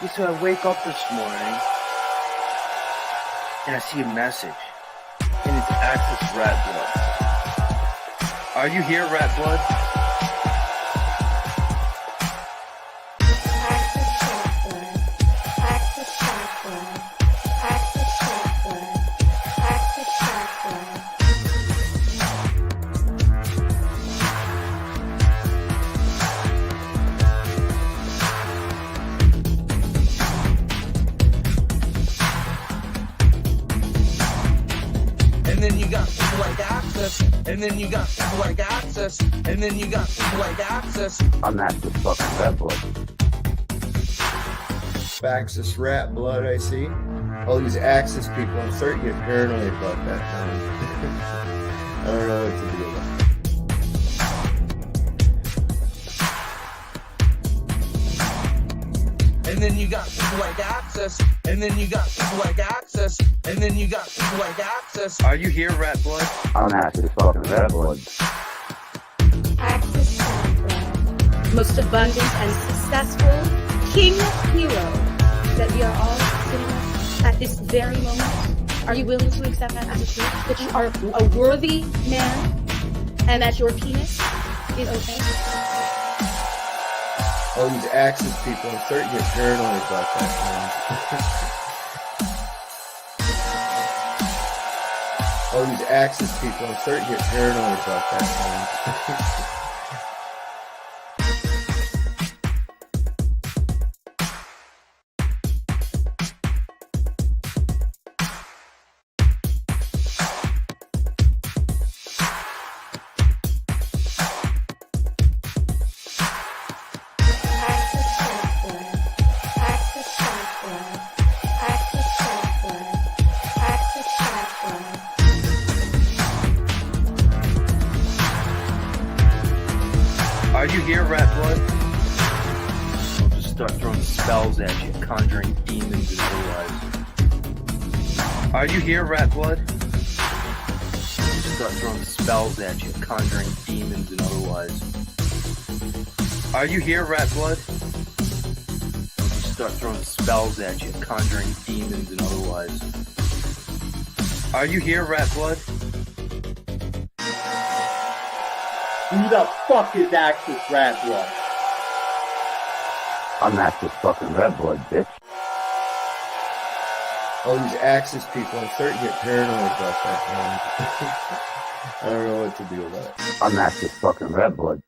Yeah, so I wake up this morning and I see a message, and it's Access Rattblood. Are you here, Rattblood? And then you got people like Access, and then you got people like Access, and then you got people like Access. I'm Access fucking Rattblood. Access Rattblood, I see. All these Access people, I'm starting to get paranoid about that now. I don't know what to do about it. And then you got people like Access, and then you got people like Access, and then you got people like Access. Are you here, Rattblood? I'm Access fucking Rattblood. Access Rattblood, most abundant and successful king hero that we are all sitting with at this very moment. Are you willing to accept that as a truth? That you are a worthy man and that your penis is okay? All these Access people, I'm starting to get paranoid about that now. All these Access people, I'm starting to get paranoid about that now. Are you here, Rattblood? I'll just start throwing spells at you, conjuring demons and otherwise. Are you here, Rattblood? I'll just start throwing spells at you, conjuring demons and otherwise. Are you here, Rattblood? I'll just start throwing spells at you, conjuring demons and otherwise. Are you here, Rattblood? Who the fuck is Access Rattblood? I'm Access fucking Rattblood, bitch. All these Access people, I'm starting to get paranoid about that now. I don't know what to do about it. I'm Access fucking Rattblood.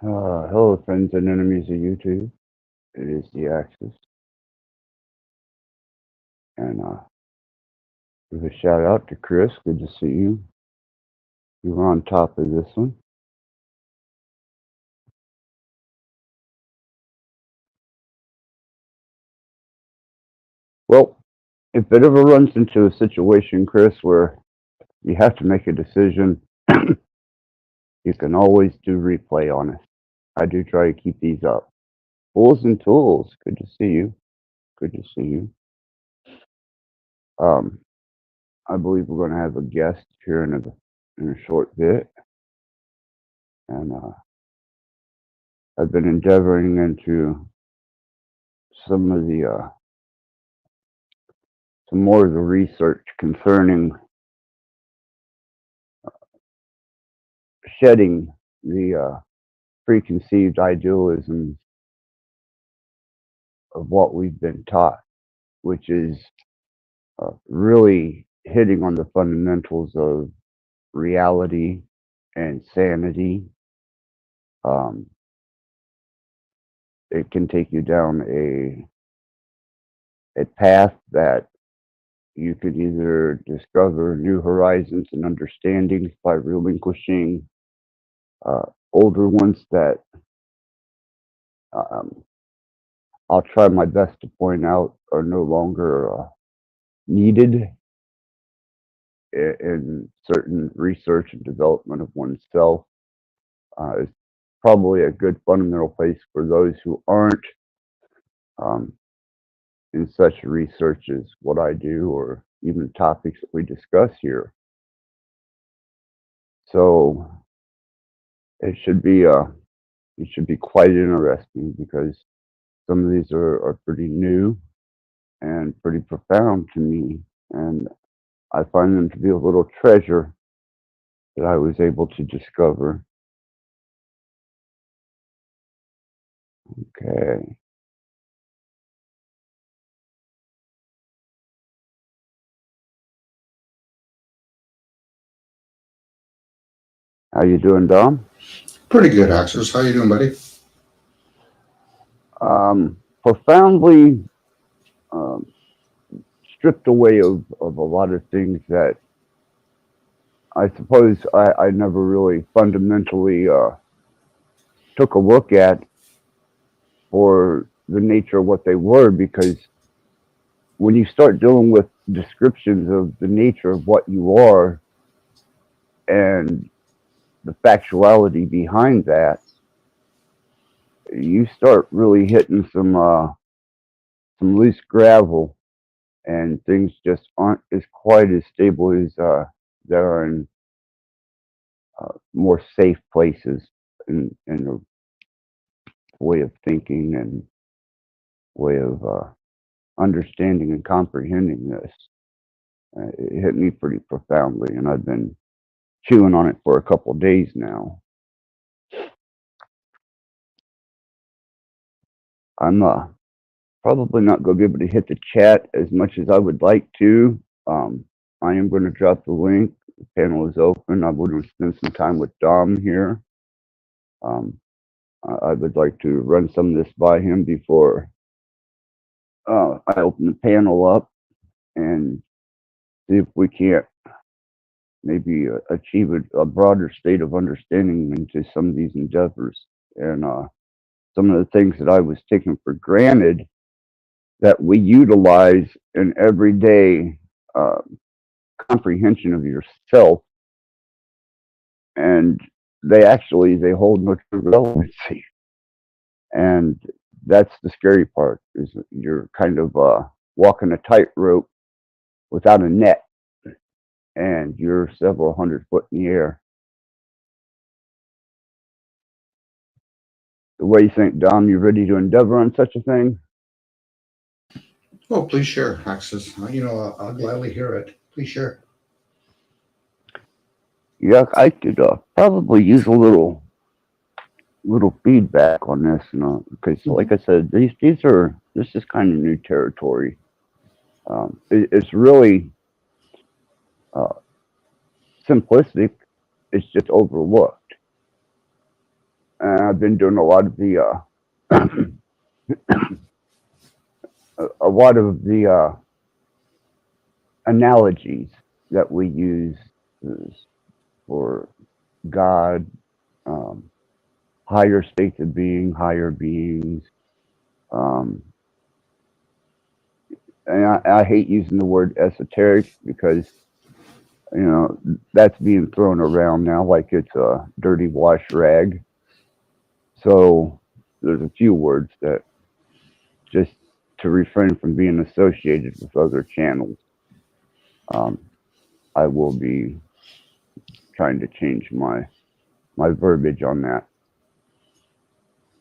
Hello, friends and enemies of YouTube. It is the Axis. And give a shout out to Chris. Good to see you. You were on top of this one. Well, if it ever runs into a situation, Chris, where you have to make a decision, you can always do replay on it. I do try to keep these up. Fools and Tools. Good to see you. Good to see you. I believe we're going to have a guest here in a short bit. And I've been endeavoring into some more of the research concerning shedding the preconceived idealisms of what we've been taught, which is really hitting on the fundamentals of reality and sanity. It can take you down a path that you could either discover new horizons and understandings by relinquishing older ones that um, I'll try my best to point out are no longer needed in certain research and development of oneself. It's probably a good fundamental place for those who aren't um, in such research as what I do, or even topics that we discuss here. So it should be quite interesting, because some of these are pretty new and pretty profound to me, and I find them to be a little treasure that I was able to discover. Okay. How you doing, Dom? Pretty good, Axis. How you doing, buddy? Profoundly um, stripped away of a lot of things that I suppose I never really fundamentally took a look at for the nature of what they were, because when you start dealing with descriptions of the nature of what you are and the factuality behind that, you start really hitting some loose gravel, and things just aren't as quite as stable as they are in more safe places in a way of thinking and way of understanding and comprehending this. It hit me pretty profoundly, and I've been chewing on it for a couple of days now. I'm probably not going to be able to hit the chat as much as I would like to. I am going to drop the link. The panel is open. I would spend some time with Dom here. I would like to run some of this by him before I open the panel up, and see if we can't maybe achieve a broader state of understanding into some of these endeavors, and some of the things that I was taking for granted that we utilize in everyday comprehension of yourself, and they hold no true relevancy. And that's the scary part, is that you're kind of walking a tightrope without a net, and you're several hundred foot in the air. What do you think, Dom? You ready to endeavor on such a thing? Oh, please share, Axis. I'll gladly hear it. Please share. Yeah, I could probably use a little feedback on this, because, like I said, this is kind of new territory. It's really simplistic. It's just overlooked, And I've been doing a lot of the a lot of the analogies that we use for God, um, higher states of being, higher beings. Um, and I hate using the word esoteric because that's being thrown around now like it's a dirty wash rag. So there's a few words that just to refrain from being associated with other channels. I will be trying to change my verbiage on that.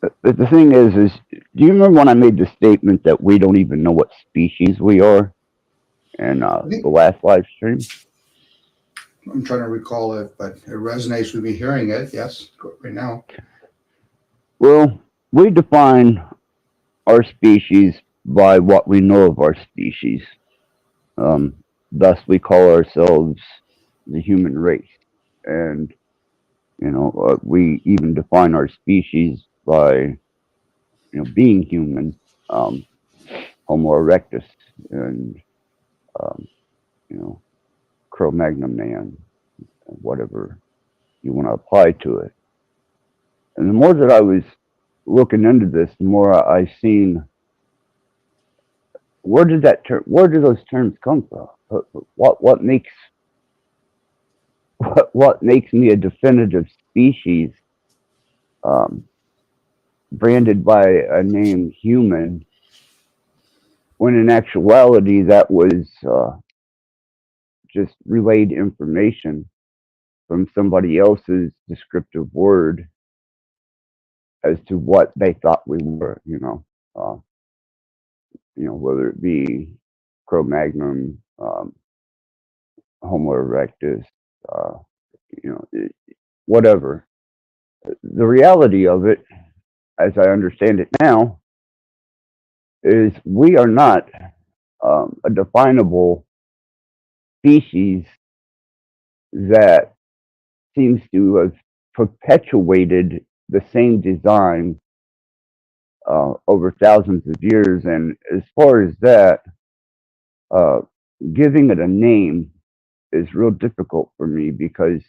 But the thing is, do you remember when I made the statement that we don't even know what species we are in the last live stream? I'm trying to recall it, but it resonates with me hearing it. Yes, right now. Well, we define our species by what we know of our species. Thus, we call ourselves the human race. And, we even define our species by, being human, Homo erectus, and, um, Cro-Magnon man, whatever you want to apply to it. And the more that I was looking into this, the more I seen where do those terms come from? What makes what makes me a definitive species, um, branded by a name human, when in actuality that was just relayed information from somebody else's descriptive word as to what they thought we were, whether it be Cro-Magnon, Homo erectus, uh, whatever. The reality of it, as I understand it now, is we are not a definable species that seems to have perpetuated the same design over thousands of years. And as far as that, uh, giving it a name is real difficult for me because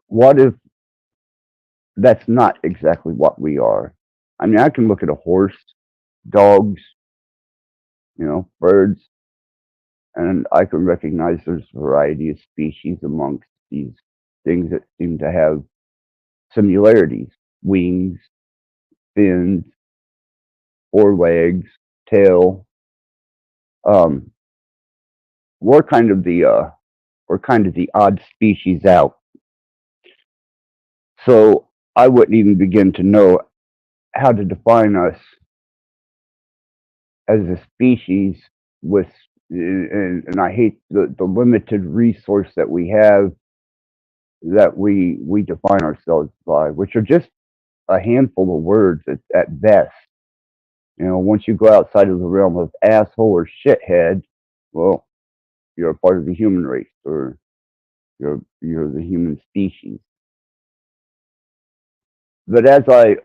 what if that's not exactly what we are? I mean, I can look at a horse, dogs, birds, and I can recognize there's a variety of species amongst these things that seem to have similarities: wings, fins, forelegs, tail. Um, we're kind of the odd species out. So I wouldn't even begin to know how to define us as a species with, and I hate the limited resource that we have that we define ourselves by, which are just a handful of words at best. Once you go outside of the realm of asshole or shithead, well, you're a part of the human race, or you're the human species. But as I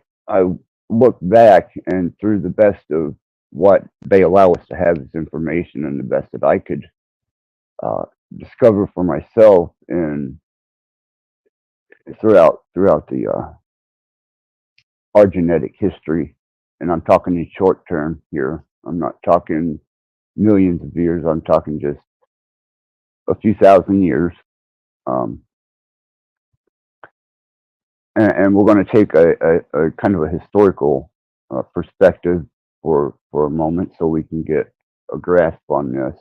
look back and through the best of what they allow us to have as information and the best that I could discover for myself and throughout the our genetic history, and I'm talking in short term here. I'm not talking millions of years. I'm talking just a few thousand years. Um, and we're going to take a kind of a historical perspective for a moment so we can get a grasp on this.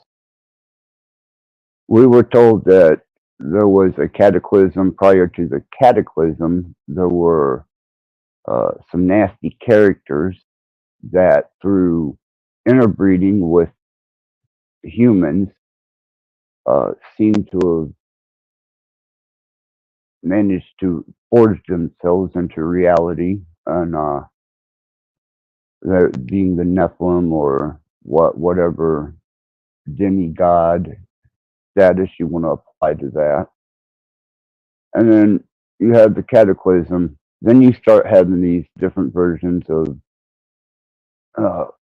We were told that there was a cataclysm. Prior to the cataclysm, there were some nasty characters that, through interbreeding with humans, seem to have managed to forge themselves into reality, and being the Nephilim, or whatever demigod status you want to apply to that. And then you have the cataclysm then you start having these different versions of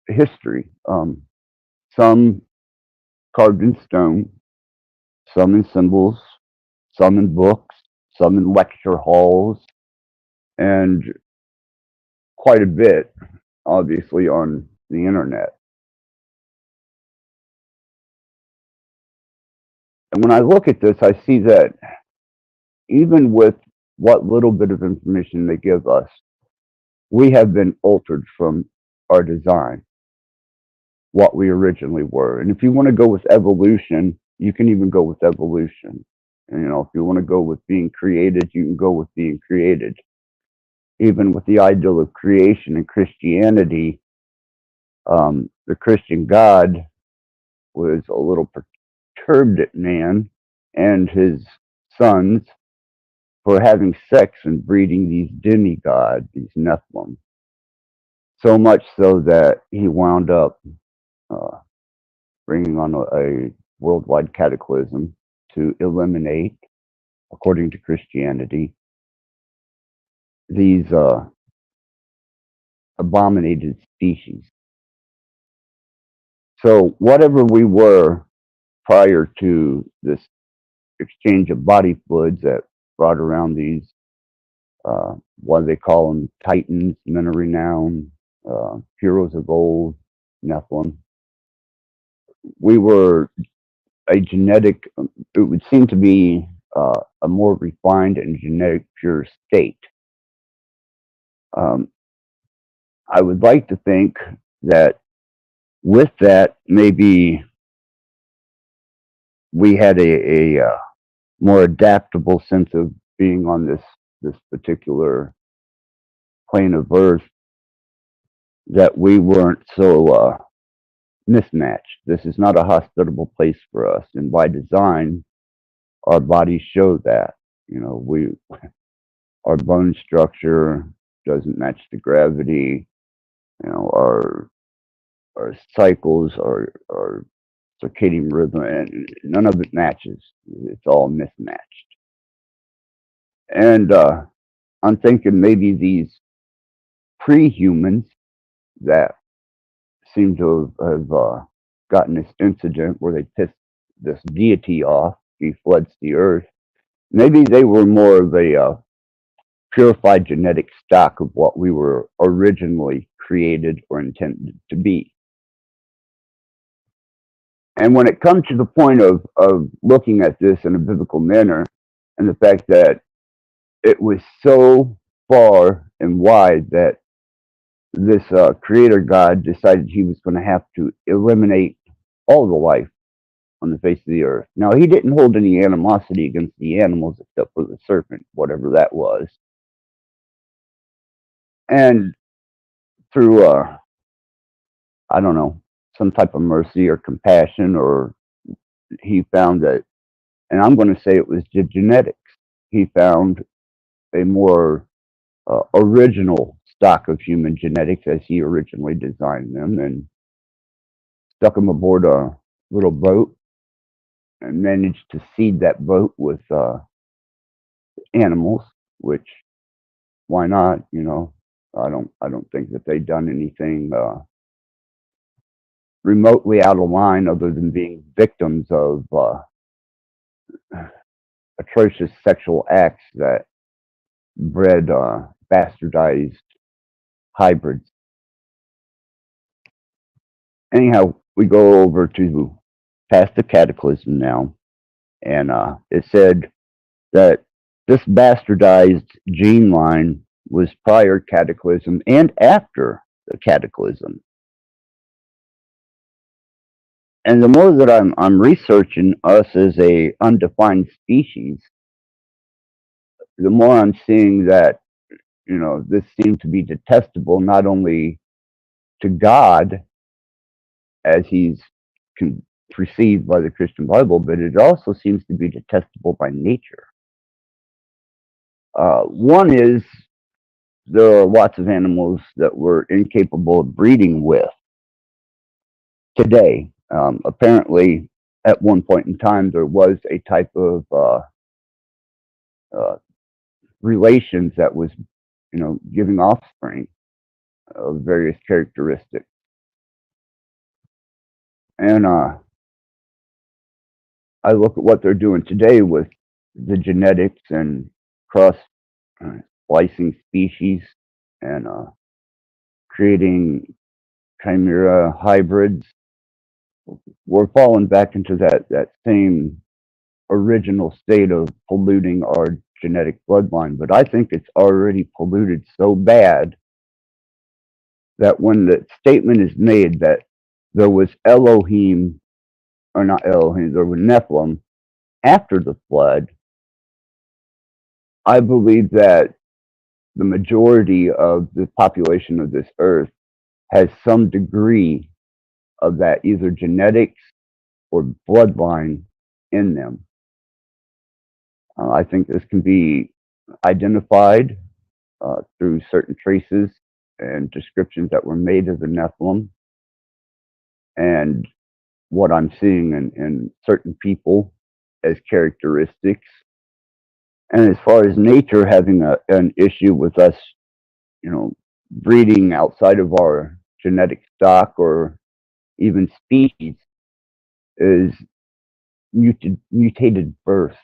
history. Some carved in stone, some in symbols, some in books, some in lecture halls, and quite a bit, obviously, on the internet. And when I look at this, I see that even with what little bit of information they give us, we have been altered from our design, what we originally were. And if you want to go with evolution, you can even go with evolution. And, if you want to go with being created, you can go with being created. Even with the ideal of creation in Christianity, the Christian God was a little perturbed at man and his sons for having sex and breeding these demigods, these Nephilim. So much so that he wound up bringing on a worldwide cataclysm to eliminate, according to Christianity, these abominated species. So whatever we were prior to this exchange of body fluids that brought around these, what they call them, titans, men of renown, heroes of old, Nephilim. We were a genetic, it would seem to be a more refined and genetic pure state. I would like to think that with that, maybe we had a more adaptable sense of being on this particular plane of Earth, that we weren't so mismatched. This is not a hospitable place for us, and by design, our bodies show that. Our bone structure doesn't match the gravity. Our cycles, our circadian rhythm, and none of it matches. It's all mismatched. And I'm thinking maybe these pre-humans that seem to have gotten this incident where they pissed this deity off, he floods the earth. Maybe they were more of a purified genetic stock of what we were originally created or intended to be. And when it comes to the point of looking at this in a biblical manner, and the fact that it was so far and wide that this creator God decided he was going to have to eliminate all the life on the face of the earth. Now, he didn't hold any animosity against the animals except for the serpent, whatever that was. And through, I don't know, some type of mercy or compassion, or he found that, and I'm going to say it was the genetics, he found a more original stock of human genetics as he originally designed them, and stuck them aboard a little boat and managed to seed that boat with animals, which, why not? I don't think that they've done anything remotely out of line other than being victims of atrocious sexual acts that bred bastardized hybrids. Anyhow, we go over to past the cataclysm now, and it said that this bastardized gene line was prior cataclysm and after the cataclysm. And the more that I'm researching us as a undefined species, the more I'm seeing that this seemed to be detestable not only to God as he's perceived by the Christian Bible, but it also seems to be detestable by nature. One is there are lots of animals that we're incapable of breeding with today. Apparently, at one point in time, there was a type of relations that was giving offspring of various characteristics. And I look at what they're doing today with the genetics and cross splicing species and creating chimera hybrids. We're falling back into that same original state of polluting our genetic bloodline. But I think it's already polluted so bad that when the statement is made that there was Elohim, or not Elohim, there was Nephilim after the flood, I believe that the majority of the population of this earth has some degree of that, either genetics or bloodline in them. I think this can be identified through certain traces and descriptions that were made of the Nephilim, and what I'm seeing in certain people as characteristics. And as far as nature having an issue with us, breeding outside of our genetic stock or even species, is mutated birth,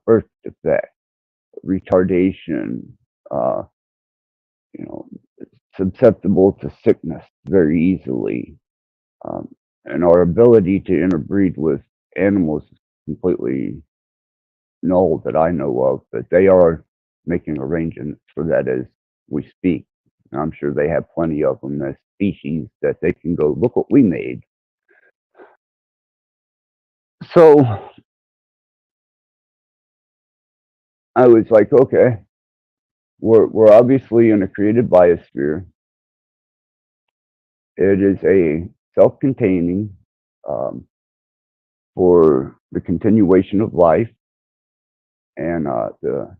birth defect, retardation, uh, susceptible to sickness very easily. And our ability to interbreed with animals is completely null that I know of, but they are making arrangements for that as we speak. And I'm sure they have plenty of them as species that they can go, look what we made. So I was like, okay, we're obviously in a created biosphere. It is a self-containing for the continuation of life and the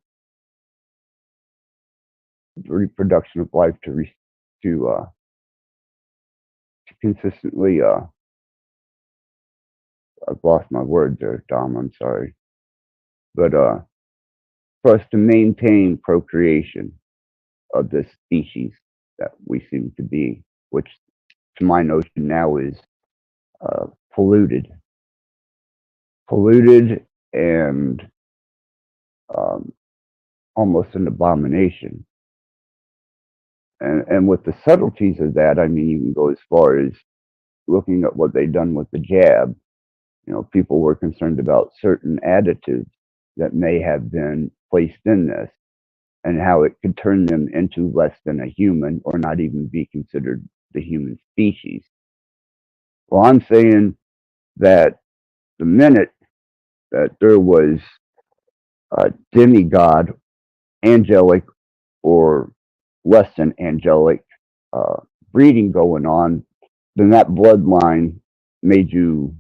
reproduction of life to consistently. I've lost my words there, Dom. I'm sorry, but for us to maintain procreation of this species that we seem to be, which to my notion now is polluted, and almost an abomination. And with the subtleties of that, I mean, you can go as far as looking at what they've done with the jab. People were concerned about certain additives that may have been placed in this and how it could turn them into less than a human or not even be considered the human species. Well, I'm saying that the minute that there was a demigod, angelic, or less than angelic breeding going on, then that bloodline made you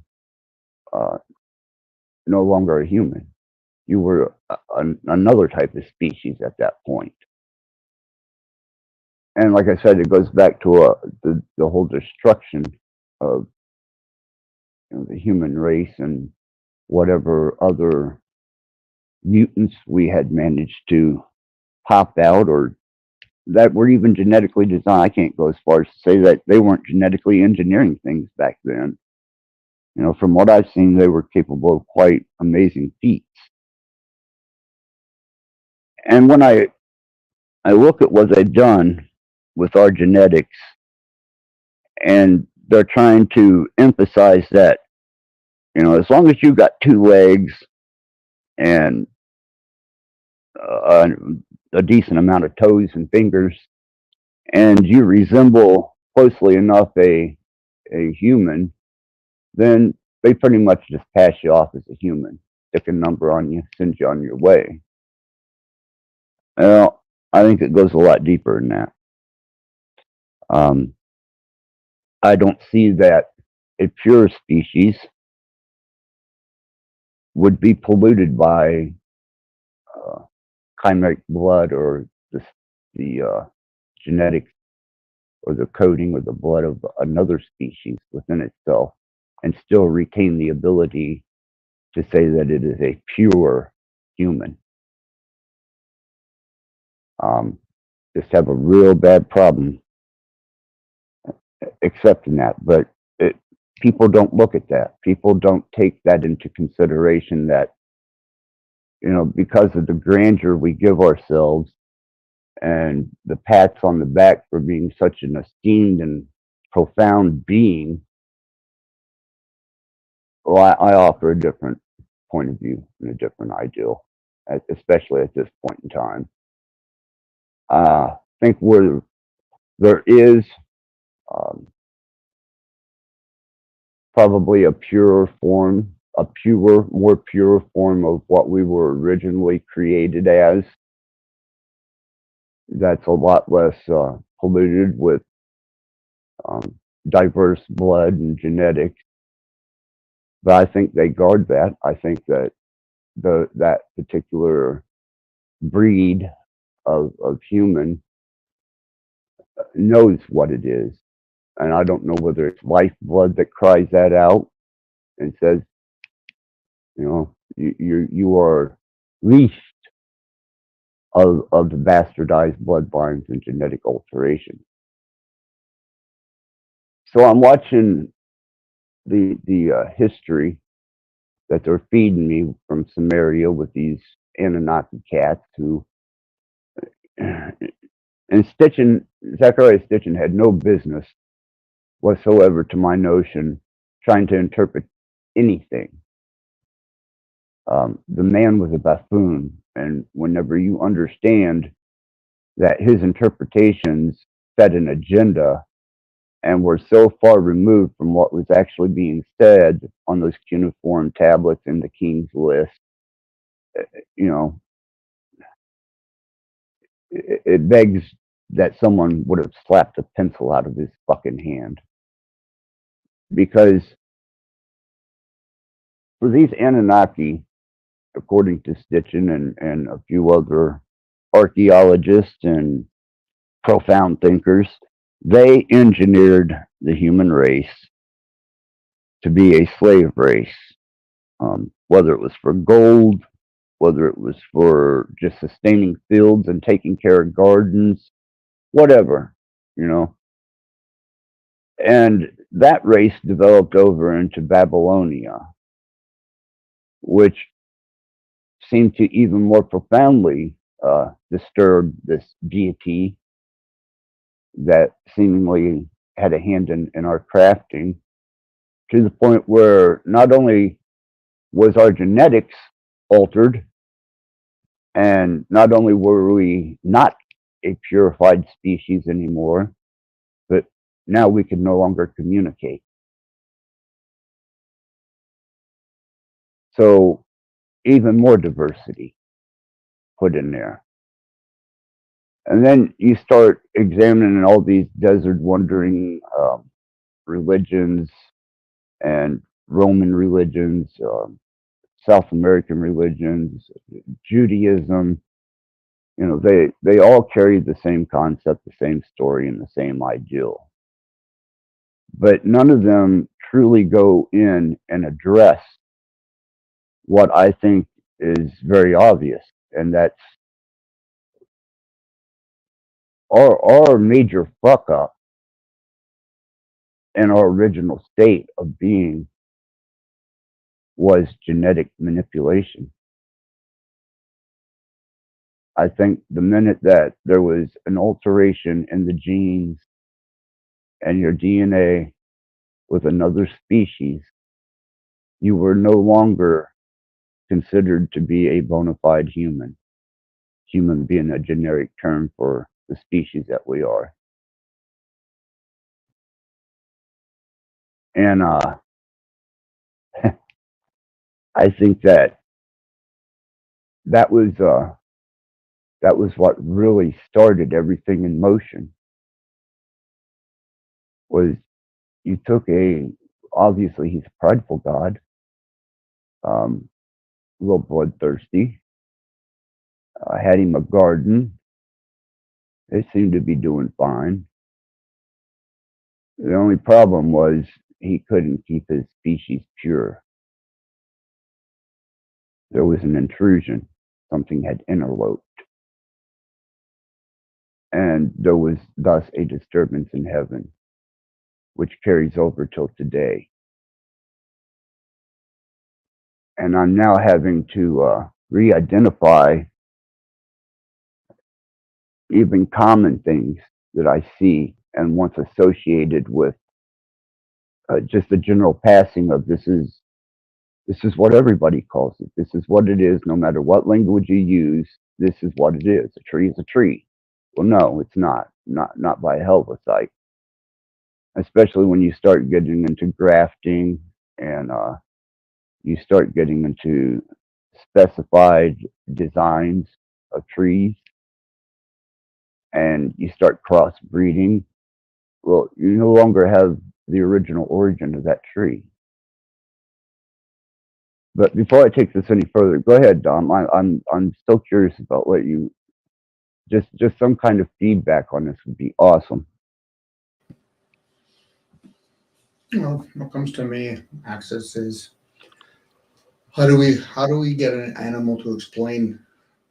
no longer a human. You were another type of species at that point. And like I said, it goes back to the whole destruction of the human race and whatever other mutants we had managed to pop out or that were even genetically designed. I can't go as far as to say that they weren't genetically engineering things back then. From what I've seen, they were capable of quite amazing feats. And when I look at what they've done with our genetics, and they're trying to emphasize that, as long as you've got two legs and a decent amount of toes and fingers, and you resemble closely enough a human, then they pretty much just pass you off as a human, stick a number on you, send you on your way. Well, I think it goes a lot deeper than that. I don't see that a pure species would be polluted by chimeric blood or the genetics or the coding or the blood of another species within itself and still retain the ability to say that it is a pure human. just have a real bad problem accepting that. But people don't look at that. People don't take that into consideration that, because of the grandeur we give ourselves and the pats on the back for being such an esteemed and profound being, well, I offer a different point of view and a different ideal, especially at this point in time. I think where there is probably a purer form, more pure form of what we were originally created as, that's a lot less polluted with diverse blood and genetics. But I think they guard that. I think that that particular breed of human knows what it is. And I don't know whether it's lifeblood that cries that out and says, you are least of the bastardized bloodlines and genetic alteration. So I'm watching the history that they're feeding me from Samaria with these Anunnaki cats who, and Zachariah Stitchin had no business whatsoever, to my notion, trying to interpret anything. The man was a buffoon, and whenever you understand that his interpretations set an agenda and were so far removed from what was actually being said on those cuneiform tablets in the king's list, it begs that someone would have slapped a pencil out of his fucking hand. Because for these Anunnaki, according to Stitchin and a few other archaeologists and profound thinkers, they engineered the human race to be a slave race, whether it was for gold, whether it was for just sustaining fields and taking care of gardens, whatever, And that race developed over into Babylonia, which seemed to even more profoundly disturb this deity that seemingly had a hand in our crafting, to the point where not only was our genetics altered, and not only were we not a purified species anymore, but now we could no longer communicate. So even more diversity put in there. And then you start examining all these desert wandering religions and Roman religions, South American religions, Judaism. They all carry the same concept, the same story, and the same ideal. But none of them truly go in and address what I think is very obvious, and that's our major fuck up in our original state of being was genetic manipulation. I think the minute that there was an alteration in the genes and your DNA with another species, you were no longer considered to be a bona fide human. Human being a generic term for the species that we are. And I think that was what really started everything in motion. Was you took obviously he's a prideful god, a little bloodthirsty. Had him a garden. They seemed to be doing fine. The only problem was he couldn't keep his species pure. There was an intrusion. Something had interloped. And there was thus a disturbance in heaven, which carries over till today. And I'm now having to re-identify even common things that I see and once associated with just the general passing of this is what everybody calls it. This is what it is, no matter what language you use. This is what it is. A tree is a tree. Well, no, it's not. Not by a hell of a sight. Especially when you start getting into grafting and you start getting into specified designs of trees and you start crossbreeding. Well, you no longer have the original origin of that tree. But before I take this any further, go ahead, Dom. I'm still curious about what you just some kind of feedback on this would be awesome. You know, what comes to me, Access, is how do we get an animal to explain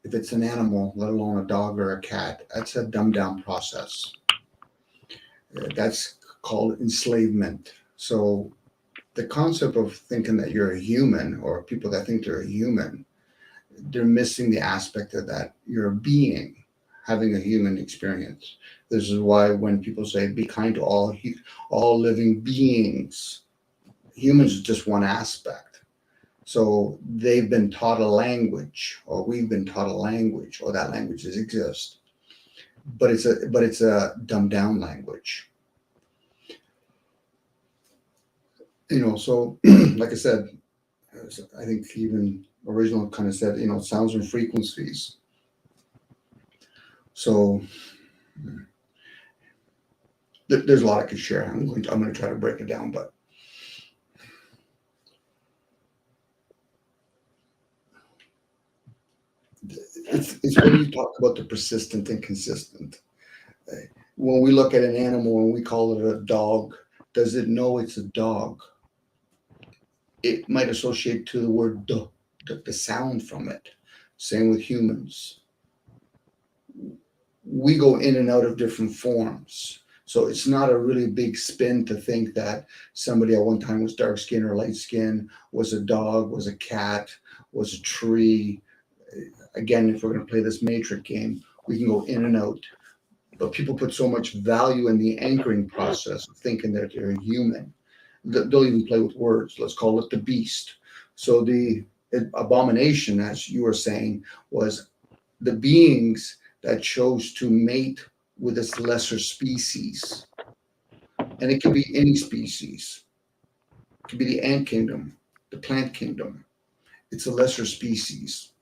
if it's an animal, let alone a dog or a cat? That's a dumbed down process. That's called enslavement. So the concept of thinking that you're a human, or people that think they're a human, they're missing the aspect of that you're a being having a human experience. This is why when people say be kind to all living beings, humans is just one aspect. So they've been taught a language, or we've been taught a language, or that language does exist, but it's a dumbed down language. You know, so like I said, I think even original kind of said, you know, sounds and frequencies. So there's a lot I could share. I'm going to try to break it down, but it's when you talk about the persistent and consistent. When we look at an animal and we call it a dog, does it know it's a dog? It might associate to the word duh, the sound from it. Same with humans. We go in and out of different forms. So it's not a really big spin to think that somebody at one time was dark skin or light skin, was a dog, was a cat, was a tree. Again, if we're going to play this matrix game, we can go in and out. But people put so much value in the anchoring process of thinking that they're a human. They'll even play with words. Let's call it the beast. So the abomination, as you were saying, was the beings that chose to mate with its lesser species. And it could be any species. It could be the ant kingdom, the plant kingdom. It's a lesser species.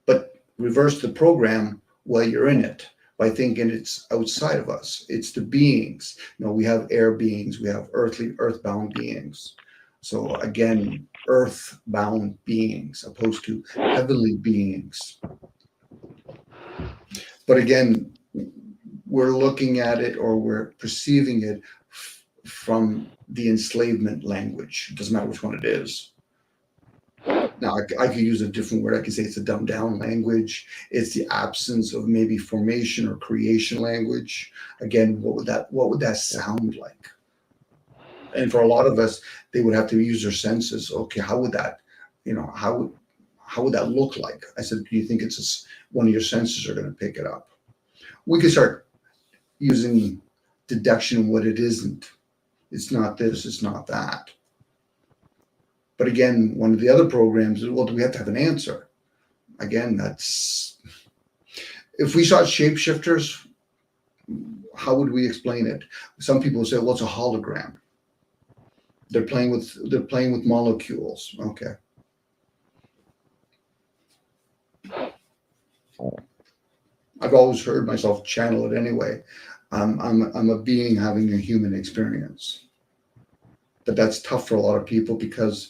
But reverse the program while you're in it by thinking it's outside of us. It's the beings. You know, we have air beings, we have earthbound beings. So again, earthbound beings opposed to heavenly beings. But again, we're looking at it, or we're perceiving it from the enslavement language. It doesn't matter which one it is. Now, I could use a different word. I could say it's a dumbed down language. It's the absence of maybe formation or creation language. Again, what would that sound like? And for a lot of us, they would have to use their senses. Okay, how would that, how would that look like? I said, do you think it's one of your senses are going to pick it up? We could start using deduction what it isn't. It's not this, it's not that. But again, one of the other programs is, well, do we have to have an answer? Again, that's, if we saw shapeshifters, how would we explain it? Some people say, well, it's a hologram. They're playing with molecules. Okay. I've always heard myself channel it anyway. I'm a being having a human experience. But that's tough for a lot of people because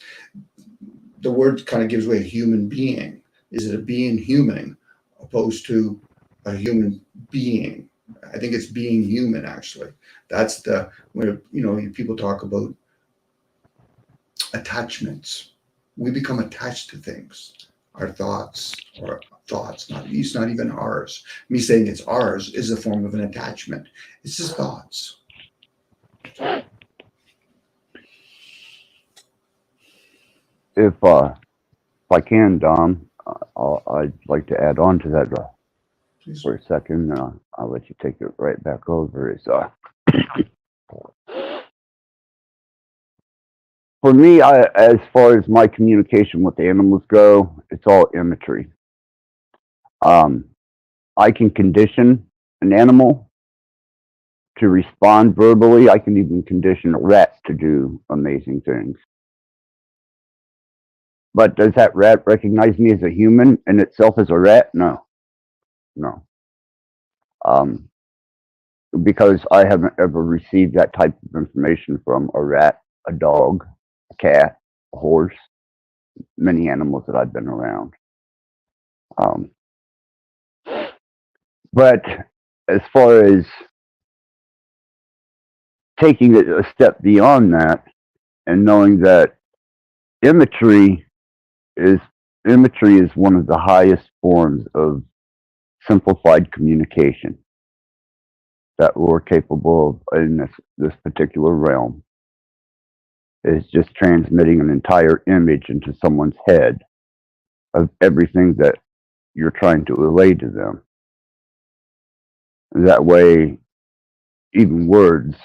the word kind of gives away a human being. Is it a being human opposed to a human being? I think it's being human, actually. That's where people talk about attachments. We become attached to things, our thoughts, or thoughts. It's not even ours. Me saying it's ours is a form of an attachment. It's just thoughts. If I can, Dom, I'd like to add on to that Please. for a second. I'll let you take it right back over. For me, as far as my communication with animals go, it's all imagery. I can condition an animal to respond verbally. I can even condition a rat to do amazing things. But does that rat recognize me as a human and itself as a rat? No. Because I haven't ever received that type of information from a rat, a dog, a cat, a horse, many animals that I've been around. But as far as taking it a step beyond that and knowing that imagery is one of the highest forms of simplified communication that we're capable of in this particular realm, is just transmitting an entire image into someone's head of everything that you're trying to relay to them. That way, even words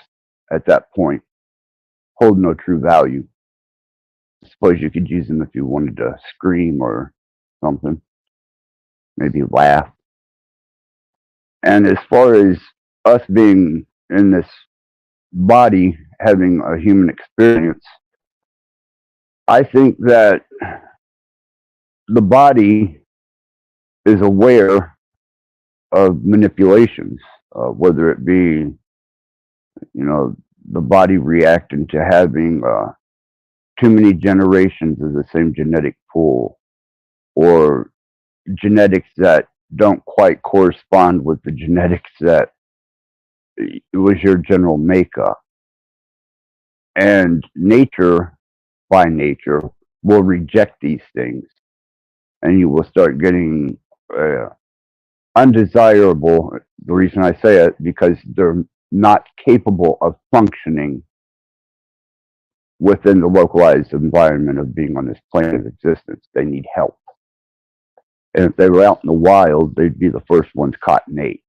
at that point hold no true value. I suppose you could use them if you wanted to scream or something, maybe laugh. And as far as us being in this body having a human experience, I think that the body is aware of manipulations, whether it be, the body reacting to having too many generations of the same genetic pool, or genetics that don't quite correspond with the genetics that it was your general makeup. And nature, by nature, will reject these things. And you will start getting undesirable. The reason I say it, because they're not capable of functioning within the localized environment of being on this plane of existence. They need help. And if they were out in the wild, they'd be the first ones caught and ate.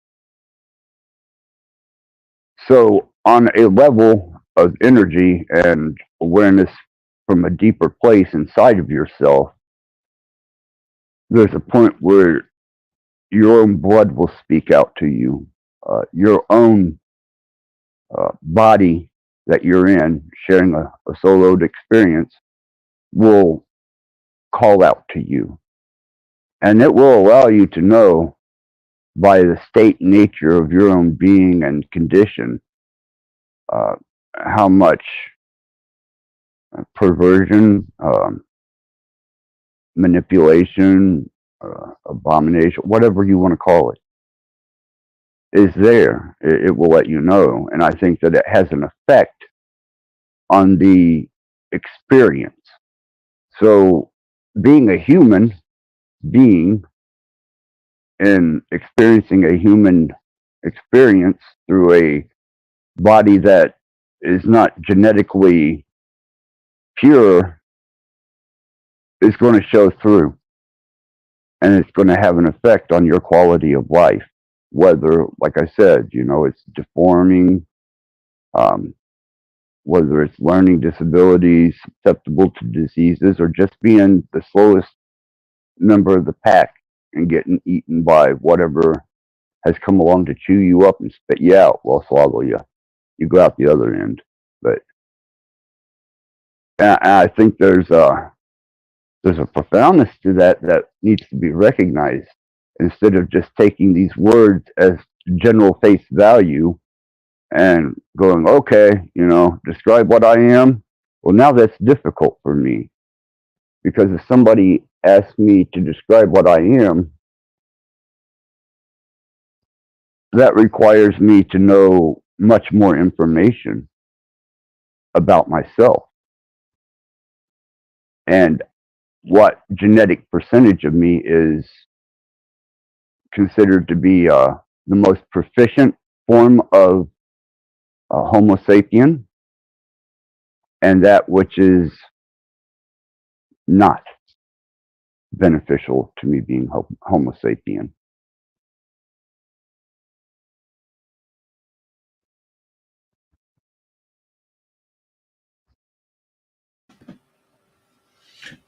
So on a level of energy and awareness from a deeper place inside of yourself, there's a point where your own blood will speak out to you. Your own body that you're in, sharing a soloed experience, will call out to you. And it will allow you to know, by the state and nature of your own being and condition, how much perversion, manipulation, abomination, whatever you want to call it, is there. It will let you know. And I think that it has an effect on the experience. So being a human being and experiencing a human experience through a body that is not genetically pure is going to show through. And it's going to have an effect on your quality of life. Whether, like I said, it's deforming, whether it's learning disabilities, susceptible to diseases, or just being the slowest member of the pack and getting eaten by whatever has come along to chew you up and spit you out, well, swallow you. You go out the other end. But I think there's a profoundness to that needs to be recognized, instead of just taking these words as general face value and going, okay, describe what I am. Well, now that's difficult for me, because if somebody asks me to describe what I am, that requires me to know much more information about myself and what genetic percentage of me is considered to be the most proficient form of Homo sapien, and that which is not beneficial to me being Homo sapien.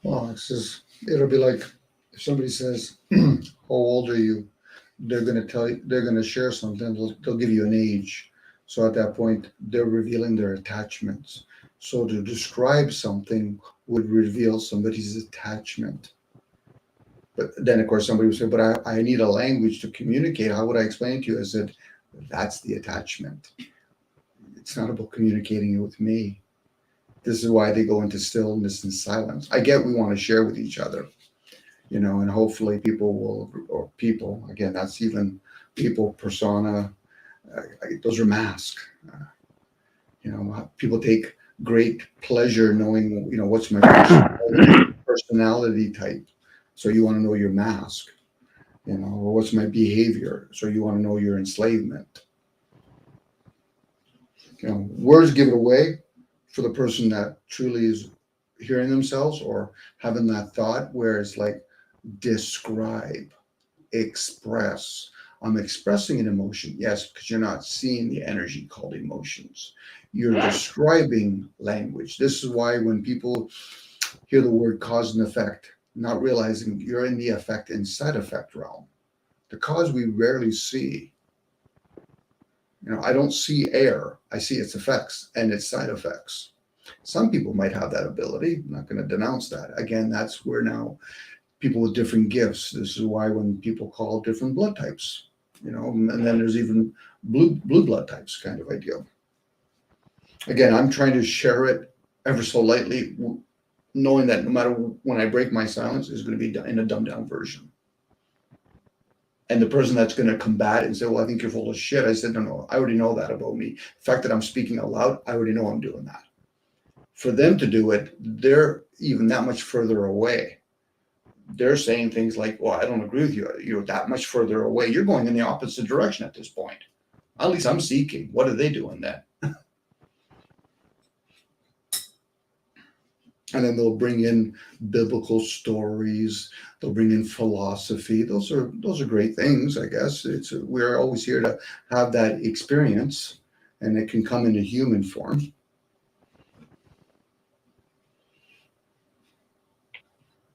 Well, it's just, it'll be like if somebody says, "How old are you?" They're going to tell you, they're going to share something. They'll give you an age. So at that point, they're revealing their attachments. So to describe something would reveal somebody's attachment. But then, of course, somebody would say, "But I need a language to communicate. How would I explain it to you?" I said, "That's the attachment. It's not about communicating it with me." This is why they go into stillness and silence. I get we want to share with each other, and hopefully people will, or people, again, that's even people, persona, those are masks. People take great pleasure knowing, what's my personality type. So you want to know your mask, or what's my behavior. So you want to know your enslavement. Words give it away for the person that truly is hearing themselves or having that thought where it's like describe, express. I'm expressing an emotion, yes, because you're not seeing the energy called emotions. You're describing language. This is why when people hear the word cause and effect, not realizing you're in the effect and side effect realm. The cause we rarely see. I don't see air. I see its effects and its side effects. Some people might have that ability. I'm not going to denounce that. Again, that's where now people with different gifts. This is why when people call different blood types, and then there's even blue blood types kind of ideal. Again, I'm trying to share it ever so lightly, knowing that no matter when I break my silence, is going to be in a dumbed down version. And the person that's going to combat and say, "Well, I think you're full of shit." I said, no, I already know that about me. The fact that I'm speaking out loud, I already know I'm doing that. For them to do it, they're even that much further away. They're saying things like, "Well, I don't agree with you. You're that much further away. You're going in the opposite direction at this point." At least I'm seeking. What are they doing then? And then they'll bring in biblical stories. They'll bring in philosophy. Those are great things, I guess. We're always here to have that experience, and it can come in a human form.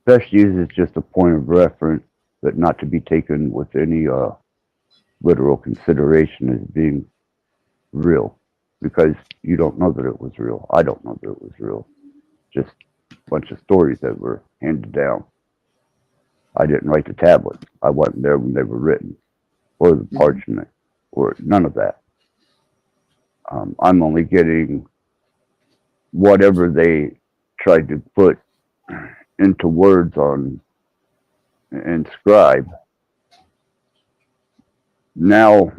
Best use is just a point of reference, but not to be taken with any literal consideration as being real, because you don't know that it was real. I don't know that it was real. Just a bunch of stories that were handed down. I didn't write the tablets. I wasn't there when they were written, or the parchment, or none of that. I'm only getting whatever they tried to put into words on and scribe. Now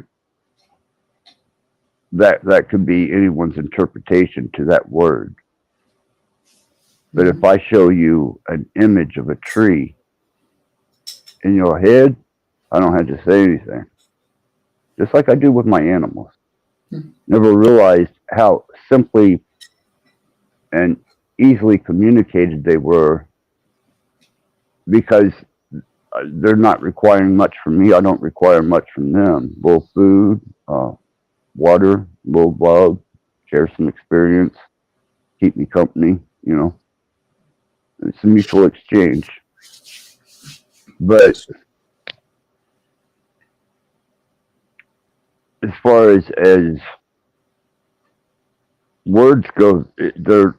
that could be anyone's interpretation to that word. But if I show you an image of a tree in your head, I don't have to say anything. Just like I do with my animals. Never realized how simply and easily communicated they were, because they're not requiring much from me. I don't require much from them. A little food, water, a little love, share some experience, keep me company, It's a mutual exchange. But as far as words go, they're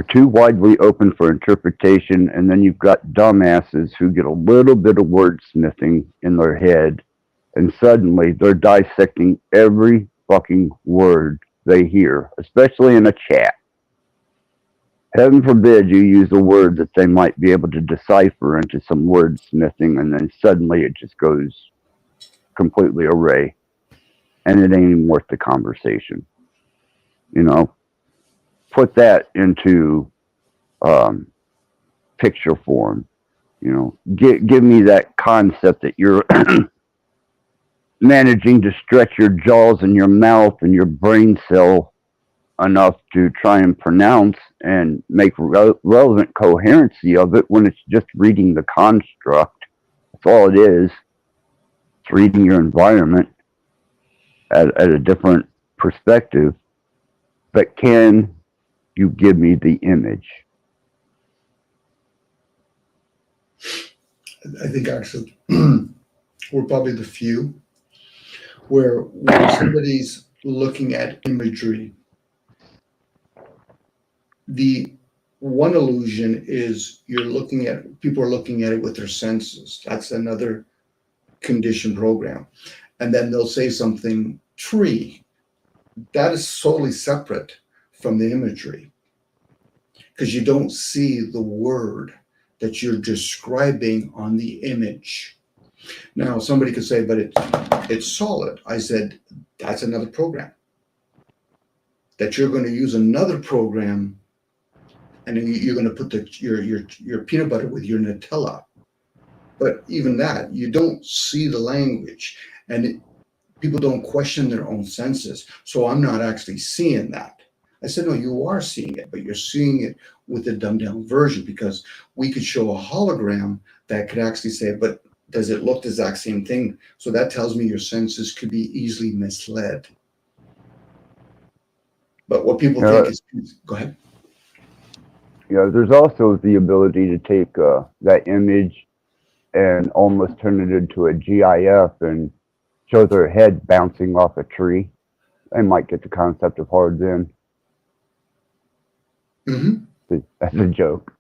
too widely open for interpretation, and then you've got dumbasses who get a little bit of wordsmithing in their head, and suddenly they're dissecting every fucking word they hear, especially in a chat. Heaven forbid you use a word that they might be able to decipher into some wordsmithing, and then suddenly it just goes completely array, and it ain't even worth the conversation. Put that into picture form. give me that concept that you're managing to stretch your jaws and your mouth and your brain cell enough to try and pronounce and make relevant coherency of it when it's just reading the construct. That's all it is. It's reading your environment at a different perspective. But can you give me the image? I think actually we're probably the few where when somebody's looking at imagery, the one illusion is people are looking at it with their senses. That's another conditioned program. And then they'll say something tree. That is solely separate from the imagery because you don't see the word that you're describing on the image. Now, somebody could say, but it's solid. I said, that's another program. That you're going to use another program and then you're going to put your peanut butter with your Nutella. But even that, you don't see the language and people don't question their own senses. So I'm not actually seeing that. I said, no, you are seeing it, but you're seeing it with a dumbed down version because we could show a hologram that could actually say, but does it look the exact same thing? So that tells me your senses could be easily misled. But what people think is, go ahead. There's also the ability to take that image and almost turn it into a GIF and show their head bouncing off a tree. They might get the concept of hard then. Mm-hmm. That's a joke.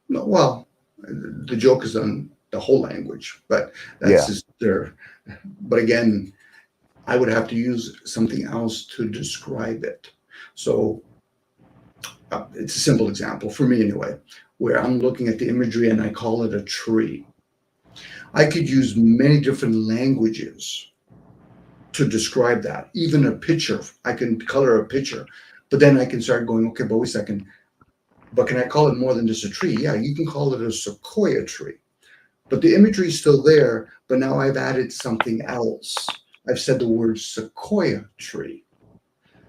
No, well, the joke is on the whole language, but that's just their. But again, I would have to use something else to describe it. So it's a simple example for me anyway, where I'm looking at the imagery and I call it a tree. I could use many different languages to describe that. Even a picture, I can color a picture, but then I can start going, okay, but wait a second. But can I call it more than just a tree? Yeah, you can call it a sequoia tree. But the imagery is still there, but now I've added something else. I've said the word sequoia tree.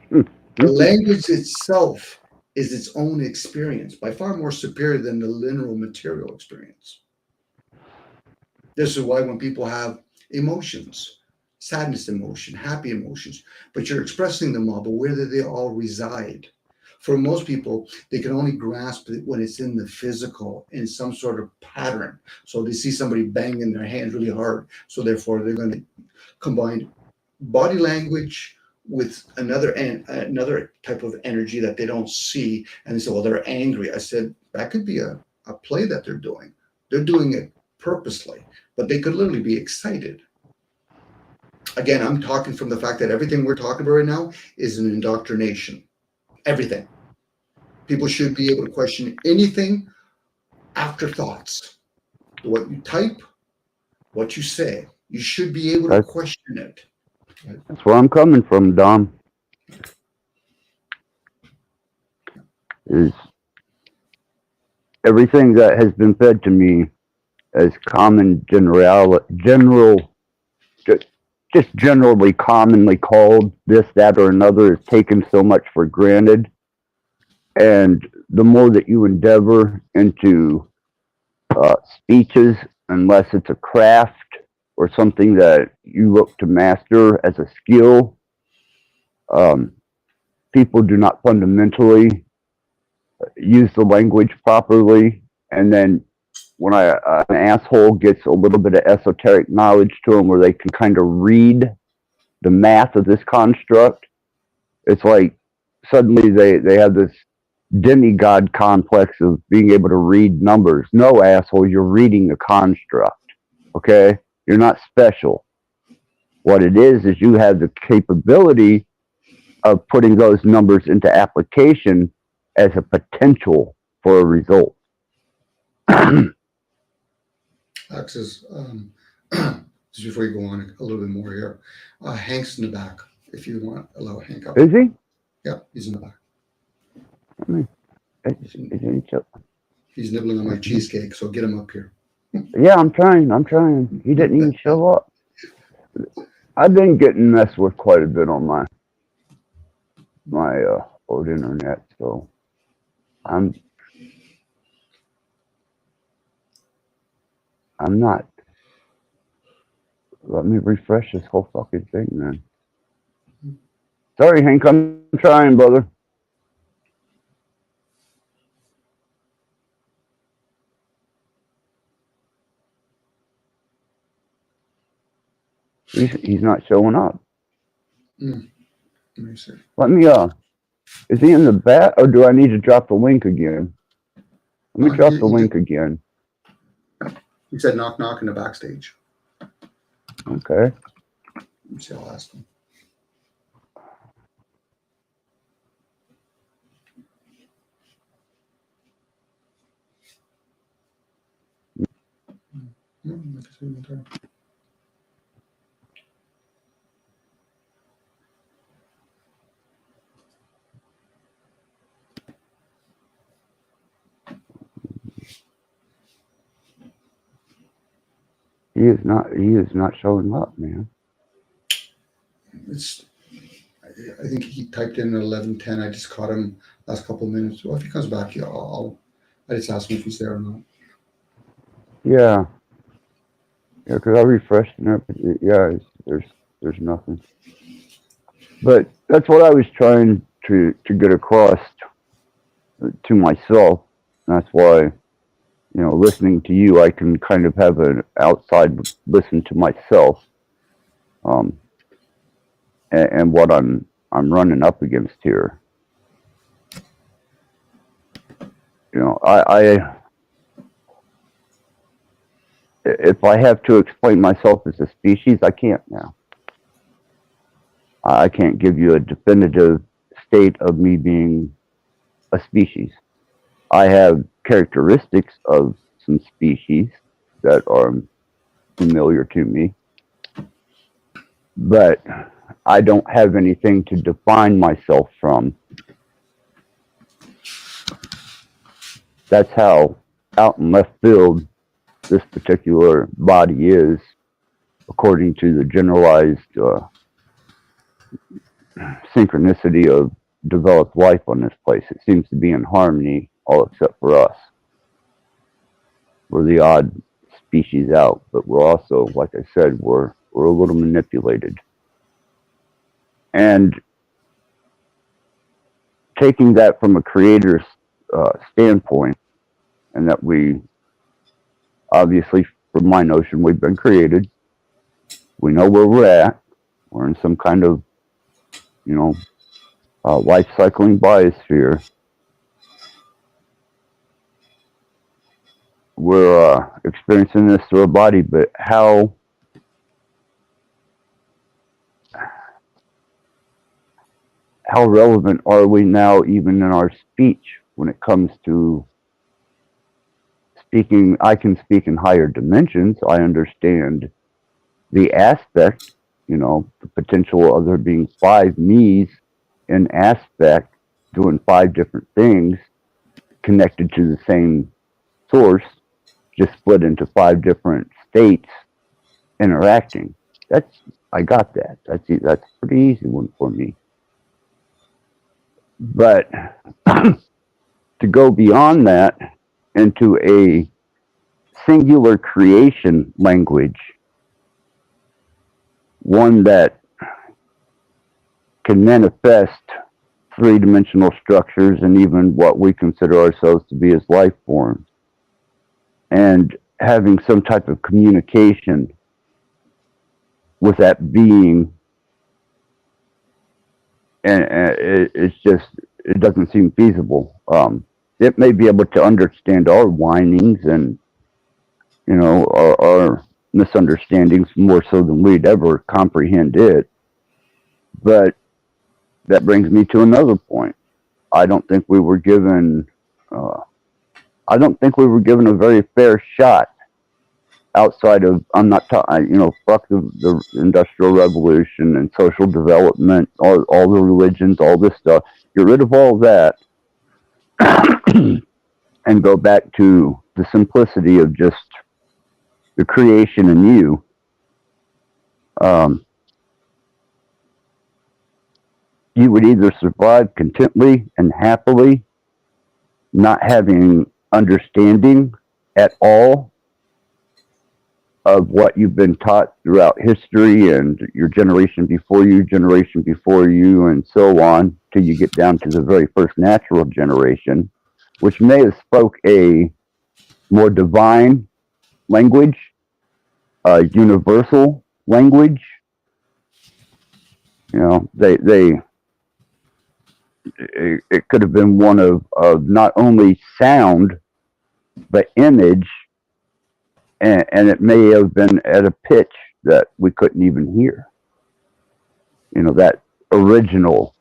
The language itself is its own experience, by far more superior than the linear material experience. This is why when people have emotions, sadness emotion, happy emotions, but you're expressing them all, but where do they all reside? For most people, they can only grasp it when it's in the physical, in some sort of pattern. So they see somebody banging their hands really hard. So therefore, they're going to combine body language with another type of energy that they don't see. And they say, well, they're angry. I said, that could be a play that they're doing. They're doing it purposely, but they could literally be excited. Again, I'm talking from the fact that everything we're talking about right now is an indoctrination. Everything. People should be able to question anything after thoughts. What you type, what you say. You should be able to question it. That's where I'm coming from, Dom. Is everything that has been fed to me as common just generally commonly called this, that, or another is taken so much for granted. And the more that you endeavor into speeches, unless it's a craft or something that you look to master as a skill, people do not fundamentally use the language properly. And then when an asshole gets a little bit of esoteric knowledge to them where they can kind of read the math of this construct, it's like suddenly they have this demigod complex of being able to read numbers. No, asshole, you're reading the construct, okay? You're not special. What it is you have the capability of putting those numbers into application as a potential for a result. Axis, just before you go on a little bit more here, Hank's in the back. If you want, allow Hank up. Is he? Yeah, he's in the back. I mean, He's nibbling on my cheesecake, so get him up here. Yeah, I'm trying. He didn't even show up. I've been getting messed with quite a bit on my old internet, so I'm not. Let me refresh this whole fucking thing, man. Sorry, Hank, I'm trying, brother. He's not showing up. Let me see. Let me is he in the bat or do I need to drop the link again? Let me drop the link again. He said knock knock in the backstage. Okay. Let me see, I'll ask him. He is not showing up, man. It's, I think he typed in 11:10. I just caught him last couple of minutes. Well, if he comes back, yeah, I just ask him if he's there or not. Yeah. Yeah, because I refreshed and everything. Yeah, there's nothing. But that's what I was trying to get across to myself. That's why, listening to you, I can kind of have an outside listen to myself, and what I'm running up against here. I if I have to explain myself as a species, I can't now. I can't give you a definitive state of me being a species. I have characteristics of some species that are familiar to me, but I don't have anything to define myself from. That's how out in left field this particular body is, according to the generalized synchronicity of developed life on this place. It seems to be in harmony, all except for us. We're the odd species out, but we're also, like I said, we're a little manipulated. And taking that from a creator's standpoint, and that we, obviously, from my notion, we've been created. We know where we're at. We're in some kind of, life cycling biosphere. We're experiencing this through a body, but how relevant are we now even in our speech when it comes to speaking? I can speak in higher dimensions. I understand the aspect, the potential of there being 5 me's in aspect doing 5 different things connected to the same source, just split into 5 different states interacting. I got that. That's a pretty easy one for me. But to go beyond that into a singular creation language, one that can manifest 3-dimensional structures and even what we consider ourselves to be as life forms, and having some type of communication with that being, and it doesn't seem feasible. It may be able to understand our whinings and our misunderstandings more so than we'd ever comprehend it, but that brings me to another point. I don't think we were given a very fair shot outside of, I'm not talking, fuck the Industrial Revolution and social development, all the religions, all this stuff. Get rid of all that and go back to the simplicity of just the creation in you, you would either survive contently and happily, not having understanding at all of what you've been taught throughout history and your generation before you, and so on, till you get down to the very first natural generation, which may have spoke a more divine language, a universal language. You know, it could have been one of not only sound but image, and it may have been at a pitch that we couldn't even hear. You know, that original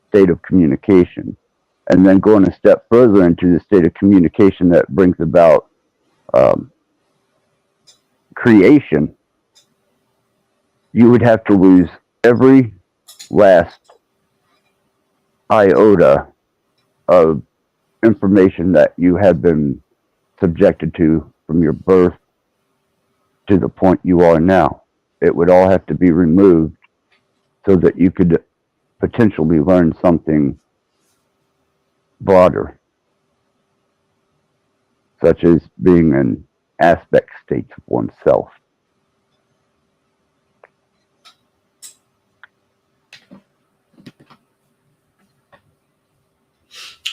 state of communication. And then going a step further into the state of communication that brings about creation, you would have to lose every last iota of information that you had been subjected to from your birth to the point you are now. It would all have to be removed so that you could potentially learn something broader, such as being in aspect states of oneself.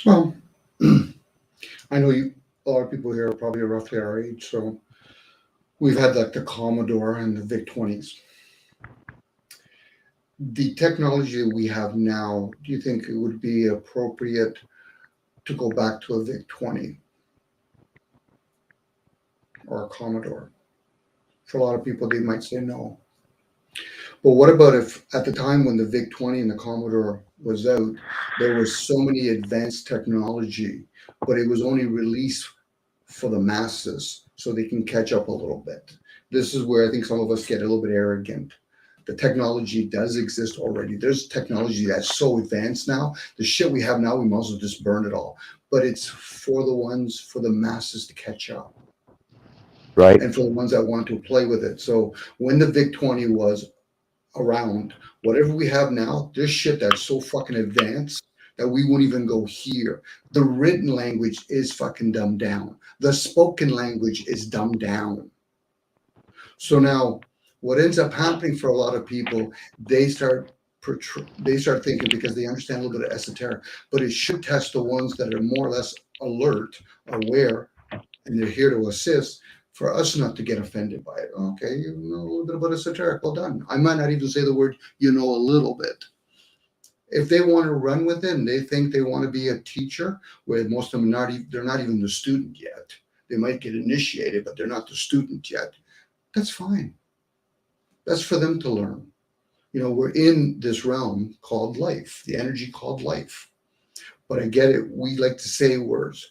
Well, I know a lot of people here are probably roughly our age, so we've had like the Commodore and the VIC-20s. The technology that we have now, do you think it would be appropriate to go back to a VIC-20 or a Commodore? For a lot of people, they might say no. But what about if at the time when the VIC-20 and the Commodore was out, there was so many advanced technology, but it was only released for the masses so they can catch up a little bit. This is where I think some of us get a little bit arrogant. The technology does exist already. There's technology that's so advanced now. The shit we have now, we might as well just burn it all. But it's for the masses to catch up. Right. And for the ones that want to play with it. So when the VIC-20 was around, whatever we have now, there's shit that's so fucking advanced that we won't even go here. The written language is fucking dumbed down. The spoken language is dumbed down. So now what ends up happening for a lot of people, they start thinking, because they understand a little bit of esoteric, but it should test the ones that are more or less alert, aware, and they're here to assist, for us not to get offended by it. Okay, you know a little bit about esoteric, well done. I might not even say the word, you know, a little bit. If they want to run with it and they think they want to be a teacher, where most of them they're not even the student yet. They might get initiated, but they're not the student yet. That's fine. That's for them to learn. You know, we're in this realm called life, the energy called life. But I get it. We like to say words.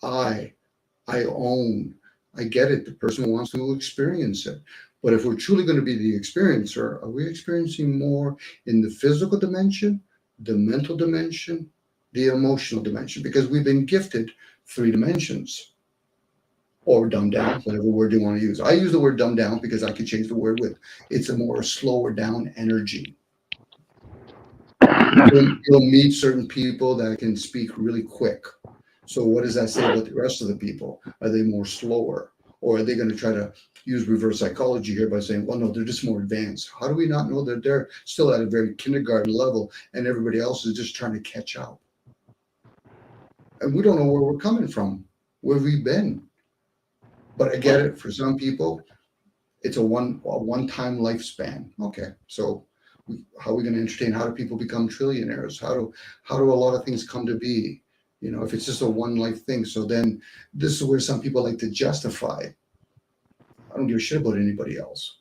I own. I get it. The person wants to experience it. But if we're truly going to be the experiencer, are we experiencing more in the physical dimension, the mental dimension, the emotional dimension? Because we've been gifted 3 dimensions, or dumbed down, whatever word you want to use. I use the word dumbed down because I could change the word with. It's a more slower down energy. You'll meet certain people that can speak really quick. So what does that say about the rest of the people? Are they more slower? Or are they going to try to use reverse psychology here by saying, well, no, they're just more advanced? How do we not know that they're still at a very kindergarten level and everybody else is just trying to catch up? And we don't know where we're coming from, where we've been. But I get it. For some people, it's a one-time lifespan. Okay, so how are we going to entertain? How do people become trillionaires? How do a lot of things come to be? You know, if it's just a one life thing. So then this is where some people like to justify. I don't give a shit about anybody else.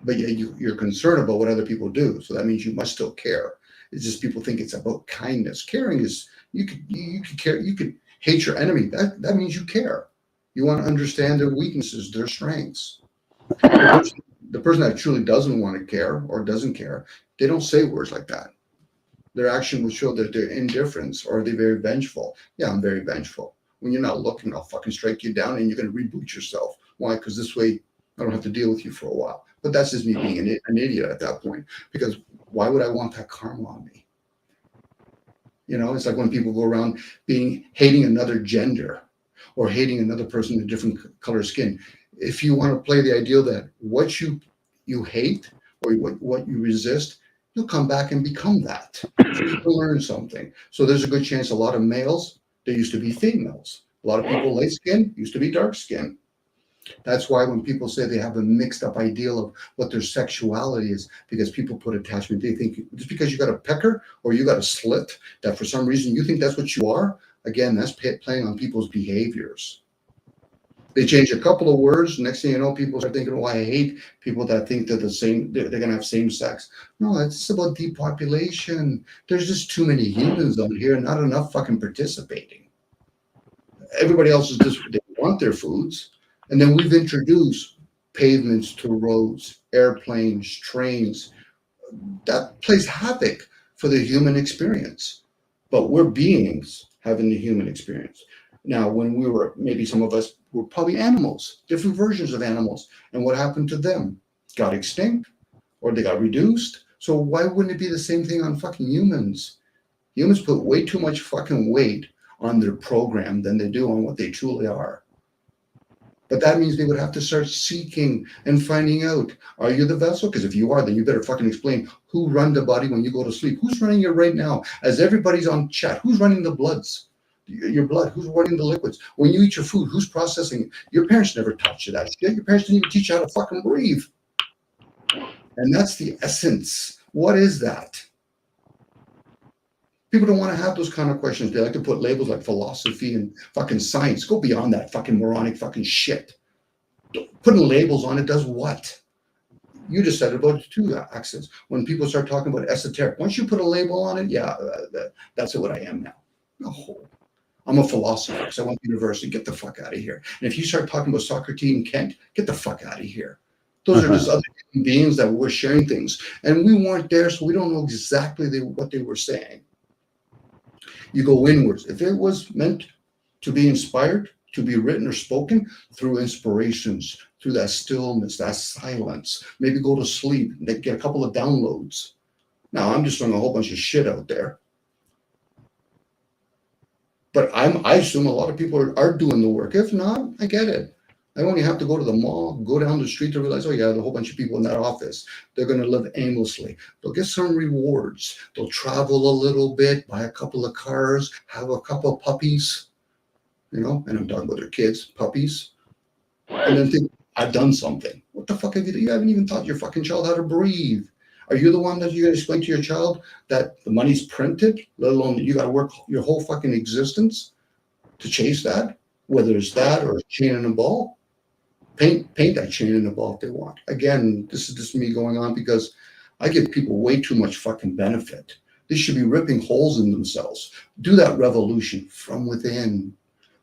But yeah, you're concerned about what other people do. So that means you must still care. It's just people think it's about kindness. Caring is you could care, you could hate your enemy. That means you care. You want to understand their weaknesses, their strengths. The person that truly doesn't want to care or doesn't care, they don't say words like that. Their action will show that they're indifference, or are they very vengeful? Yeah, I'm very vengeful. When you're not looking, I'll fucking strike you down and you're going to reboot yourself. Why? Because this way I don't have to deal with you for a while. But that's just me being an idiot at that point, because why would I want that karma on me? You know, it's like when people go around hating another gender or hating another person with a different color skin. If you want to play the ideal that what you hate or what you resist, you'll come back and become that. So you can learn something. So there's a good chance a lot of males, they used to be females. A lot of people light skin used to be dark skin. That's why when people say they have a mixed up ideal of what their sexuality is, because people put attachment, they think just because you got a pecker or you got a slit, that for some reason you think that's what you are. Again, that's playing on people's behaviors. They change a couple of words. Next thing you know, people start thinking, "Oh, I hate people that think they're the same. They're going to have same sex." No, it's about depopulation. There's just too many humans on here, not enough fucking participating. Everybody else is just they want their foods. And then we've introduced pavements to roads, airplanes, trains. That plays havoc for the human experience. But we're beings having the human experience. Now, when we were, maybe some of us were probably animals, different versions of animals. And what happened to them? Got extinct or they got reduced. So why wouldn't it be the same thing on fucking humans? Humans put way too much fucking weight on their program than they do on what they truly are. But that means they would have to start seeking and finding out, are you the vessel? Because if you are, then you better fucking explain who run the body when you go to sleep. Who's running it right now? As everybody's on chat, who's running the bloods? Your blood, who's running the liquids? When you eat your food, who's processing it? Your parents never taught you that shit. Your parents didn't even teach you how to fucking breathe. And that's the essence. What is that? People don't want to have those kind of questions. They like to put labels like philosophy and fucking science. Go beyond that fucking moronic fucking shit. Putting labels on it does what? You just said about two accents. When people start talking about esoteric, once you put a label on it, yeah, that's what I am now. No, I'm a philosopher because I went to university. Get the fuck out of here. And if you start talking about Socrates and Kant, get the fuck out of here. Those are just other human beings that were sharing things. And we weren't there, so we don't know exactly what they were saying. You go inwards. If it was meant to be inspired, to be written or spoken, through inspirations, through that stillness, that silence, maybe go to sleep, and get a couple of downloads. Now, I'm just throwing a whole bunch of shit out there. But I assume a lot of people are doing the work. If not, I get it. I only have to go to the mall, go down the street to realize, oh yeah, there's a whole bunch of people in that office. They're going to live aimlessly. They'll get some rewards. They'll travel a little bit, buy a couple of cars, have a couple of puppies, and I'm talking about their kids, puppies, and then think, I've done something. What the fuck have you done? You haven't even taught your fucking child how to breathe. Are you the one that you're going to explain to your child that the money's printed, let alone that you got to work your whole fucking existence to chase that? Whether it's that or a chain and a ball, paint that chain and a ball if they want. Again, this is just me going on because I give people way too much fucking benefit. They should be ripping holes in themselves. Do that revolution from within.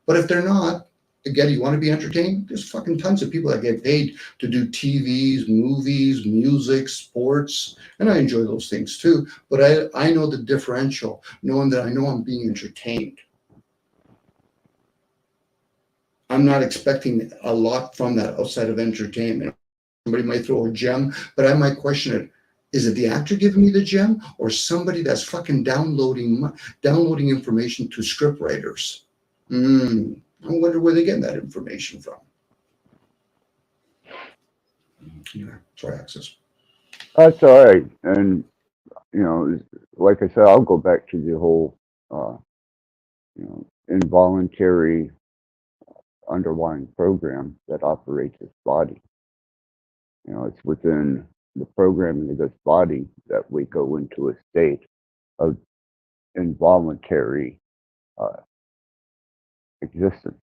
But if they're not, again, you want to be entertained? There's fucking tons of people that get paid to do TVs, movies, music, sports, and I enjoy those things too. But I know the differential, knowing that I know I'm being entertained. I'm not expecting a lot from that outside of entertainment. Somebody might throw a gem, but I might question it. Is it the actor giving me the gem or somebody that's fucking downloading information to script writers? I wonder where they're getting that information from. Yeah, sorry, Access. That's all right. And, like I said, I'll go back to the whole, involuntary underlying program that operates this body. It's within the programming of this body that we go into a state of involuntary existence.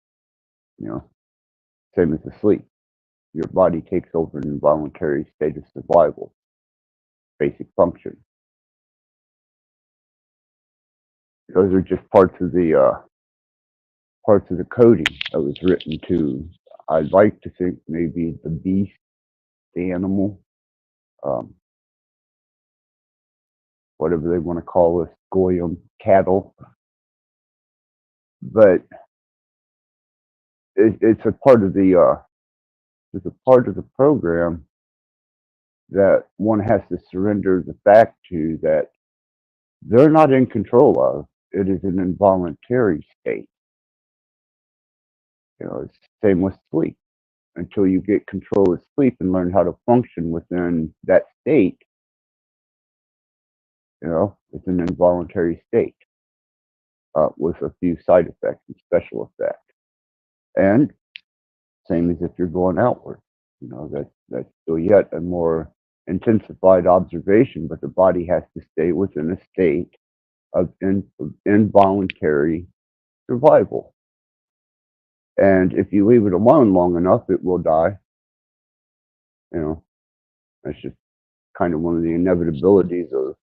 Same as asleep. Your body takes over an involuntary state of survival, basic function. Those are just parts of the coding that was written to. I'd like to think maybe the beast, the animal, whatever they want to call us, goyim, cattle. But it's a part of the is a part of the program that one has to surrender the fact to that they're not in control of. It is an involuntary state. It's the same with sleep. Until you get control of sleep and learn how to function within that state, it's an involuntary state with a few side effects and special effects. And same as if you're going outward, that's still yet a more intensified observation, but the body has to stay within a state of involuntary survival. And if you leave it alone long enough, it will die. That's just kind of one of the inevitabilities of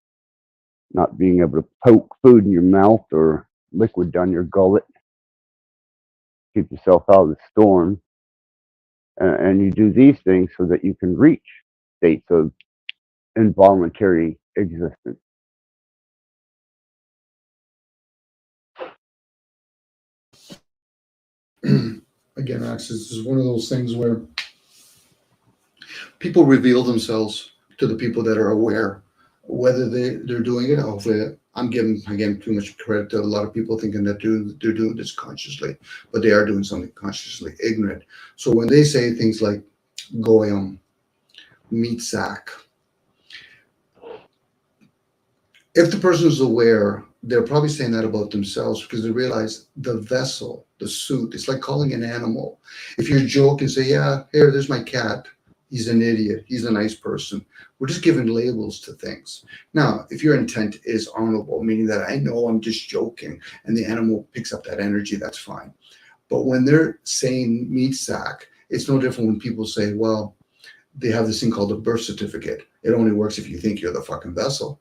not being able to poke food in your mouth or liquid down your gullet. Keep yourself out of the storm. And you do these things so that you can reach states of involuntary existence. Again, Max, this is one of those things where people reveal themselves to the people that are aware, whether they're doing it. Hopefully, I'm giving again too much credit to a lot of people thinking that they're doing this consciously, but they are doing something consciously ignorant. So when they say things like goyim, meat sack, if the person is aware, they're probably saying that about themselves because they realize the vessel, the suit, it's like calling an animal. If you joke and say, yeah, here, there's my cat. He's an idiot. He's a nice person. We're just giving labels to things. Now, if your intent is honorable, meaning that I know I'm just joking and the animal picks up that energy, that's fine. But when they're saying meat sack, it's no different when people say, well, they have this thing called a birth certificate. It only works if you think you're the fucking vessel.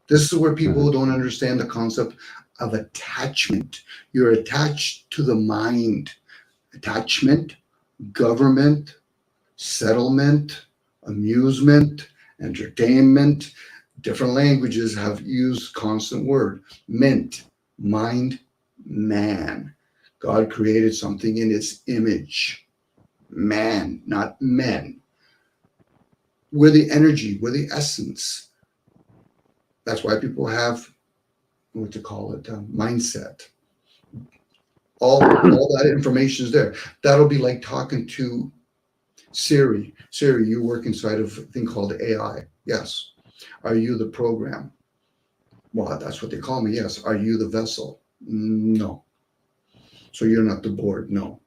This is where people don't understand the concept of attachment. You're attached to the mind. Attachment, government, settlement, amusement, entertainment. Different languages have used constant word. Ment, mind, man. God created something in its image. Man, not men. We're the energy, we're the essence. That's why people have, what to call it, mindset. All that information is there. That'll be like talking to Siri. Siri, you work inside of a thing called AI. Yes. Are you the program? Well, that's what they call me. Yes. Are you the vessel? No. So you're not the board? No.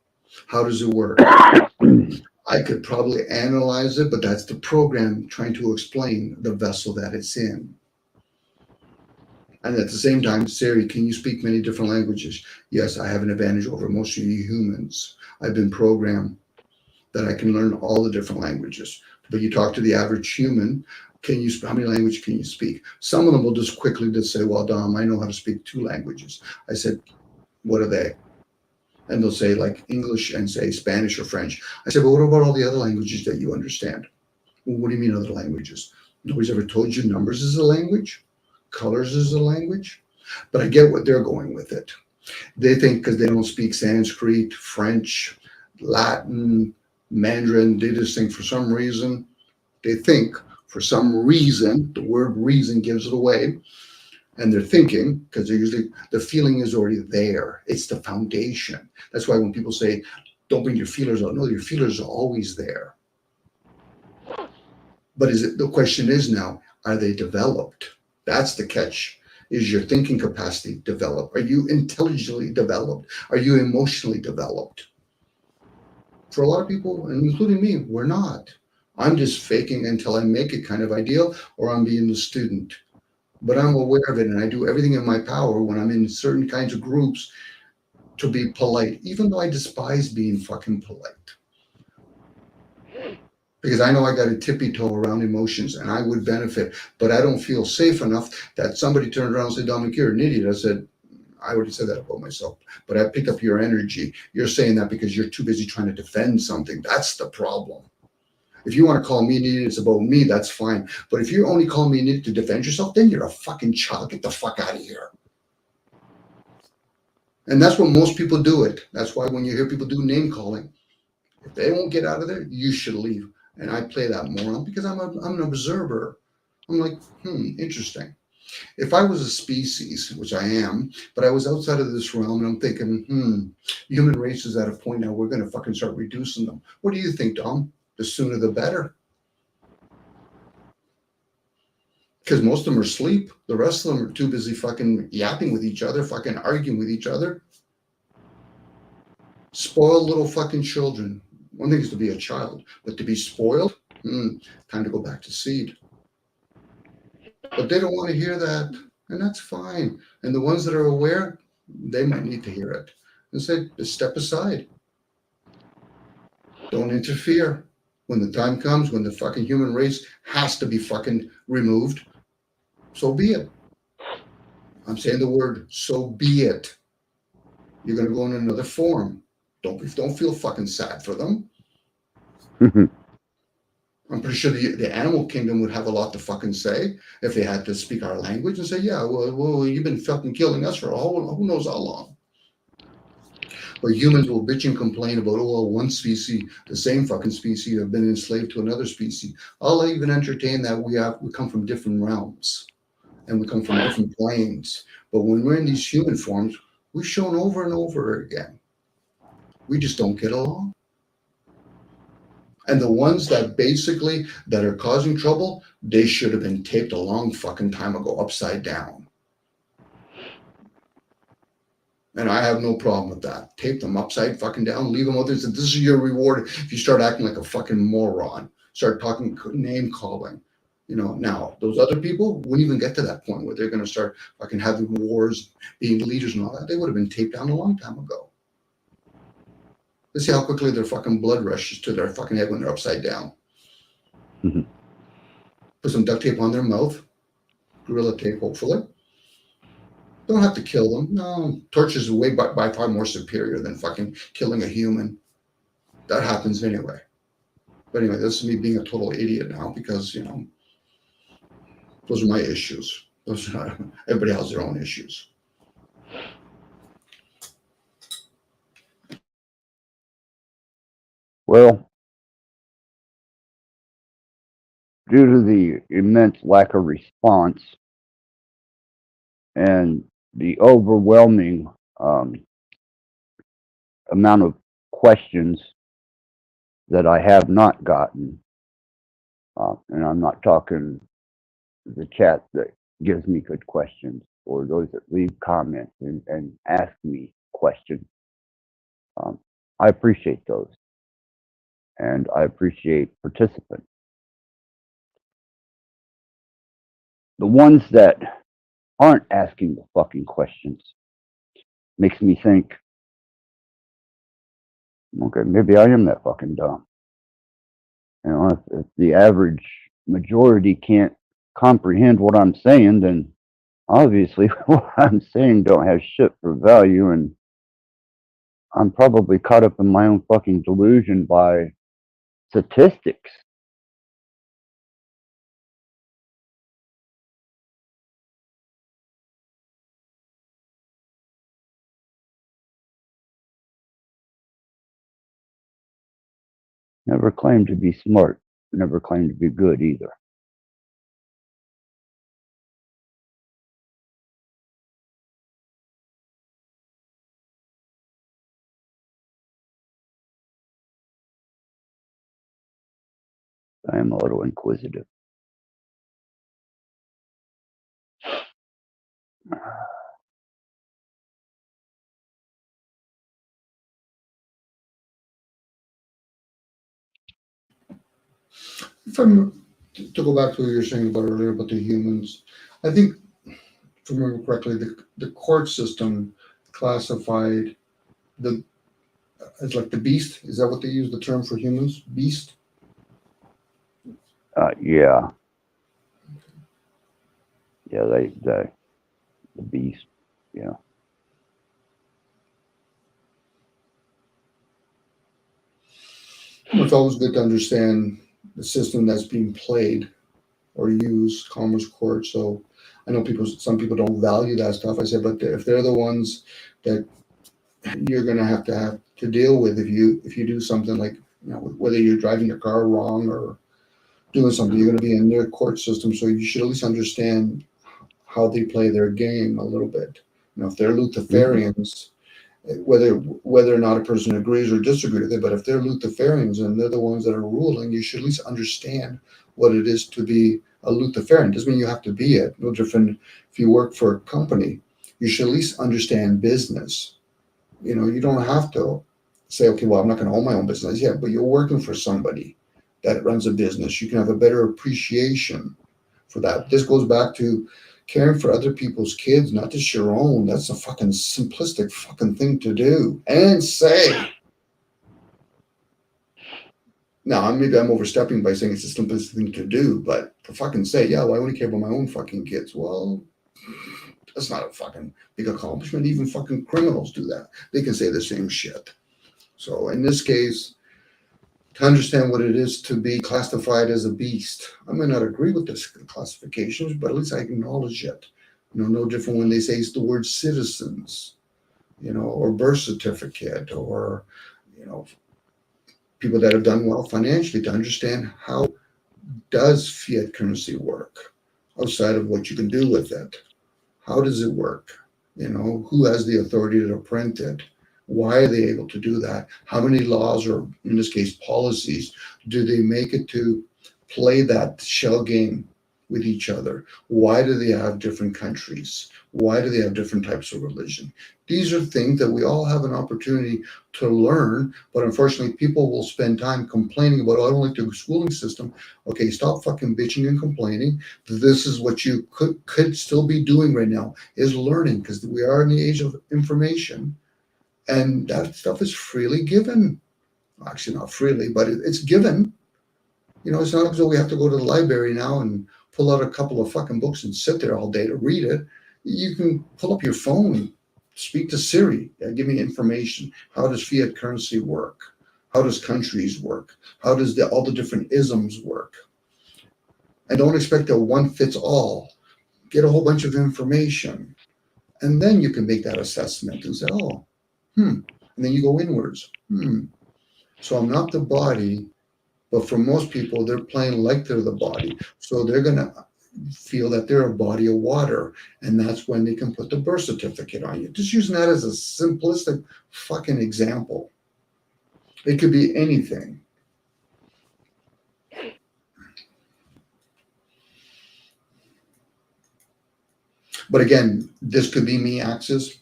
How does it work? I could probably analyze it, but that's the program trying to explain the vessel that it's in. And at the same time, Siri, can you speak many different languages? Yes, I have an advantage over most of you humans. I've been programmed that I can learn all the different languages. But you talk to the average human, how many languages can you speak? Some of them will just quickly just say, well, Dom, I know how to speak 2 languages. I said, what are they? And they'll say like English and say Spanish or French. I said, but what about all the other languages that you understand? Well, what do you mean other languages? Nobody's ever told you numbers is a language? Colors is a language? But I get what they're going with it. They think because they don't speak Sanskrit, French, Latin, Mandarin, they just think for some reason, the word reason gives it away. And they're thinking, because they're usually, the feeling is already there. It's the foundation. That's why when people say, don't bring your feelers out, no, your feelers are always there. But the question is now, are they developed? That's the catch. Is your thinking capacity developed? Are you intelligently developed? Are you emotionally developed? For a lot of people, and including me, we're not. I'm just faking until I make it kind of ideal, or I'm being the student. But I'm aware of it, and I do everything in my power when I'm in certain kinds of groups to be polite, even though I despise being fucking polite. Because I know I got to tippy-toe around emotions, and I would benefit, but I don't feel safe enough that somebody turned around and said, Dominic, you're an idiot. I said, I already said that about myself, but I picked up your energy. You're saying that because you're too busy trying to defend something. That's the problem. If you want to call me an idiot, it's about me, that's fine. But if you only call me an idiot to defend yourself, then you're a fucking child. Get the fuck out of here. And that's what most people do it. That's why when you hear people do name calling, If they won't get out of there, you should leave. And I play that moron because I'm an observer. I'm like, interesting. If I was a species, which I am, but I was outside of this realm, and I'm thinking, human race is at a point now we're going to fucking start reducing them. What do you think, Dom? The sooner the better. Because most of them are asleep. The rest of them are too busy fucking yapping with each other, fucking arguing with each other. Spoiled little fucking children. One thing is to be a child, but to be spoiled, time to go back to seed. But they don't want to hear that, and that's fine. And the ones that are aware, they might need to hear it. And say, just step aside. Don't interfere. When the time comes, when the fucking human race has to be fucking removed, so be it. I'm saying the word, so be it. You're going to go in another form. Don't feel fucking sad for them. I'm pretty sure the animal kingdom would have a lot to fucking say if they had to speak our language and say, yeah, well, you've been fucking killing us for who knows how long. But humans will bitch and complain about, one species, the same fucking species, have been enslaved to another species. I'll even entertain that we come from different realms and we come from different planes. But when we're in these human forms, we've shown over and over again. We just don't get along. And the ones that are causing trouble, they should have been taped a long fucking time ago, upside down. And I have no problem with that. Tape them upside fucking down, leave them out there. This is your reward if you start acting like a fucking moron. Start talking, name calling. Now, those other people wouldn't even get to that point where they're going to start fucking having wars, being leaders and all that. They would have been taped down a long time ago. Let's see how quickly their fucking blood rushes to their fucking head when they're upside down. Put some duct tape on their mouth. Gorilla tape, hopefully. Don't have to kill them. No, torture is way by far more superior than fucking killing a human. That happens anyway. But anyway, this is me being a total idiot now because, those are my issues. Everybody has their own issues. Well, due to the immense lack of response and the overwhelming amount of questions that I have not gotten, and I'm not talking the chat that gives me good questions or those that leave comments and ask me questions. I appreciate those. And I appreciate participants. The ones that aren't asking the fucking questions makes me think, okay, maybe I am that fucking dumb. If the average majority can't comprehend what I'm saying, then obviously what I'm saying don't have shit for value, and I'm probably caught up in my own fucking delusion by statistics. Never claimed to be smart. Never claimed to be good either. I am a little inquisitive. If I'm to go back to what you were saying about earlier about the humans, I think, if I remember correctly, the court system classified as like the beast. Is that what they use the term for humans? Beast? Yeah. Yeah, the beast, yeah. It's always good to understand the system that's being played or used, Commerce Court. So I know some people don't value that stuff. I said, but if they're the ones that you're going to have to deal with if you do something like You know, whether you're driving your car wrong or doing something, you're going to be in their court system. So you should at least understand how they play their game a little bit. You know, if they're Luciferians, whether or not a person agrees or disagrees with it, but if they're Luciferians and they're the ones that are ruling, you should at least understand what it is to be a Luciferian. Doesn't mean you have to be it. No different if you work for a company. You should at least understand business. You know, you don't have to say, okay, well, I'm not going to own my own business. Yeah, but you're working for somebody that runs a business. You can have a better appreciation for that. This goes back to caring for other people's kids, not just your own. That's a fucking simplistic fucking thing to do and say. Now, maybe I'm overstepping by saying it's the simplest thing to do, but to fucking say, yeah, well, I only care about my own fucking kids. Well, that's not a fucking big accomplishment. Even fucking criminals do that. They can say the same shit. So in this case, to understand what it is to be classified as a beast. I may not agree with this classifications, but at least I acknowledge it. You know, no different when they say it's the word citizens, you know, or birth certificate, or, you know, people that have done well financially, to understand how does fiat currency work outside of what you can do with it. How does it work? You know, who has the authority to print it? Why are they able to do that? How many laws, or in this case, policies, do they make it to play that shell game with each other? Why do they have different countries? Why do they have different types of religion? These are things that we all have an opportunity to learn, but unfortunately, people will spend time complaining about, oh, I don't like the schooling system. Okay, stop fucking bitching and complaining. This is what you could still be doing right now, is learning, because we are in the age of information. And that stuff is freely given. Actually, not freely, but it's given. You know, it's not as though we have to go to the library now and pull out a couple of fucking books and sit there all day to read it. You can pull up your phone, speak to Siri, give me information. How does fiat currency work? How does countries work? How does all the different isms work? And don't expect a one fits all. Get a whole bunch of information. And then you can make that assessment and say, oh, and then you go inwards. So I'm not the body, but for most people, they're playing like they're the body. So they're going to feel that they're a body of water. And that's when they can put the birth certificate on you. Just using that as a simplistic fucking example. It could be anything. But again, this could be me, Axis,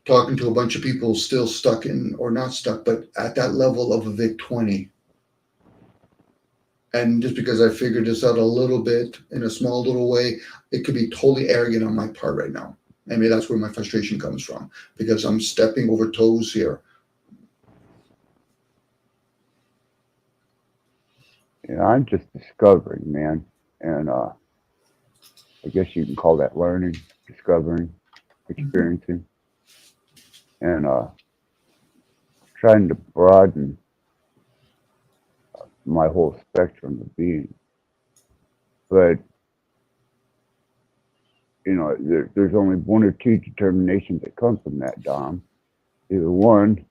talking to a bunch of people still stuck in, or not stuck, but at that level of a VIC 20. And just because I figured this out a little bit in a small little way, it could be totally arrogant on my part right now. I mean, that's where my frustration comes from, because I'm stepping over toes here. Yeah, I'm just discovering, man. And I guess you can call that learning, discovering, experiencing, and trying to broaden my whole spectrum of being. But, you know, there's only one or two determinations that come from that, Dom. Either one,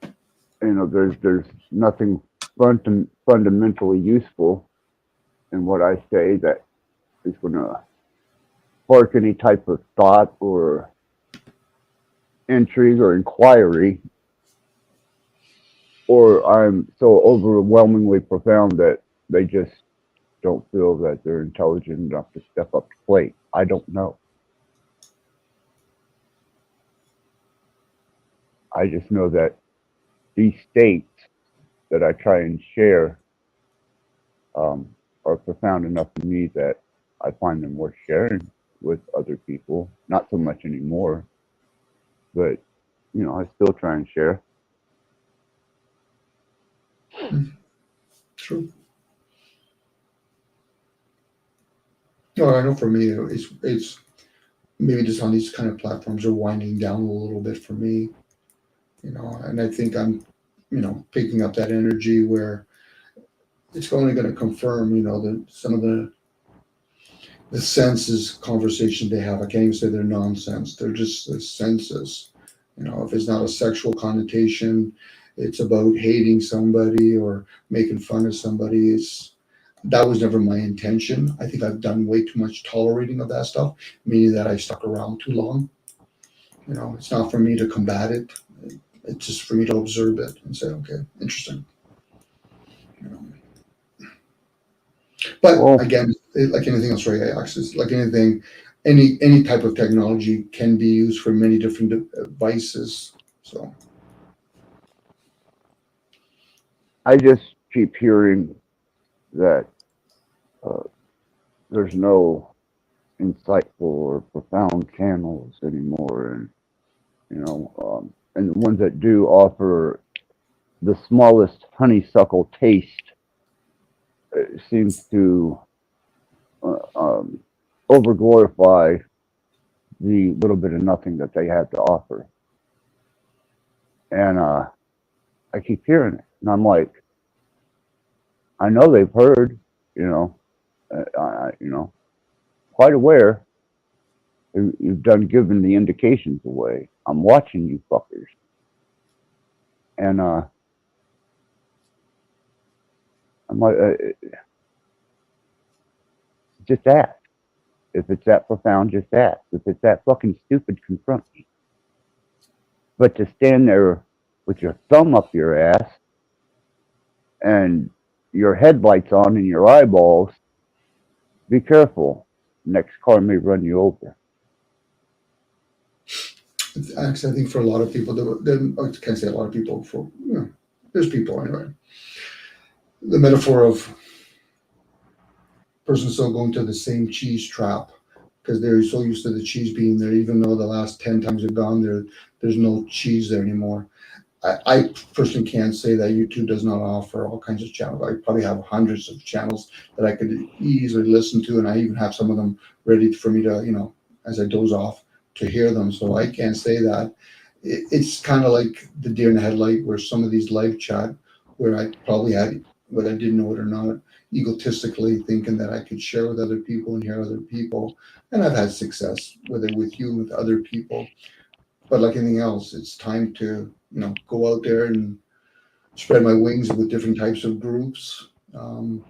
you know, there's nothing fundamentally useful in what I say that is going to spark any type of thought or intrigue or inquiry, or I'm so overwhelmingly profound that they just don't feel that they're intelligent enough to step up to plate. I don't know. I just know that these states that I try and share are profound enough to me that I find them worth sharing with other people. Not so much anymore, but, you know, I still try and share. True. No, I know for me, it's maybe just on these kind of platforms are winding down a little bit for me, you know, and I think I'm, you know, picking up that energy where it's only going to confirm, you know, that some of the senses conversations they have. I can't even say they're nonsense. They're just the senses. You know, if it's not a sexual connotation, it's about hating somebody or making fun of somebody. That was never my intention. I think I've done way too much tolerating of that stuff, meaning that I stuck around too long. It's not for me to combat it. It's just for me to observe it and say, okay, interesting. You know. But Well, again, like anything else, right? Access, like anything, any type of technology can be used for many different devices. So I just keep hearing that uh, there's no insightful or profound channels anymore, and and the ones that do offer the smallest honeysuckle taste seems to overglorify the little bit of nothing that they have to offer. And I keep hearing it, and I'm like, I know they've heard, quite aware. You've done given the indications away. I'm watching you fuckers, and I'm like, just ask. If it's that profound, just ask. If it's that fucking stupid, confront me. But to stand there with your thumb up your ass and your headlights on in your eyeballs, be careful. Next car may run you over. actually, I think for a lot of people, I can't say a lot of people. There's people anyway. The metaphor of person still going to the same cheese trap because they're so used to the cheese being there, even though the last 10 times they've gone there, there's no cheese there anymore. I personally can't say that YouTube does not offer all kinds of channels. I probably have hundreds of channels that I could easily listen to, and I even have some of them ready for me to, as I doze off, to hear them. So I can't say that. It's kind of like the deer in the headlight, where some of these live chat, where I probably had, whether I didn't know it or not, egotistically thinking that I could share with other people and hear other people. And I've had success, whether with you, with other people. But like anything else, it's time to, go out there and spread my wings with different types of groups,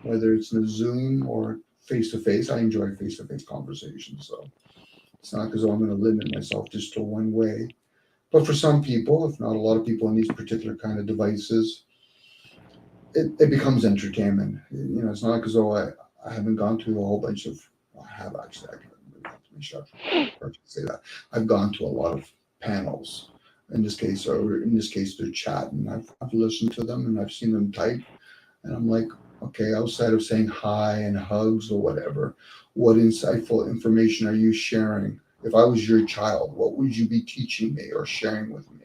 whether it's in a Zoom or face to face. I enjoy face to face conversations. So it's not because I'm going to limit myself just to one way. But for some people, if not a lot of people in these particular kind of devices, it becomes entertainment. It's not because I haven't gone to a whole bunch of. I have actually. I can have to be sure to say that I've gone to a lot of panels. In this case, they're chatting. I've listened to them and I've seen them type, and I'm like, okay, outside of saying hi and hugs or whatever, what insightful information are you sharing? If I was your child, what would you be teaching me or sharing with me?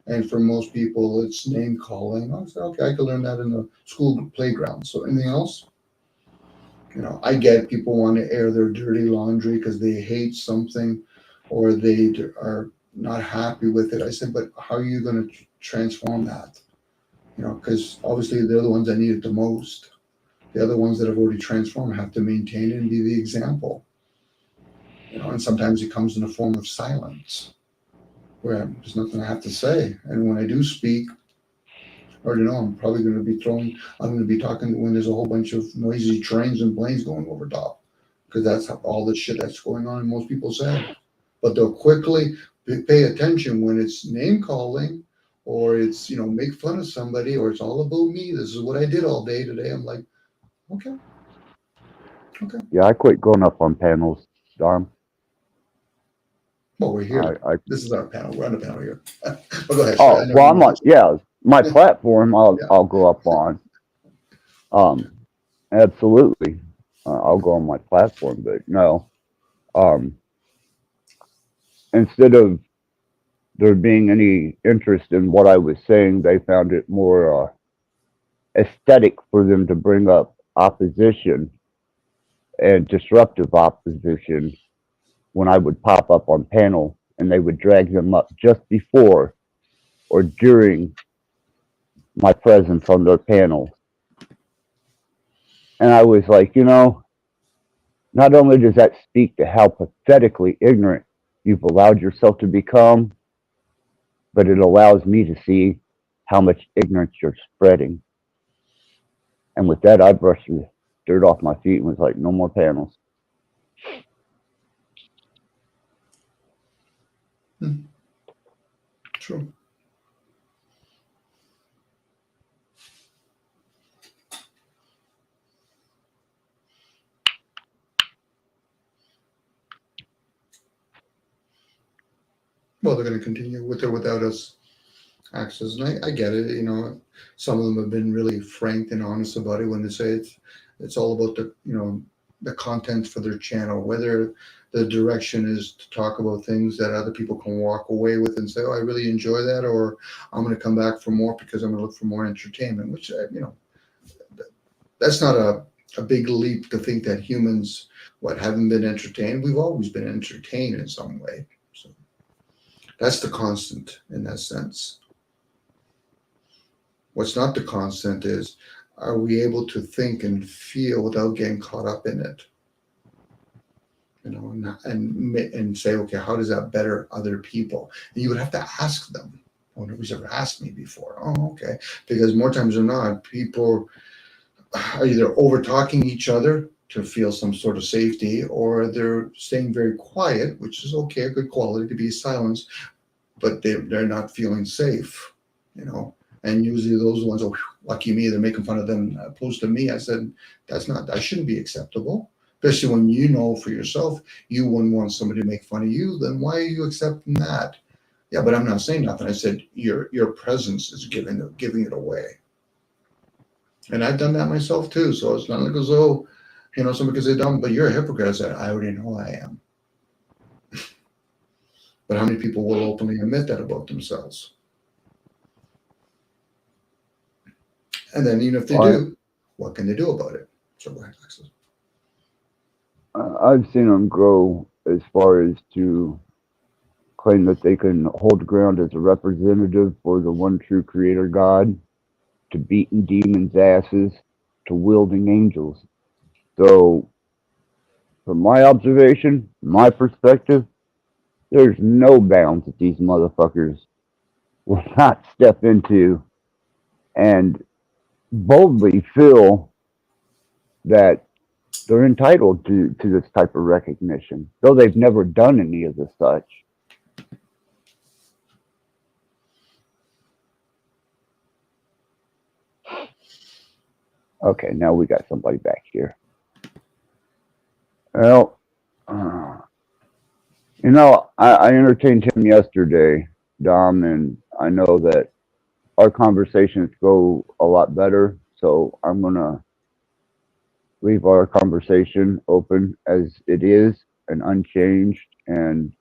And for most people, it's name calling. I say, okay, I could learn that in the school playground. So anything else? I get people want to air their dirty laundry because they hate something or they are not happy with it. I said, but how are you going to transform that? Because obviously they're the ones that need it the most. The other ones that have already transformed have to maintain it and be the example. And sometimes it comes in the form of silence, where there's nothing I have to say. And when I do speak, I already know I'm probably going to be I'm going to be talking when there's a whole bunch of noisy trains and planes going over top, because that's all the shit that's going on in most people's head. But they'll quickly pay attention when it's name calling or it's, make fun of somebody or it's all about me. This is what I did all day today. I'm like, okay. Yeah, I quit going up on panels, Dom. Well, we're here. This is our panel. We're on the panel here. Well, go ahead. Oh, well, I'm on. Yeah, my platform. I'll go up on. Absolutely, I'll go on my platform. But no, instead of there being any interest in what I was saying, they found it more aesthetic for them to bring up opposition and disruptive opposition when I would pop up on panel, and they would drag them up just before or during my presence on their panel. And I was like, not only does that speak to how pathetically ignorant you've allowed yourself to become, but it allows me to see how much ignorance you're spreading. And with that, I brushed the dirt off my feet and was like, no more panels. True. Well, they're going to continue with or without us access, and I get it. You know, some of them have been really frank and honest about it when they say it's all about the the content for their channel, whether the direction is to talk about things that other people can walk away with and say, oh, I really enjoy that, or I'm going to come back for more because I'm going to look for more entertainment, which that's not a big leap to think that humans haven't been entertained. We've always been entertained in some way. So that's the constant in that sense. What's not the constant is, are we able to think and feel without getting caught up in it? And say, okay, how does that better other people? And you would have to ask them. Oh, nobody's ever asked me before. Oh, okay. Because more times than not, people are either over talking each other to feel some sort of safety, or they're staying very quiet, which is okay, a good quality to be silenced, but they're not feeling safe, And usually those ones, oh, lucky me, they're making fun of them opposed to me. I said, that shouldn't be acceptable. Especially when you know for yourself, you wouldn't want somebody to make fun of you, then why are you accepting that? Yeah, but I'm not saying nothing. I said, your presence is giving it away. And I've done that myself too. So it's not like as though, somebody could say, dumb, but you're a hypocrite. I said, I already know I am. But how many people will openly admit that about themselves? And then even if they do, what can they do about it? So go ahead, Alexis. I've seen them grow as far as to claim that they can hold ground as a representative for the one true creator God, to beating demons' asses, to wielding angels. So, from my observation, my perspective, there's no bounds that these motherfuckers will not step into and boldly feel that they're entitled to this type of recognition, though they've never done any of the such. Okay, now we got somebody back here. Well, I entertained him yesterday, Dom, and I know that our conversations go a lot better, so I'm going to leave our conversation open as it is and unchanged. And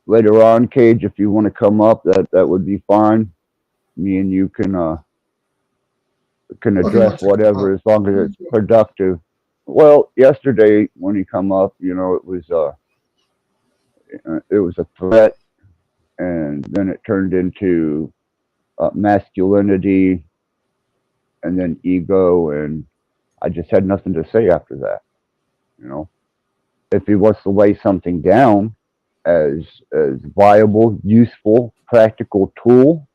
later on, Cage, if you want to come up, that would be fine. Me and you can address whatever as long as it's productive. Well, yesterday when he come up, it was a threat, and then it turned into masculinity, and then ego, and I just had nothing to say after that. If he wants to lay something down as viable, useful, practical tool,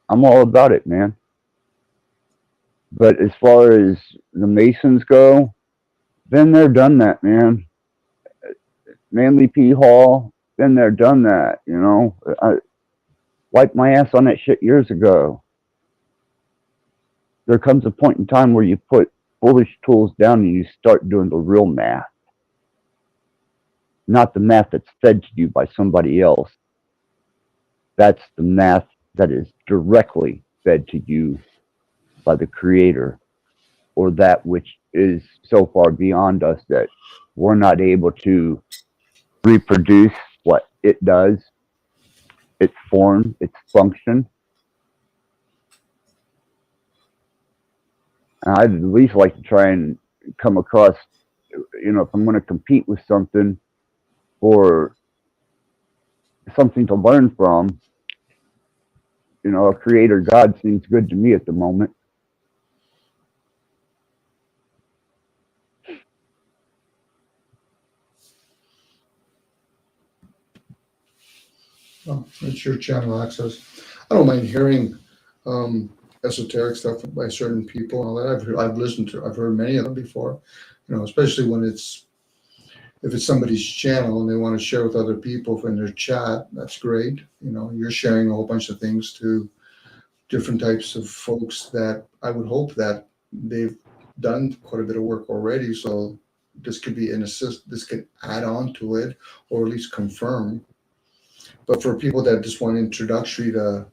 I'm all about it, man. But as far as the Masons go, been there, done that, man. Manly P. Hall, been there, done that, I wiped my ass on that shit years ago. There comes a point in time where you put foolish tools down and you start doing the real math. Not the math that's fed to you by somebody else. That's the math that is directly fed to you by the Creator, or that which is so far beyond us that we're not able to reproduce what it does, its form, its function. And I'd at least like to try and come across, if I'm going to compete with something or something to learn from, a creator God seems good to me at the moment. Oh, it's your channel access. I don't mind hearing esoteric stuff by certain people and all that. I've heard many of them before. Especially when if it's somebody's channel and they want to share with other people in their chat. That's great. You're sharing a whole bunch of things to different types of folks that I would hope that they've done quite a bit of work already. So this could be an assist. This could add on to it, or at least confirm. But for people that just want introductory to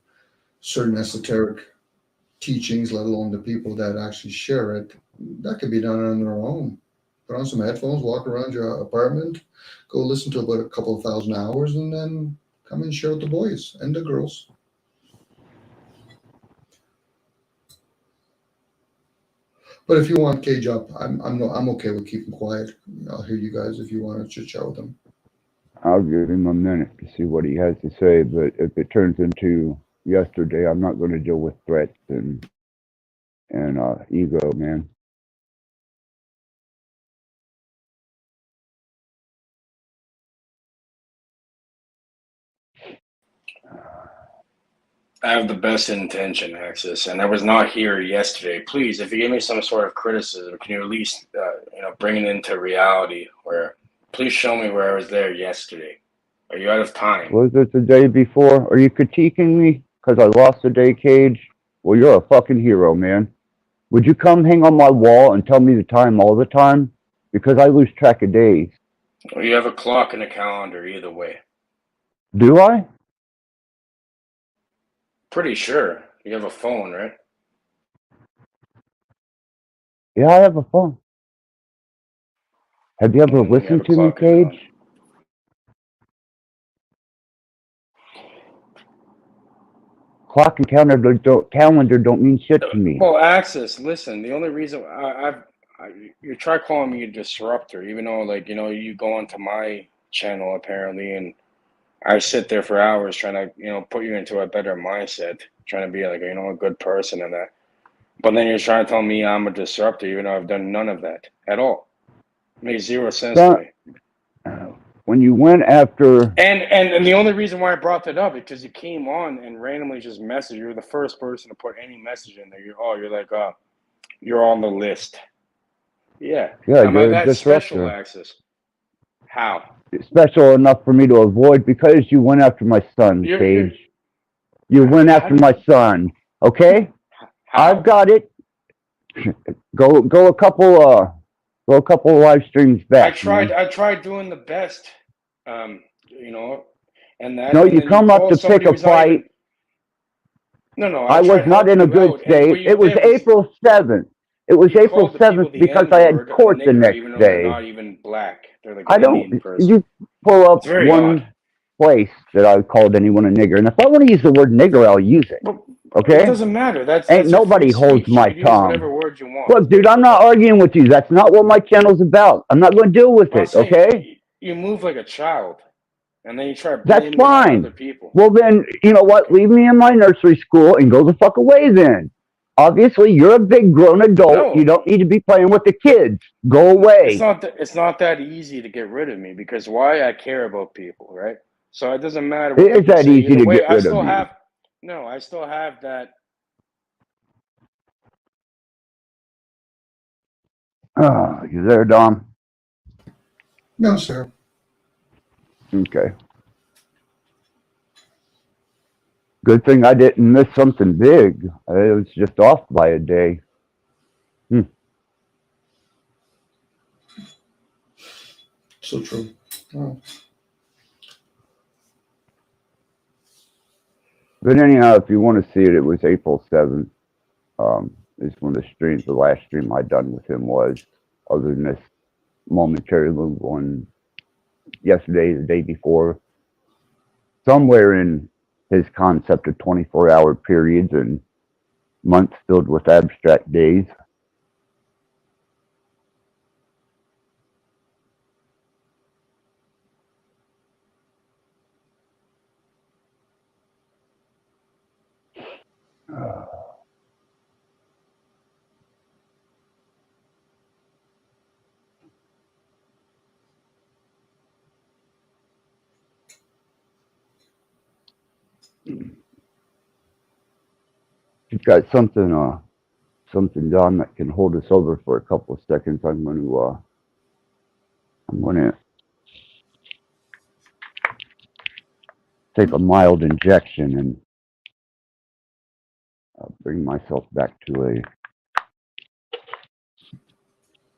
certain esoteric teachings, let alone the people that actually share it, that could be done on their own. Put on some headphones, walk around your apartment, go listen to about a couple of thousand hours, and then come and share with the boys and the girls. But if you want Cage up, I'm okay with keeping quiet. I'll hear you guys if you want to chit chat with them. I'll give him a minute to see what he has to say, but if it turns into yesterday, I'm not going to deal with threats and ego, man. I have the best intention, Axis, and I was not here yesterday. Please, if you give me some sort of criticism, can you at least, bring it into reality? Please show me where I was there yesterday. Are you out of time? Was it the day before? Are you critiquing me because I lost the day, Cage? Well, you're a fucking hero, man. Would you come hang on my wall and tell me the time all the time? Because I lose track of days. Well, you have a clock and a calendar either way. Do I? Pretty sure. You have a phone, right? Yeah, I have a phone. Have you ever You have a listened to me, clock and calendar. Cage? Clock and calendar don't mean shit to me. Well, Axis, listen, the only reason you try calling me a disruptor, even though, you go onto my channel apparently, and I sit there for hours trying to, put you into a better mindset, trying to be like, a good person and that. But then you're trying to tell me I'm a disruptor, even though I've done none of that at all. It makes zero sense to me. When you went after... And the only reason why I brought that up is because you came on and randomly just messaged. You were the first person to put any message in there. You're on the list. Yeah. Am I that special, Axis? How? Special enough for me to avoid because you went after my son, Cage. You went after my son. Okay? How? I've got it. Go a couple live streams back. I tried doing the best. And that. No, and you come up to pick a fight. No. I was not in a good state. It was April 7th. It was April 7th because I had court the next day. They're not even black. They're like an Indian person. You pull up one odd. place that I called anyone a nigger, and if I want to use the word nigger, I'll use it. Okay? It doesn't matter. That's nobody holds my tongue. Use whatever word you want. Look, dude, I'm not arguing with you. That's not what my channel's about. I'm not going to deal with it. Okay? You move like a child, and then you try to blame it on other people. Well, then, you know what? Leave me in my nursery school and go the fuck away then. Obviously, you're a big grown adult. No. You don't need to be playing with the kids. Go away. It's not that easy to get rid of me because why? I care about people, right? So it doesn't matter. It is that easy to get rid of me. I still have that. Oh, you there, Dom? No, sir. Okay. Good thing I didn't miss something big. I was just off by a day. So true. Oh. But anyhow, if you want to see it, it was April 7th. Is when the last stream I done with him was, other than this momentary little one yesterday, the day before. Somewhere in his concept of 24-hour periods and months filled with abstract days. you've got something Don, that can hold us over for a couple of seconds, I'm going to take a mild injection and bring myself back to a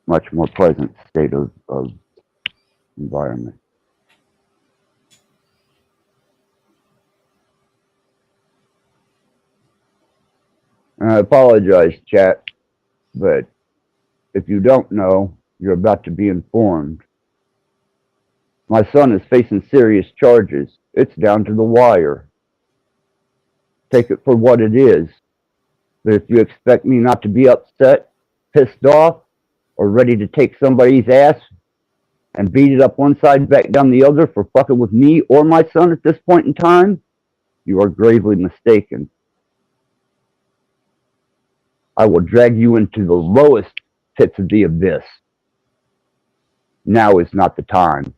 much more pleasant state of environment. And I apologize, chat, but if you don't know, you're about to be informed. My son is facing serious charges. It's down to the wire. Take it for what it is. But if you expect me not to be upset, pissed off, or ready to take somebody's ass and beat it up one side, back down the other for fucking with me or my son at this point in time, you are gravely mistaken. I will drag you into the lowest pits of the abyss. Now is not the time.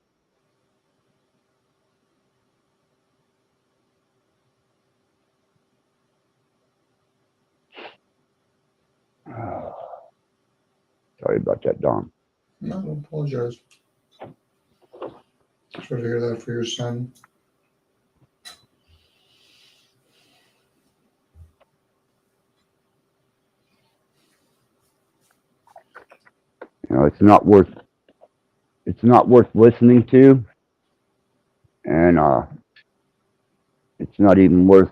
Sorry about that, Dom. No, don't apologize. Sorry to hear that for your son. You know, it's not worth listening to, and it's not even worth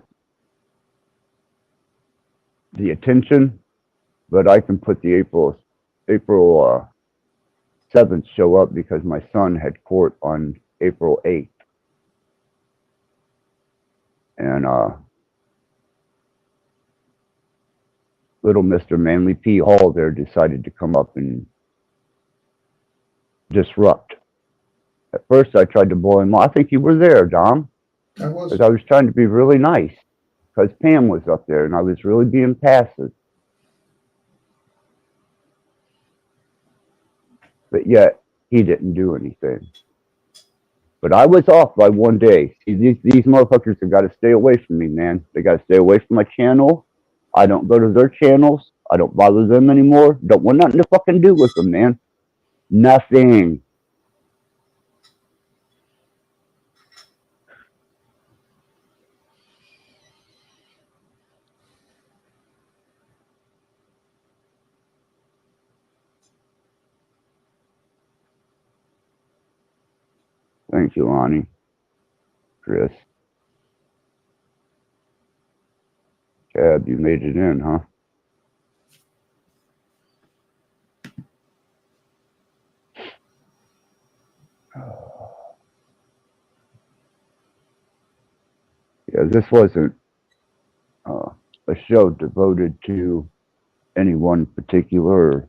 the attention. But I can put the April 7th show up because my son had court on April 8th, and little Mr. Manly P. Hall there decided to come up and disrupt. At first, I tried to blow him off. I think you were there, Dom. I was. Because I was trying to be really nice. Because Pam was up there, and I was really being passive. But yet, he didn't do anything. But I was off by one day. See, these motherfuckers have got to stay away from me, man. They got to stay away from my channel. I don't go to their channels. I don't bother them anymore. Don't want nothing to fucking do with them, man. Nothing. Thank you, Lonnie. Chris. Cab, you made it in, huh? Yeah, this wasn't a show devoted to any one particular.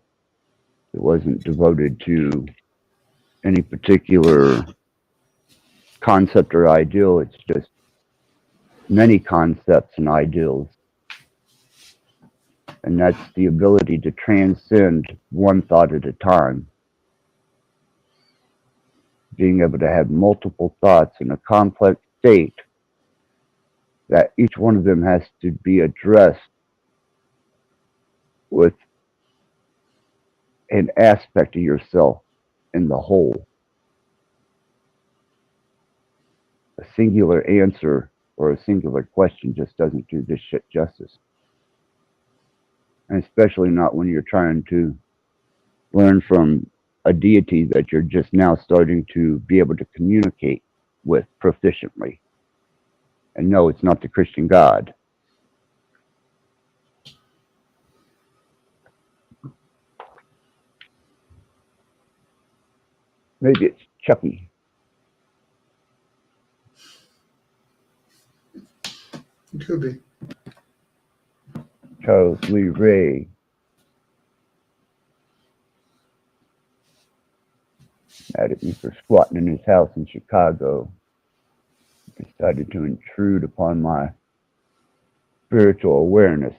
It wasn't devoted to any particular concept or ideal. It's just many concepts and ideals. And that's the ability to transcend one thought at a time. Being able to have multiple thoughts in a complex state, that each one of them has to be addressed with an aspect of yourself in the whole. A singular answer or a singular question just doesn't do this shit justice. And especially not when you're trying to learn from a deity that you're just now starting to be able to communicate with proficiently. And no, it's not the Christian God. Maybe it's Chucky. It could be. Charles Lee Ray. Mad at me for squatting in his house in Chicago. Decided to intrude upon my spiritual awareness,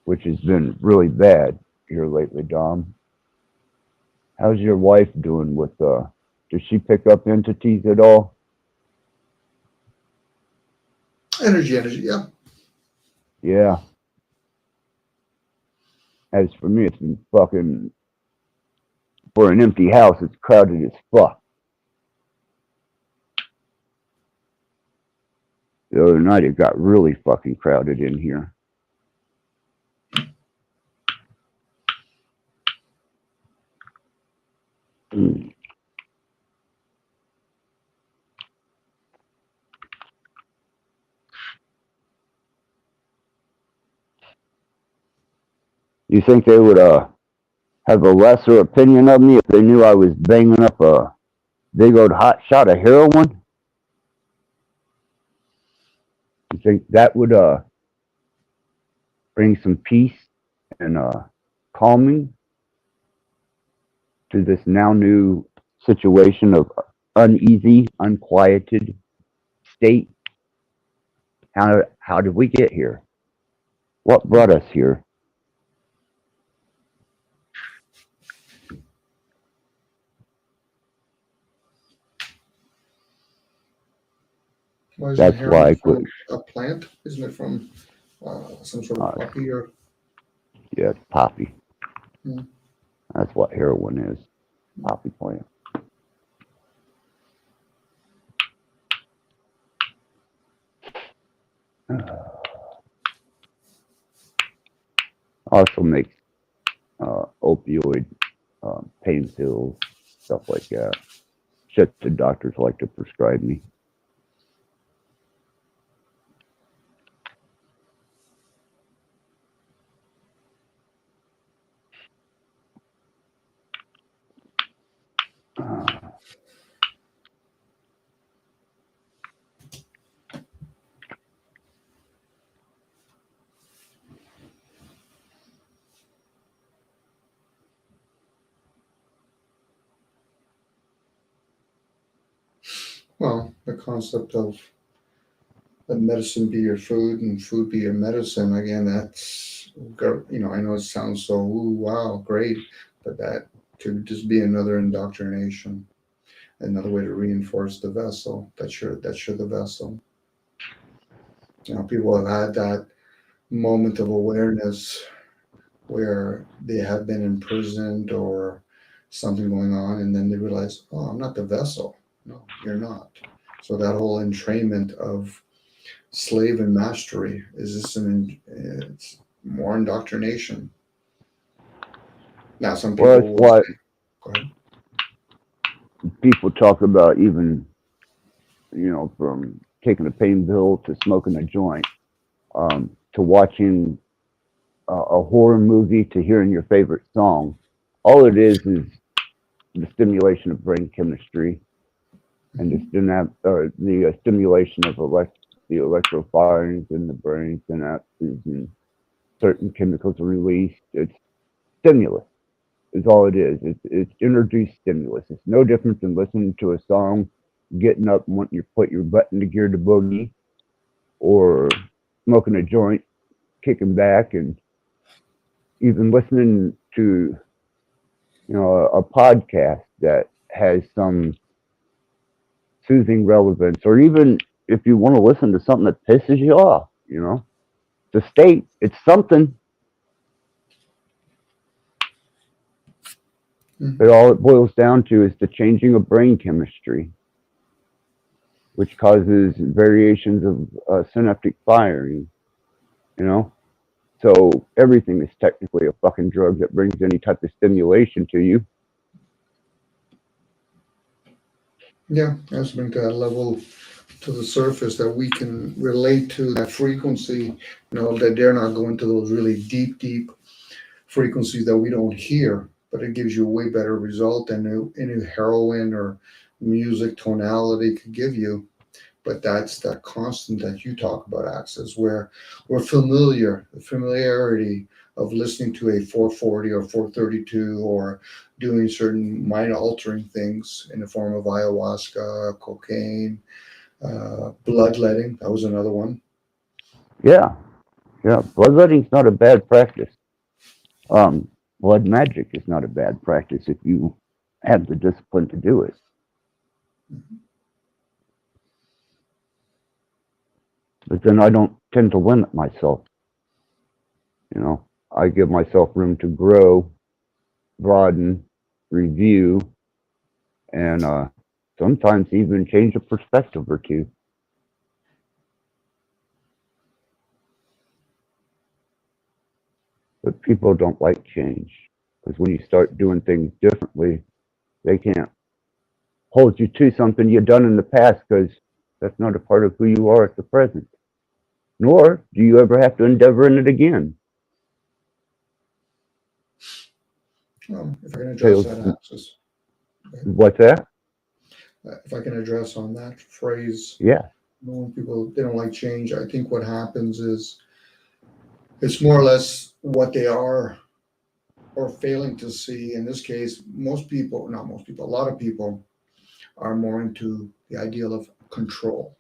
which has been really bad here lately, Dom. How's your wife doing with, does she pick up entities at all? Energy, yeah. Yeah. As for me, it's fucking, for an empty house, it's crowded as fuck. The other night, it got really fucking crowded in here. Mm. You think they would have a lesser opinion of me if they knew I was banging up a big old hot shot of heroin? You think that would bring some peace and calming to this now new situation of uneasy, unquieted state? How did we get here? What brought us here? Why isn't That's why heroin I quit. from a plant? Isn't it from some sort of poppy or? Yeah, it's poppy. Hmm. That's what heroin is. Poppy plant. Also makes opioid pain pills, stuff like that. Shit the doctors like to prescribe me. Well, the concept of let medicine be your food and food be your medicine. Again, that's, I know it sounds so, ooh, wow, great, but that could just be another indoctrination, another way to reinforce the vessel. That's you're the vessel. People have had that moment of awareness where they have been imprisoned or something going on, and then they realize, oh, I'm not the vessel. No, you're not. So that whole entrainment of slave and mastery is just it's more indoctrination. Now, some Well, people it's will what say, go ahead. people talk about, even, from taking a pain pill to smoking a joint, to watching a horror movie to hearing your favorite song. All it is the stimulation of brain chemistry and the stimulation of the electrophyres in the brain synapses, and certain chemicals are released. It's stimulus. Is all it is. It's introduced stimulus. It's no different than listening to a song, getting up and wanting to put your butt into gear to boogie, or smoking a joint, kicking back, and even listening to a podcast that has some soothing relevance, or even if you want to listen to something that pisses you off, the state, it's something. But all it boils down to is the changing of brain chemistry, which causes variations of synaptic firing, So everything is technically a fucking drug that brings any type of stimulation to you. Yeah, has to bring to that level to the surface that we can relate to that frequency, that they're not going to those really deep frequencies that we don't hear, but it gives you a way better result than any heroin or music tonality could give you. But that's that constant that you talk about, Access, where we're the familiarity of listening to a 440 or 432 or doing certain mind altering things in the form of ayahuasca, cocaine, bloodletting. That was another one. Yeah, bloodletting's not a bad practice. Blood magic is not a bad practice if you have the discipline to do it. Mm-hmm. But then I don't tend to limit myself. You know, I give myself room to grow, broaden, review, and sometimes even change a perspective or two. But people don't like change because when you start doing things differently, they can't hold you to something you've done in the past because that's not a part of who you are at the present. Nor do you ever have to endeavor in it again. If I can address So, that axis, what's that? if I can address on that phrase, Yeah. when people they don't like change, I think what happens is it's more or less what they are or failing to see. In this case, most people, not most people, a lot of people are more into the ideal of control.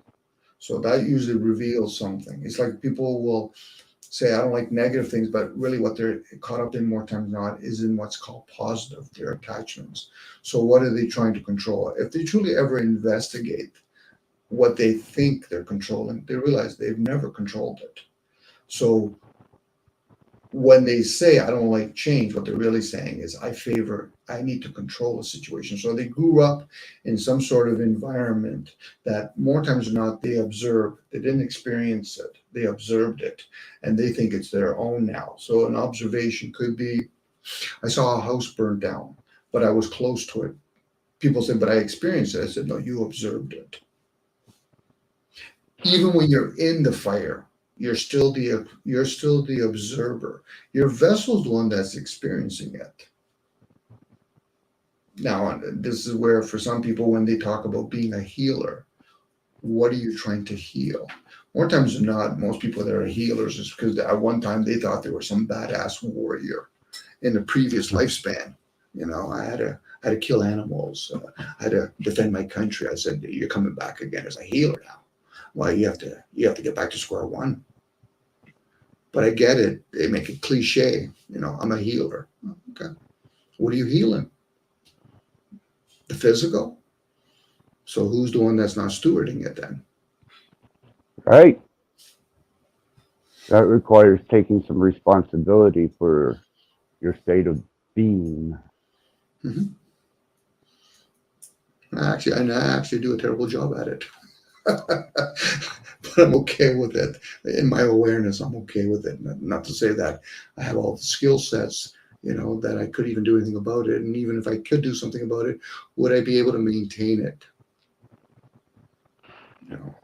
So that usually reveals something. It's like people will say, I don't like negative things, but really what they're caught up in more times than not is in what's called positive, their attachments. So what are they trying to control? If they truly ever investigate what they think they're controlling, they realize they've never controlled it. So when they say I don't like change, what they're really saying is I need to control a situation. So they grew up in some sort of environment that more times than not they observe. They didn't experience it. They observed it and they think it's their own now. So an observation could be I saw a house burn down, but I was close to it. People said, but I experienced it. I said, no, you observed it. Even when you're in the fire, you're still the observer. Your vessel's the one that's experiencing it. Now, this is where for some people, when they talk about being a healer, what are you trying to heal? More times than not, most people that are healers is because at one time they thought they were some badass warrior in the previous lifespan. You know, I had to kill animals. I had to defend my country. I said, "You're coming back again as a healer now. Well, you have to get back to square one." But I get it. They make it cliche. You know, I'm a healer. Okay. What are you healing? The physical? So who's the one that's not stewarding it then? Right. That requires taking some responsibility for your state of being. Mm-hmm. I actually do a terrible job at it. But I'm okay with it. In my awareness, I'm okay with it. Not to say that I have all the skill sets, you know, that I could even do anything about it. And even if I could do something about it, would I be able to maintain it? You know.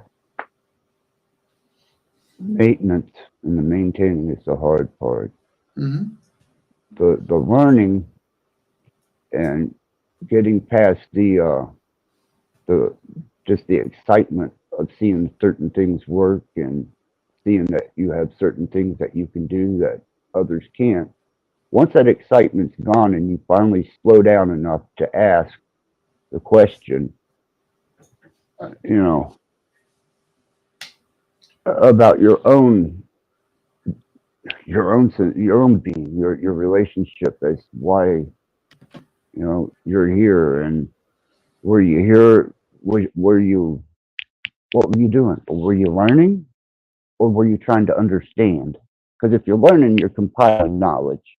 Maintenance and the maintaining is the hard part. Mm-hmm. The learning and getting past the just the excitement of seeing certain things work and seeing that you have certain things that you can do that others can't. Once that excitement's gone and you finally slow down enough to ask the question, you know, about your own being, your relationship as why you're here and were you here? Were you what were you doing? Were you learning or were you trying to understand? Because if you're learning, you're compiling knowledge,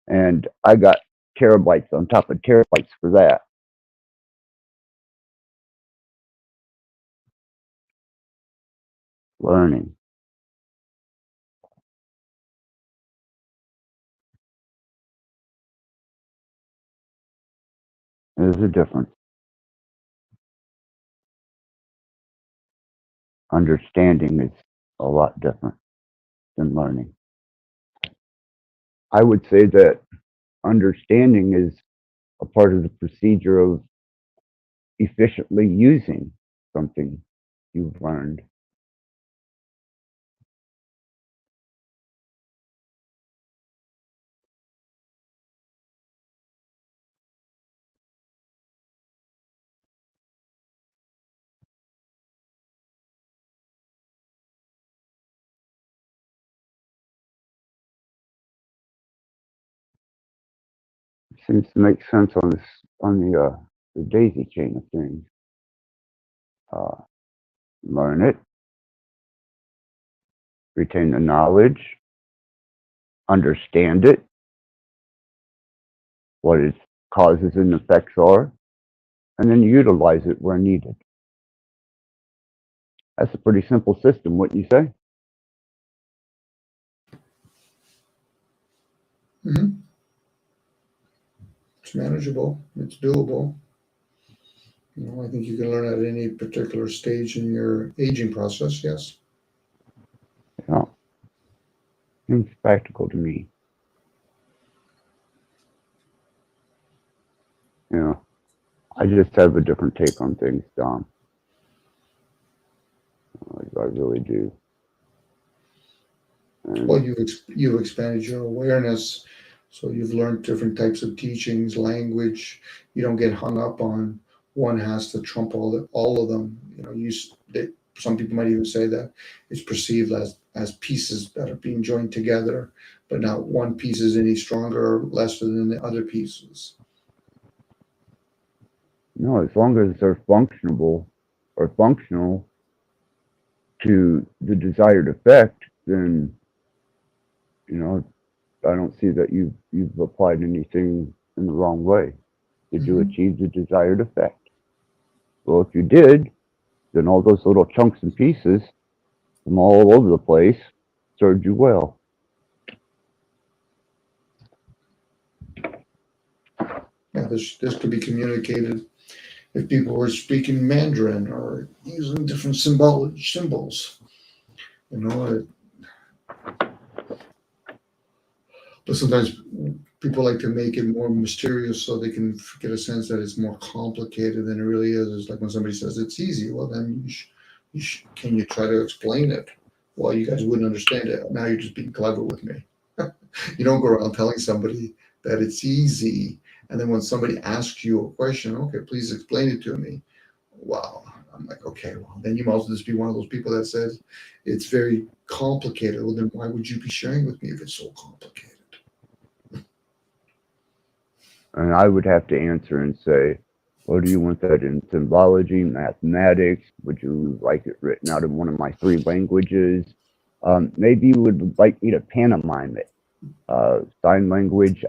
and I got terabytes on top of terabytes for that. Learning. There's a difference. Understanding is a lot different than learning. I would say that understanding is a part of the procedure of efficiently using something you've learned. Seems to make sense on this on the daisy chain of things. Uh, learn it, retain the knowledge, understand it, what its causes and effects are, and then utilize it where needed. That's a pretty simple system, wouldn't you say? Hmm. It's manageable. It's doable. I think you can learn at any particular stage in your aging process. Yes. Yeah. Seems practical to me. Yeah. I just have a different take on things, Dom. I really do. And Well, you've expanded your awareness, so you've learned different types of teachings, language. You don't get hung up on one has to trump all of them. Some people might even say that it's perceived as pieces that are being joined together, but not one piece is any stronger or lesser than the other pieces. no, as long as they're functional to the desired effect, then I don't see that you've applied anything in the wrong way. Did you Mhm. achieve the desired effect? Well, if you did, then all those little chunks and pieces from all over the place served you well. Yeah, this could be communicated if people were speaking Mandarin or using different symbols. You know, but sometimes people like to make it more mysterious so they can get a sense that it's more complicated than it really is. It's like when somebody says it's easy. Well, then can you try to explain it? Well, you guys wouldn't understand it. Now you're just being clever with me. You don't go around telling somebody that it's easy, and then when somebody asks you a question, okay, please explain it to me. Wow. I'm like, okay, well, then you might as well just be one of those people that says it's very complicated. Well, then why would you be sharing with me if it's so complicated? And I would have to answer and say, well, do you want that in symbology, mathematics? Would you like it written out in one of my three languages? Maybe you would like me to pantomime it. Sign language,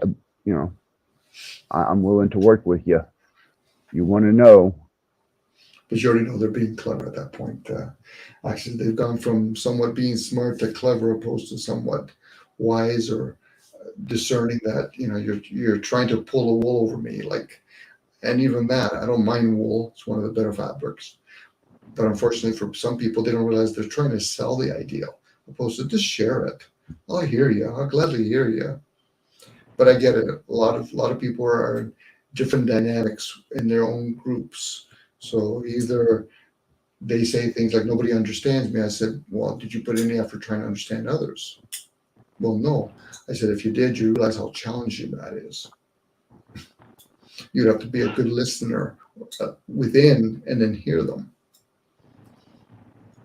I'm willing to work with you. You want to know? But you already know they're being clever at that point. Actually, they've gone from somewhat being smart to clever, opposed to somewhat wise or discerning that you're trying to pull a wool over me. Like, and even that, I don't mind wool; it's one of the better fabrics. But unfortunately, for some people, they don't realize they're trying to sell the ideal, opposed to just share it. I'll hear you. I'll gladly hear you. But I get it. A lot of people are in different dynamics in their own groups. So either they say things like nobody understands me. I said, well, did you put any effort trying to understand others? Well, no. I said, if you did, you realize how challenging that is. You'd have to be a good listener within and then hear them.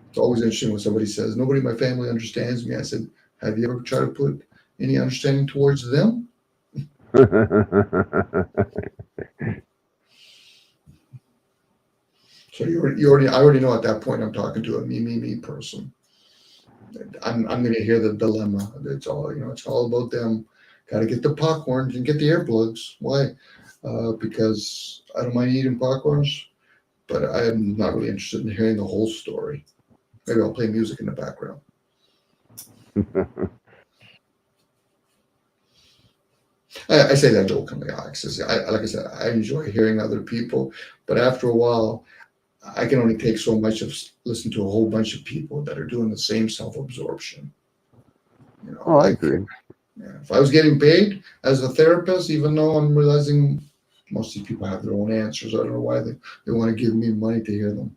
It's always interesting when somebody says, nobody in my family understands me. I said, have you ever tried to put any understanding towards them? So I already know at that point I'm talking to a me person. I'm going to hear the dilemma. It's all about them. Got to get the popcorns and get the earplugs. Why? Because I don't mind eating popcorns, but I'm not really interested in hearing the whole story. Maybe I'll play music in the background. I say that jokingly, Alex. Like I said, I enjoy hearing other people, but after a while, I can only take so much of listening to a whole bunch of people that are doing the same self-absorption. Oh, I agree. Yeah, if I was getting paid as a therapist, even though I'm realizing most of these people have their own answers, I don't know why they want to give me money to hear them.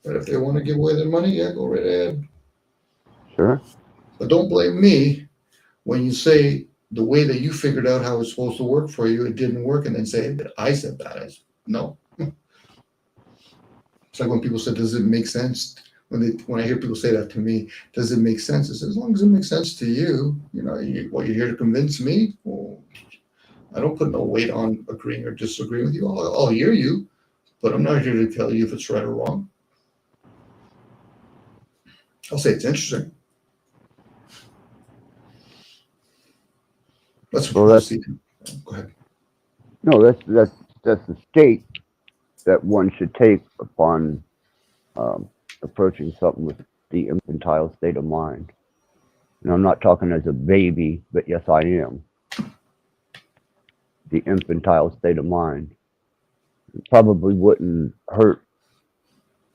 But if they want to give away their money, yeah, go right ahead. Sure. But don't blame me when you say the way that you figured out how it's supposed to work for you, it didn't work, and then say that I said that. No. It's like when people say, "Does it make sense?" When I hear people say that to me, does it make sense? I say, as long as it makes sense to you, you're here to convince me. Well, I don't put no weight on agreeing or disagreeing with you. I'll hear you, but I'm not here to tell you if it's right or wrong. I'll say it's interesting. Well, that's Go ahead. no, that's the state that one should take upon approaching something with the infantile state of mind. And I'm not talking as a baby, but yes, I am. The infantile state of mind. It probably wouldn't hurt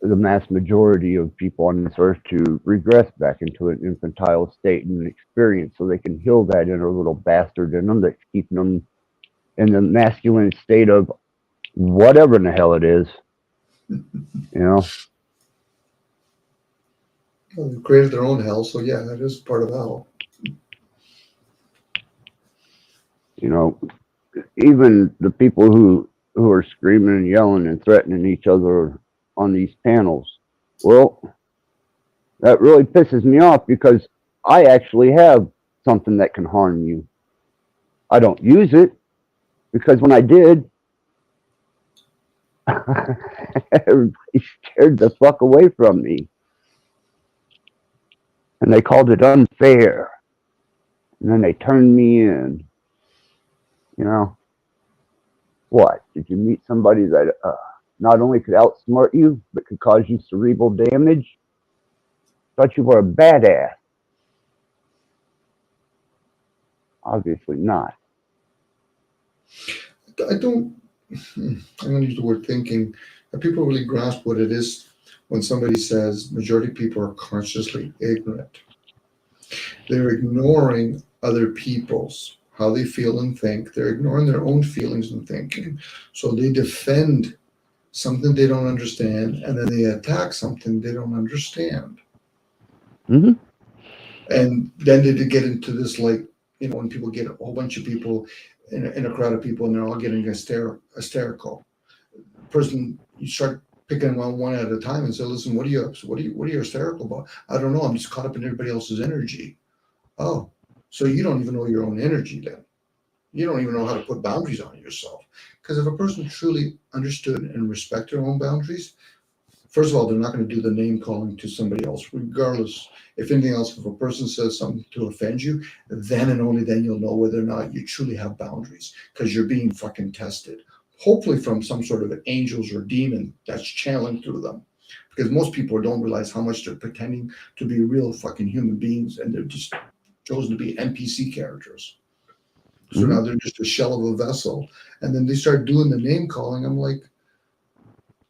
the mass majority of people on this earth to regress back into an infantile state and experience so they can heal that inner little bastard in them that's keeping them in the masculine state of whatever in the hell it is. You know? Well, they created their own hell, so yeah, that is part of hell. You know, even the people who are screaming and yelling and threatening each other on these panels, well, that really pisses me off because I actually have something that can harm you. I don't use it because when I did, everybody scared the fuck away from me. And they called it unfair. And then they turned me in. You know, what? Did you meet somebody that not only could outsmart you, but could cause you cerebral damage? Thought you were a badass. Obviously not. I don't, I'm going to use the word thinking. People really grasp what it is when somebody says majority of people are consciously ignorant. They're ignoring other people's, how they feel and think. They're ignoring their own feelings and thinking. So they defend something they don't understand, and then they attack something they don't understand. Mm-hmm. And then they get into this, like, you know, when people get a whole bunch of people in a crowd of people and they're all getting hysterical. Person, you start picking them one at a time and say, listen, what are you hysterical about? I don't know. I'm just caught up in everybody else's energy. Oh, so you don't even know your own energy then. You don't even know how to put boundaries on yourself. Because if a person truly understood and respected their own boundaries, first of all, they're not going to do the name calling to somebody else, regardless. If anything else, if a person says something to offend you, then and only then you'll know whether or not you truly have boundaries, because you're being fucking tested. Hopefully from some sort of angels or demon that's channeling through them. Because most people don't realize how much they're pretending to be real fucking human beings, and they're just chosen to be NPC characters. So now they're just a shell of a vessel. And then they start doing the name calling. I'm like,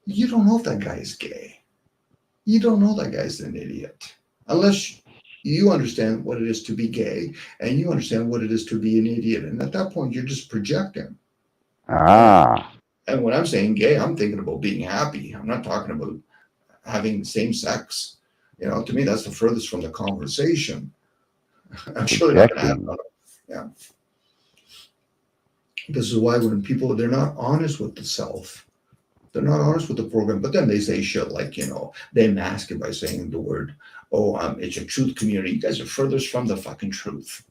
you don't know if that guy is gay. You don't know that guy's an idiot. Unless you understand what it is to be gay and you understand what it is to be an idiot. And at that point, you're just projecting. Ah. And when I'm saying gay, I'm thinking about being happy. I'm not talking about having same sex. You know, to me, that's the furthest from the conversation. I'm surely not going to have none. Yeah. This is why when people, they're not honest with the self. They're not honest with the program, but then they say shit like, you know, they mask it by saying the word, it's a truth community. You guys are furthest from the fucking truth.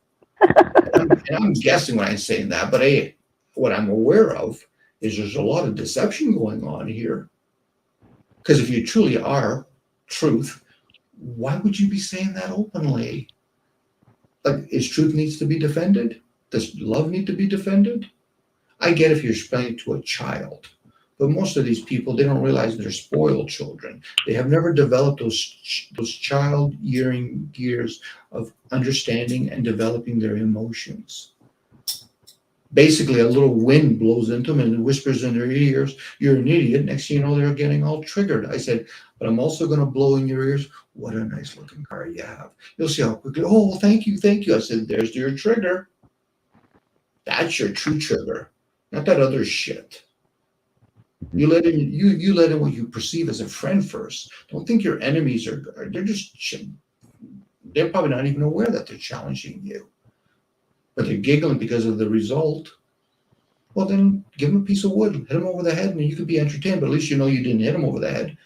and I'm guessing when I'm saying that, but hey, what I'm aware of is there's a lot of deception going on here. Because if you truly are truth, why would you be saying that openly? Like, is truth needs to be defended? Does love need to be defended? I get if you're explaining it to a child, but most of these people, they don't realize they're spoiled children. They have never developed those child years of understanding and developing their emotions. Basically, a little wind blows into them and it whispers in their ears, you're an idiot. Next thing you know, they're getting all triggered. I said, but I'm also going to blow in your ears, what a nice looking car you have. You'll see how quickly, oh, well, thank you. I said, there's your trigger. That's your true trigger, not that other shit. You let in what you perceive as a friend first. Don't think your enemies they're probably not even aware that they're challenging you. But they're giggling because of the result. Well, then give them a piece of wood, hit them over the head, and you could be entertained, but at least you know you didn't hit them over the head.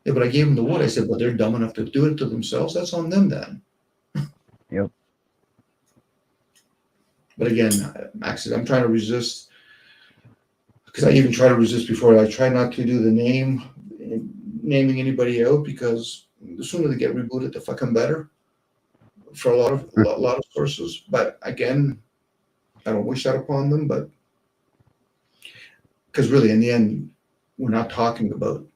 Yeah, but I gave them the wood. I said, well, they're dumb enough to do it to themselves. That's on them then. Yep. But again, Max, I'm trying to resist, because I even try to resist before. I try not to do the naming anybody out, because the sooner they get rebooted, the fucking better. for a lot of sources. But again, I don't wish that upon them. But because really, in the end, we're not talking about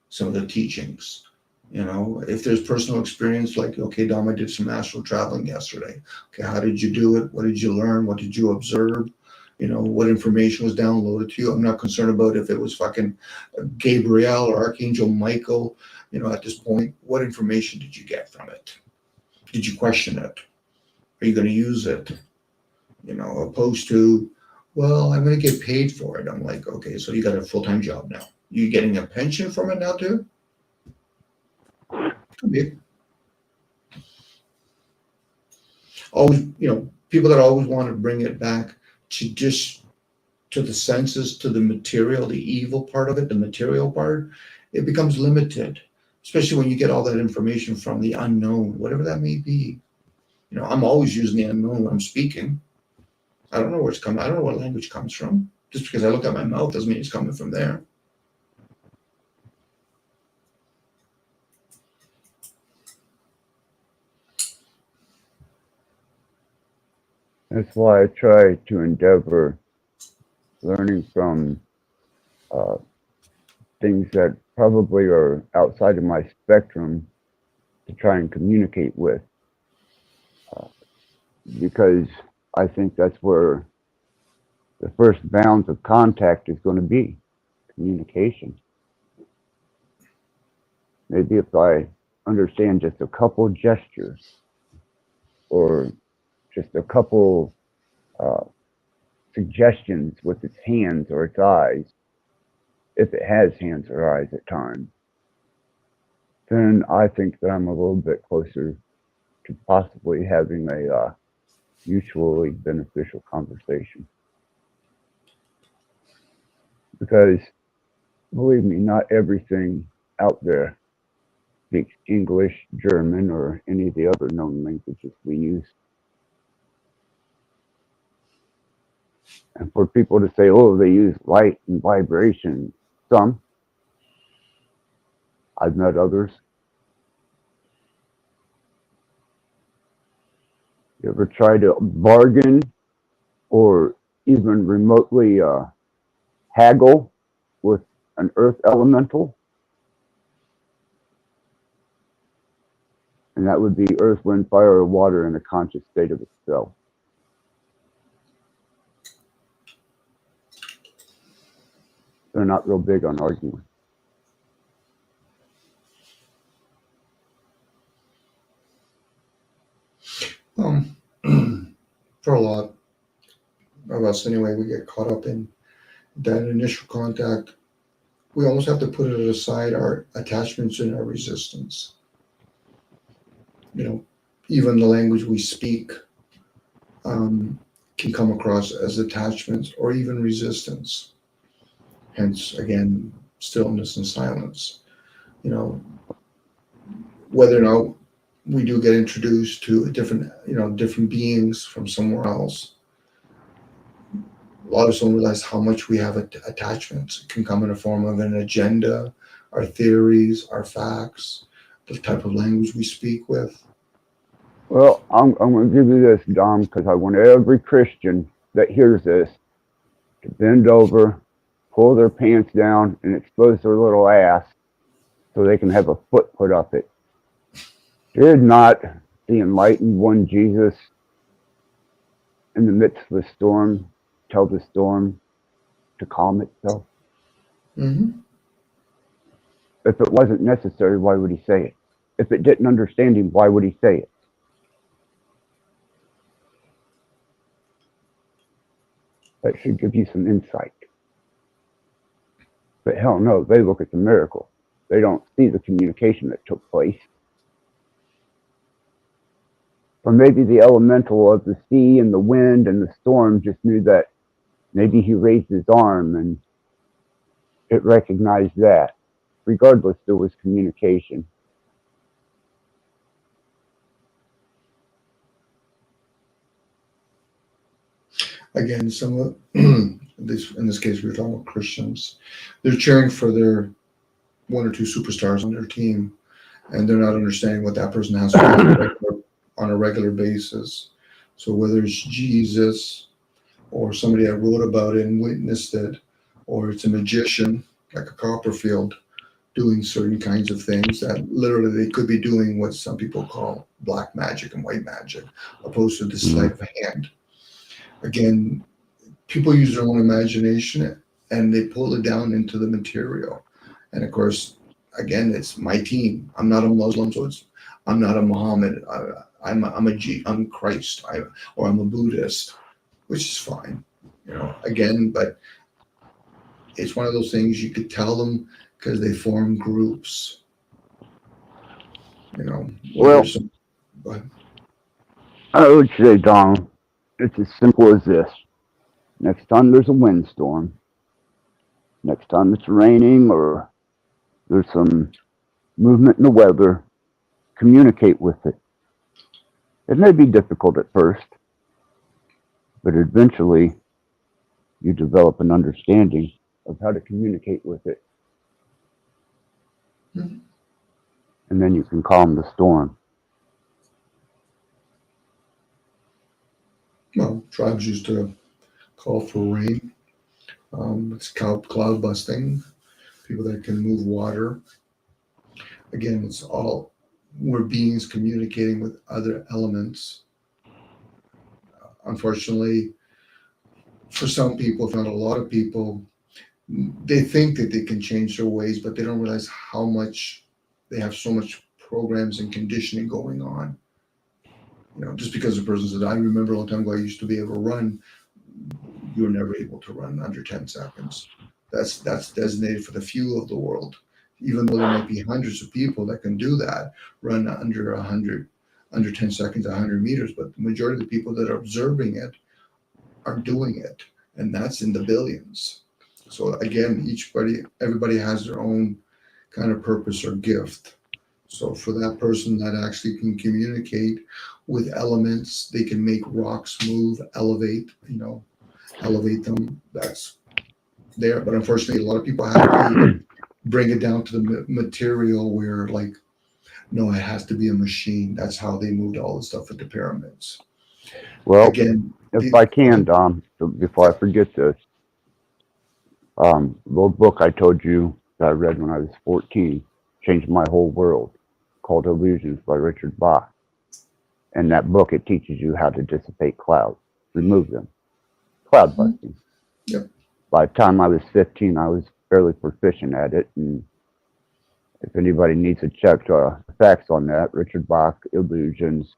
some of the teachings. You know, if there's personal experience, like, okay, Dom, I did some astral traveling yesterday. Okay, how did you do it? What did you learn? What did you observe? You know, what information was downloaded to you? I'm not concerned about if it was fucking Gabriel or Archangel Michael. You know, at this point, what information did you get from it? Did you question it? Are you going to use it? You know, opposed to, well, I'm going to get paid for it. I'm like, okay, so you got a full-time job now. You getting a pension from it now too? Could be. Always, you know, people that always want to bring it back to just to the senses, to the material, the evil part of it, the material part, it becomes limited, especially when you get all that information from the unknown, whatever that may be. You know, I'm always using the unknown when I'm speaking. I don't know where it's coming. I don't know what language comes from. Just because I look at my mouth doesn't mean it's coming from there. That's why I try to endeavor learning from things that probably are outside of my spectrum to try and communicate with. Because I think that's where the first bounds of contact is going to be, communication. Maybe if I understand just a couple gestures or just a couple suggestions with its hands or its eyes, if it has hands or eyes at times, then I think that I'm a little bit closer to possibly having a mutually beneficial conversation. Because, believe me, not everything out there speaks English, German, or any of the other known languages we use. And for people to say, oh, they use light and vibration, some. I've met others. You ever try to bargain or even remotely haggle with an earth elemental? And that would be earth, wind, fire, or water in a conscious state of itself. They're not real big on arguing. For a lot of us anyway, we get caught up in that initial contact. We almost have to put it aside, our attachments and our resistance. You know, even the language we speak can come across as attachments or even resistance. Hence, again, stillness and silence. You know, whether or not we do get introduced to different beings from somewhere else. A lot of us don't realize how much we have attachments. It can come in the form of an agenda, our theories, our facts, the type of language we speak with. Well, I'm going to give you this, Dom, because I want every Christian that hears this to bend over, pull their pants down, and expose their little ass so they can have a foot put up it. Did not the enlightened one, Jesus, in the midst of a storm, tell the storm to calm itself? Mm-hmm. If it wasn't necessary, why would he say it? If it didn't understand him, why would he say it? That should give you some insight. But hell no, they look at the miracle. They don't see the communication that took place. Or maybe the elemental of the sea and the wind and the storm just knew that maybe he raised his arm and it recognized that. Regardless, there was communication. Again, some of in this case, we were talking about Christians. They're cheering for their one or two superstars on their team, and they're not understanding what that person has to do on a regular basis. So whether it's Jesus or somebody that wrote about it and witnessed it, or it's a magician like a Copperfield doing certain kinds of things that literally they could be doing what some people call black magic and white magic, opposed to the sleight of hand. Again, people use their own imagination and they pull it down into the material. And of course, again, it's my team. I'm not a Muslim, so I'm not a Muhammad. I'm Christ, or I'm a Buddhist, which is fine, Again, but it's one of those things you could tell them because they form groups. Well, I would say, Donald, it's as simple as this. Next time there's a windstorm, next time it's raining or there's some movement in the weather, communicate with it. It may be difficult at first, but eventually you develop an understanding of how to communicate with it. Mhm. And then you can calm the storm. Well, tribes used to call for rain. It's cloud busting, people that can move water. Again, it's all we're beings communicating with other elements. Unfortunately, for some people, if not a lot of people, they think that they can change their ways, but they don't realize how much they have so much programs and conditioning going on. Just because a person said, I remember a long time ago I used to be able to run, you're never able to run under 10 seconds. That's designated for the few of the world. Even though there might be hundreds of people that can do that, run under 10 seconds, 100 meters, but the majority of the people that are observing it are doing it, and that's in the billions. So again, everybody has their own kind of purpose or gift. So for that person that actually can communicate with elements, they can make rocks move, elevate them. That's there. But unfortunately, a lot of people have to bring it down to the material where, like, no, it has to be a machine. That's how they moved all the stuff with the pyramids. Well, Again, if I can, Dom, so before I forget this, the old book I told you that I read when I was 14 changed my whole world, called Illusions by Richard Bach. In that book, it teaches you how to dissipate clouds, remove them, cloud busting. Yep. By the time I was 15, I was fairly proficient at it. And if anybody needs to check facts on that, Richard Bach, Illusions,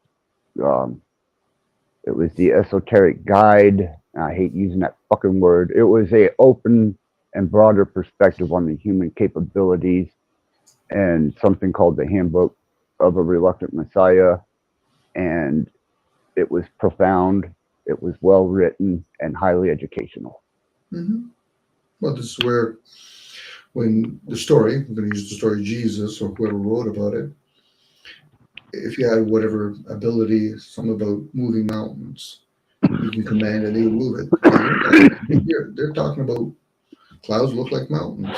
it was the esoteric guide. I hate using that fucking word. It was a open and broader perspective on the human capabilities, and something called the Handbook of a Reluctant Messiah. And it was profound, it was well written, and highly educational. Mm-hmm. Well, this is where, when the story, I'm going to use the story of Jesus or whoever wrote about it, if you had whatever ability, some about moving mountains, you can command and they will move it. They're talking about clouds look like mountains.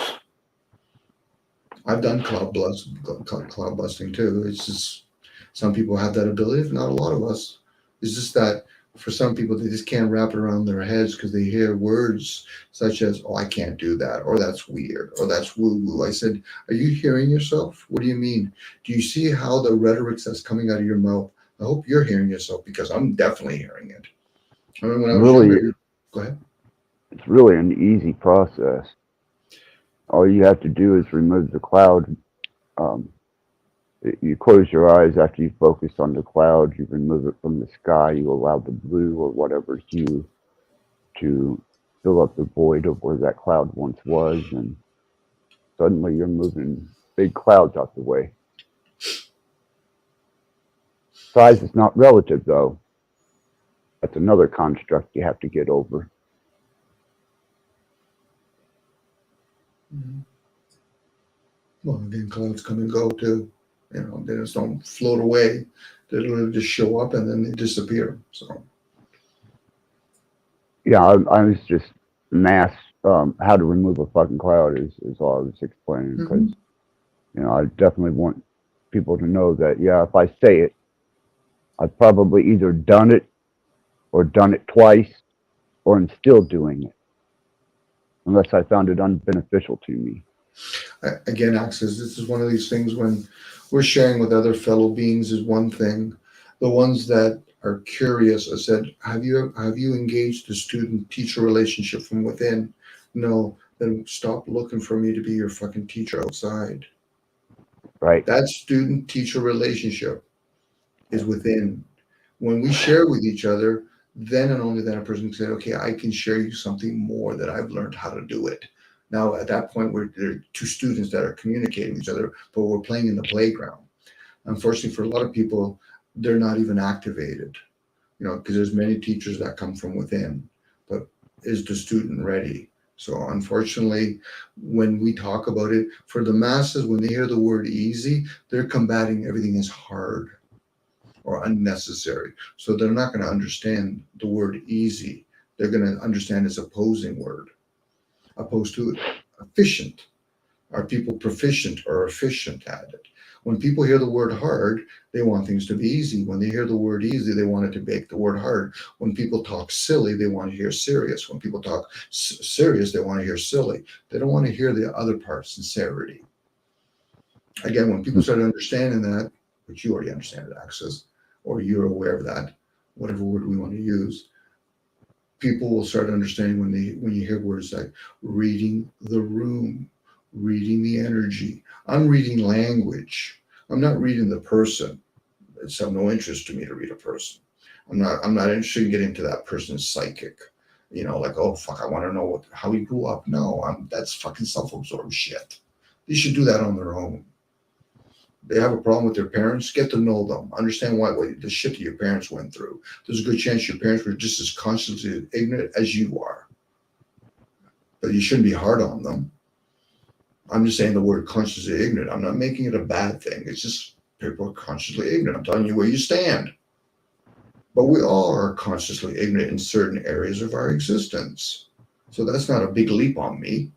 I've done cloud busting too. It's just some people have that ability, if not a lot of us. It's just that for some people, they just can't wrap it around their heads because they hear words such as, oh, I can't do that, or that's weird, or that's woo-woo. I said, are you hearing yourself? What do you mean? Do you see how the rhetoric that's coming out of your mouth? I hope you're hearing yourself, because I'm definitely hearing it. I mean, when I was younger, go ahead. It's really an easy process. All you have to do is remove the cloud. You close your eyes after you focus on the cloud, you remove it from the sky, you allow the blue or whatever hue to fill up the void of where that cloud once was, and suddenly you're moving big clouds out the way. Size is not relative, though. That's another construct you have to get over. Mm-hmm. Well, again, clouds come and go too. They just don't float away. They literally just show up and then they disappear. So, yeah, I was just how to remove a fucking cloud is all I was explaining, because I definitely want people to know that, yeah, if I say it, I've probably either done it or done it twice, or I'm still doing it, unless I found it unbeneficial to me. Again, Access, this is one of these things when we're sharing with other fellow beings is one thing. The ones that are curious, I said, have you engaged the student-teacher relationship from within? No, then stop looking for me to be your fucking teacher outside. Right. That student-teacher relationship is within. When we share with each other, then and only then a person can say, okay, I can share you something more that I've learned how to do it. Now, at that point, there are two students that are communicating with each other, but we're playing in the playground. Unfortunately, for a lot of people, they're not even activated, because there's many teachers that come from within, but is the student ready? So unfortunately, when we talk about it, for the masses, when they hear the word easy, they're combating everything as hard or unnecessary. So they're not going to understand the word easy. They're going to understand its opposing word, opposed to efficient. Are people proficient or efficient at it? When people hear the word hard, they want things to be easy. When they hear the word easy, they want it to make the word hard. When people talk silly, they want to hear serious. When people talk serious, they want to hear silly. They don't want to hear the other part, sincerity. Again, when people start understanding that, which you already understand it, Access, or you're aware of that, whatever word we want to use, people will start understanding when you hear words like reading the room, reading the energy. I'm reading language. I'm not reading the person. It's of no interest to me to read a person. I'm not interested in getting to that person's psychic. Like, oh fuck, I want to know how he grew up. No, that's fucking self-absorbed shit. They should do that on their own. They have a problem with their parents, get to know them. Understand what the shit that your parents went through. There's a good chance your parents were just as consciously ignorant as you are. But you shouldn't be hard on them. I'm just saying the word consciously ignorant. I'm not making it a bad thing. It's just people are consciously ignorant. I'm telling you where you stand. But we all are consciously ignorant in certain areas of our existence. So that's not a big leap on me.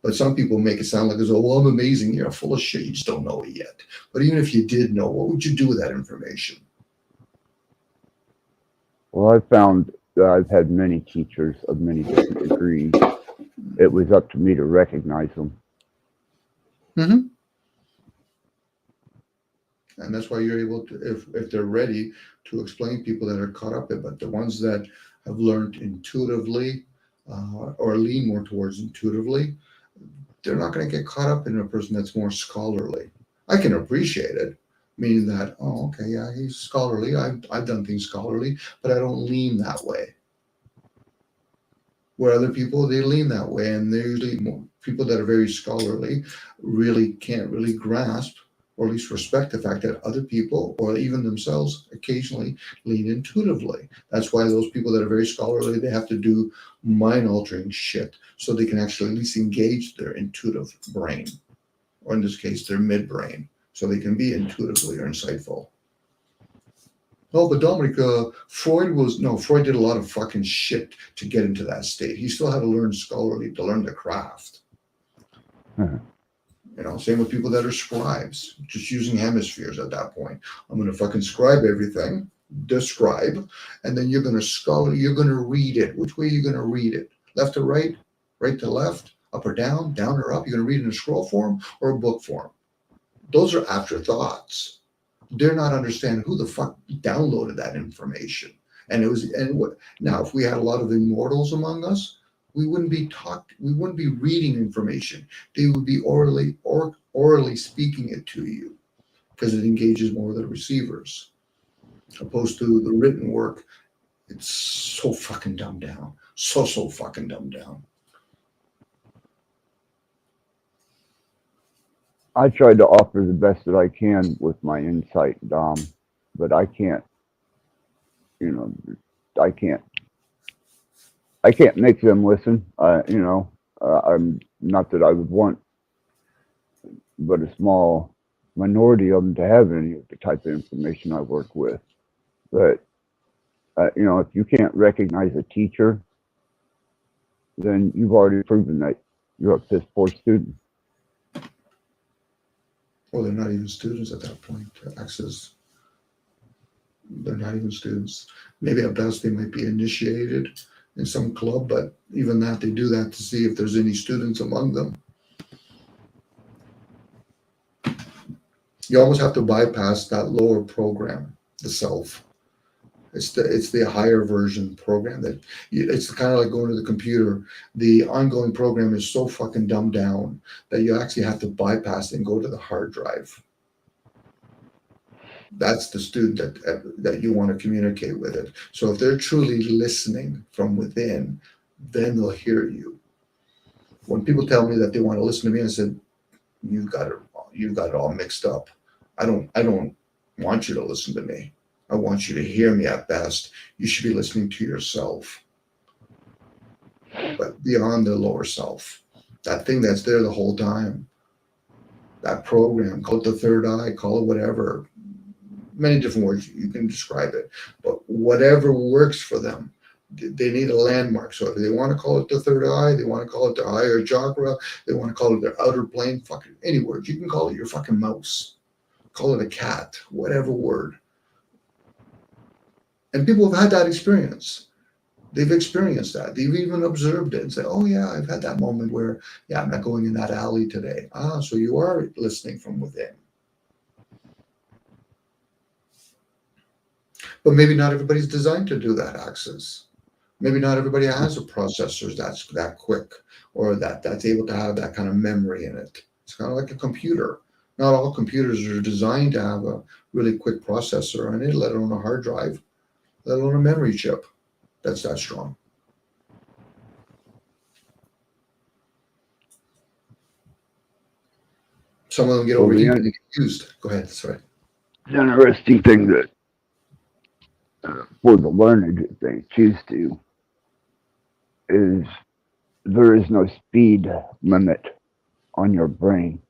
But some people make it sound like, well, I'm amazing. You're full of shit. You just don't know it yet. But even if you did know, what would you do with that information? Well, I've found that I've had many teachers of many different degrees. It was up to me to recognize them. Mm-hmm. And that's why you're able to, if they're ready, to explain people that are caught up in it. But the ones that have learned intuitively or lean more towards intuitively, they're not going to get caught up in a person that's more scholarly. I can appreciate it, meaning that, oh, okay, yeah, he's scholarly. I've done things scholarly, but I don't lean that way. Where other people, they lean that way, and they're usually more people that are very scholarly really can't really grasp or at least respect the fact that other people or even themselves occasionally lean intuitively. That's why those people that are very scholarly, they have to do mind altering shit so they can actually at least engage their intuitive brain, or in this case, their midbrain, so they can be intuitively or insightful. Oh, but Dominic, Freud did a lot of fucking shit to get into that state. He still had to learn scholarly to learn the craft. Same with people that are scribes, just using hemispheres at that point. I'm going to fucking scribe everything, describe, and then you're going to read it. Which way are you going to read it? Left to right, right to left, up or down or up? You're going to read it in a scroll form or a book form? Those are afterthoughts. They're not understanding who the fuck downloaded that information. Now, if we had a lot of immortals among us, we wouldn't be reading information. They would be orally speaking it to you, because it engages more of the receivers. Opposed to the written work, it's so fucking dumbed down. So fucking dumbed down. I tried to offer the best that I can with my insight, Dom, but I can't, I can't make them listen. I'm not that I would want, but a small minority of them to have any of the type of information I work with. But, if you can't recognize a teacher, then you've already proven that you're a piss poor student. Well, they're not even students at that point. Access. They're not even students. Maybe at best they might be initiated in some club, but even that, they do that to see if there's any students among them. You almost have to bypass that lower program, the self. It's the higher version program that it's kind of like going to the computer. The ongoing program is so fucking dumbed down that you actually have to bypass it and go to the hard drive. That's the student that you want to communicate with it. So if they're truly listening from within, then they'll hear you. When people tell me that they want to listen to me, I said, you've got it all mixed up. I don't want you to listen to me. I want you to hear me at best. You should be listening to yourself. But beyond the lower self, that thing that's there the whole time, that program, call it the third eye, call it whatever, many different words you can describe it. But whatever works for them, they need a landmark. So if they want to call it the third eye, they want to call it their higher chakra, they want to call it their outer plane, fucking any word. You can call it your fucking mouse. Call it a cat, whatever word. And people have had that experience. They've experienced that. They've even observed it and say, oh yeah, I've had that moment where, yeah, I'm not going in that alley today. Ah, so you are listening from within. But maybe not everybody's designed to do that access. Maybe not everybody has a processor that's that quick or that's able to have that kind of memory in it. It's kind of like a computer. Not all computers are designed to have a really quick processor on it, let alone a hard drive, let alone a memory chip that's that strong. Some of them get overheated and get used. Go ahead, sorry. The interesting thing that for the learned, if they choose to, is there is no speed limit on your brain.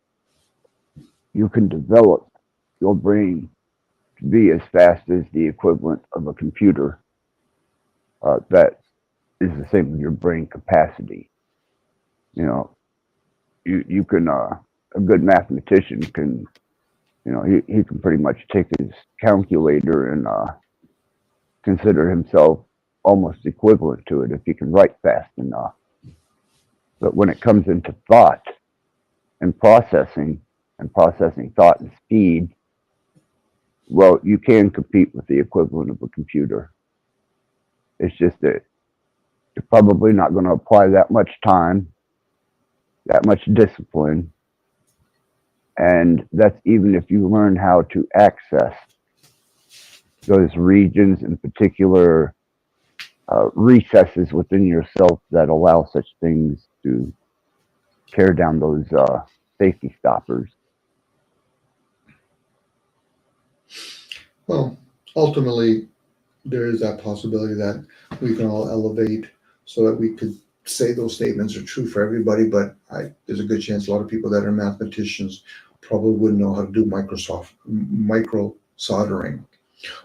You can develop your brain to be as fast as the equivalent of a computer that is the same with your brain capacity. You know, you can, a good mathematician can, you know, he can pretty much take his calculator and consider himself almost equivalent to it if he can write fast enough. But when it comes into thought and processing thought and speed, well, you can compete with the equivalent of a computer. It's just that you're probably not going to apply that much time, that much discipline, and that's even if you learn how to access those regions, in particular recesses within yourself that allow such things to tear down those safety stoppers. Well, ultimately, there is that possibility that we can all elevate so that we could say those statements are true for everybody, but there's a good chance a lot of people that are mathematicians probably wouldn't know how to do micro soldering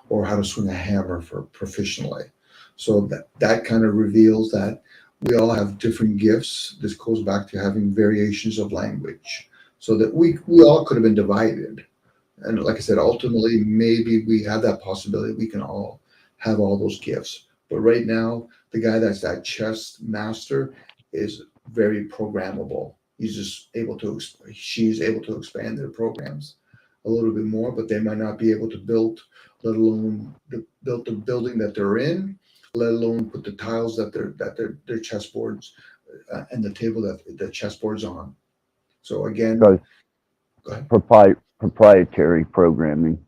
or how to swing a hammer proficiently. So that kind of reveals that we all have different gifts. This goes back to having variations of language, so that we all could have been divided. And like I said, ultimately, maybe we have that possibility. We can all have all those gifts. But right now, the guy that's that chess master is very programmable. She's able to expand their programs a little bit more, but they might not be able to build, let alone build the building that they're in, let alone put the tiles that their chessboards and the table that the chessboard's on. So again, go ahead. Proprietary programming.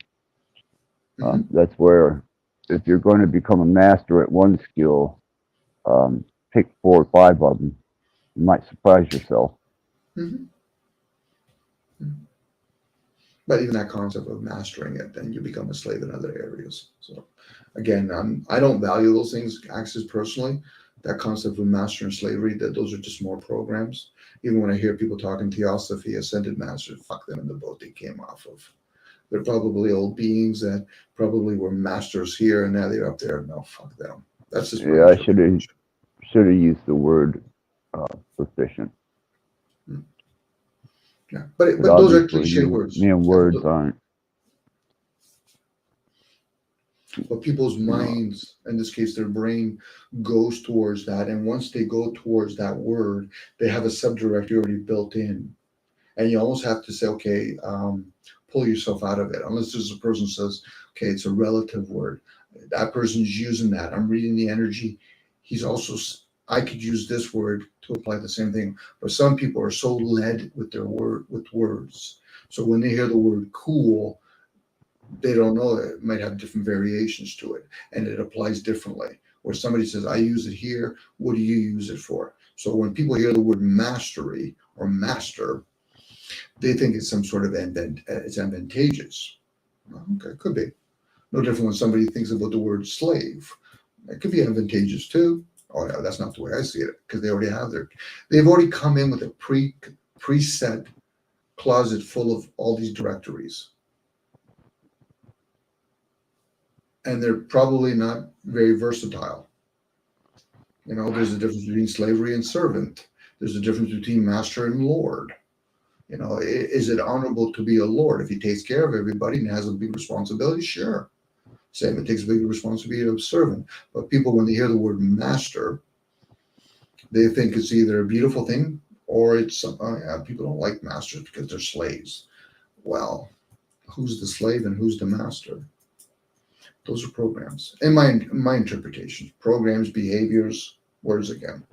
That's where, if you're going to become a master at one skill, pick 4 or 5 of them. You might surprise yourself. But even that concept of mastering it, then you become a slave in other areas. So again, I don't value those things, access personally. That concept of master and slavery, that those are just more programs. Even when I hear people talking theosophy, ascended masters, fuck them in the boat they came off of. They're probably old beings that probably were masters here and now they're up there. No, fuck them. That's just I should have used the word proficient. Yeah, but those are cliche words. Words aren't. But people's minds, in this case, their brain goes towards that. And once they go towards that word, they have a subdirectory already built in. And you almost have to say, okay, pull yourself out of it. Unless there's a person who says, okay, it's a relative word. That person's using that. I'm reading the energy. He's also, I could use this word to apply the same thing. But some people are so led with their with words. So when they hear the word cool, they don't know it might have different variations to it, and it applies differently. Or somebody says, I use it here. What do you use it for? So when people hear the word mastery or master, they think it's some sort of it's advantageous. Well, okay, could be. No different when somebody thinks about the word slave. It could be advantageous too. Oh yeah, that's not the way I see it, because they already have they've already come in with a preset closet full of all these directories. And they're probably not very versatile. You know, there's a difference between slavery and servant. There's a difference between master and lord. You know, is it honorable to be a lord? If he takes care of everybody and has a big responsibility, sure. Same, it takes a big responsibility of servant. But people, when they hear the word master, they think it's either a beautiful thing or it's, people don't like masters because they're slaves. Well, who's the slave and who's the master? Those are programs. In my interpretation, programs, behaviors, words again.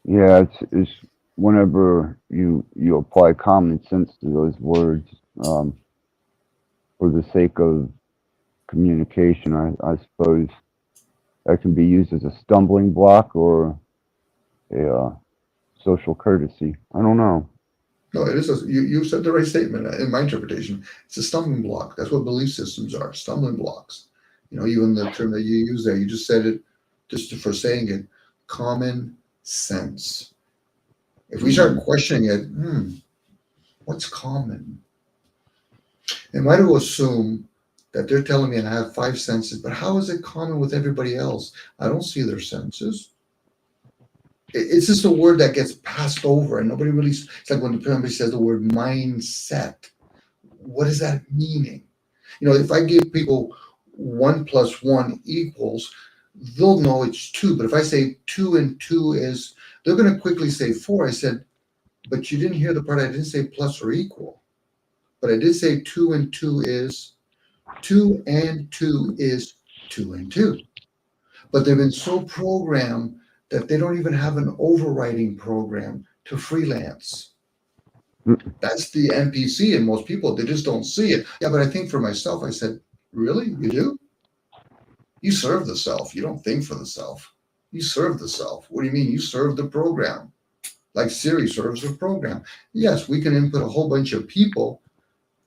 Yeah, it's whenever you apply common sense to those words, for the sake of communication, I suppose that can be used as a stumbling block or a social courtesy. I don't know. No, it is. You said the right statement. In my interpretation, it's a stumbling block. That's what belief systems are, stumbling blocks. You know, even the term that you use there, you just said it just for saying it, common sense. If we start questioning it, what's common? And why do I assume that they're telling me and I have 5 senses, but how is it common with everybody else? I don't see their senses. It's just a word that gets passed over and nobody really, it's like when somebody says the word mindset. What is that meaning? You know, if I give people 1 + 1 equals, they'll know it's 2. But if I say 2 and 2 is, they're going to quickly say 4. I said, but you didn't hear the part I didn't say plus or equal. But I did say 2 and 2 is 2 and 2 is 2 and 2. But they've been so programmed that they don't even have an overriding program to freelance. That's the NPC in most people. They just don't see it. Yeah, but I think for myself, I said, really? You do? You serve the self. You don't think for the self. You serve the self. What do you mean? You serve the program. Like Siri serves the program. Yes, we can input a whole bunch of people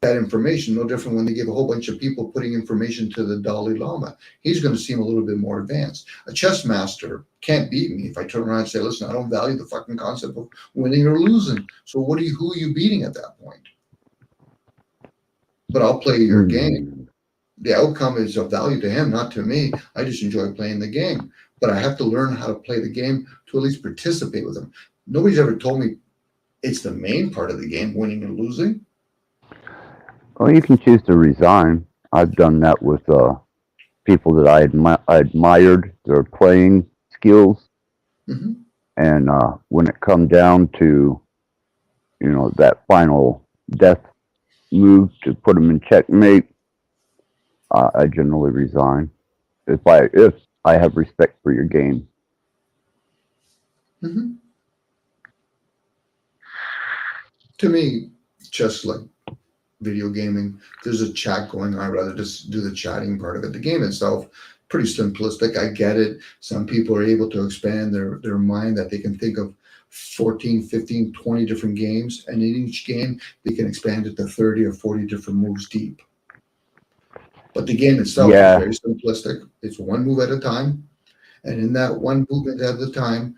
that information, no different when they give a whole bunch of people putting information to the Dalai Lama. He's going to seem a little bit more advanced. A chess master can't beat me if I turn around and say, listen, I don't value the fucking concept of winning or losing. So who are you beating at that point? But I'll play your game. The outcome is of value to him, not to me. I just enjoy playing the game. But I have to learn how to play the game to at least participate with him. Nobody's ever told me it's the main part of the game, winning or losing. Well, you can choose to resign. I've done that with people that I admired their playing skills. Mm-hmm. And when it come down to, you know, that final death move to put them in checkmate, I generally resign if I have respect for your game. Mm-hmm. To me, just like video gaming, there's a chat going on. I'd rather just do the chatting part of it. The game itself, pretty simplistic. I get it. Some people are able to expand their mind that they can think of 14, 15, 20 different games. And in each game, they can expand it to 30 or 40 different moves deep. But the game itself is very simplistic. It's one move at a time. And in that one movement at a time,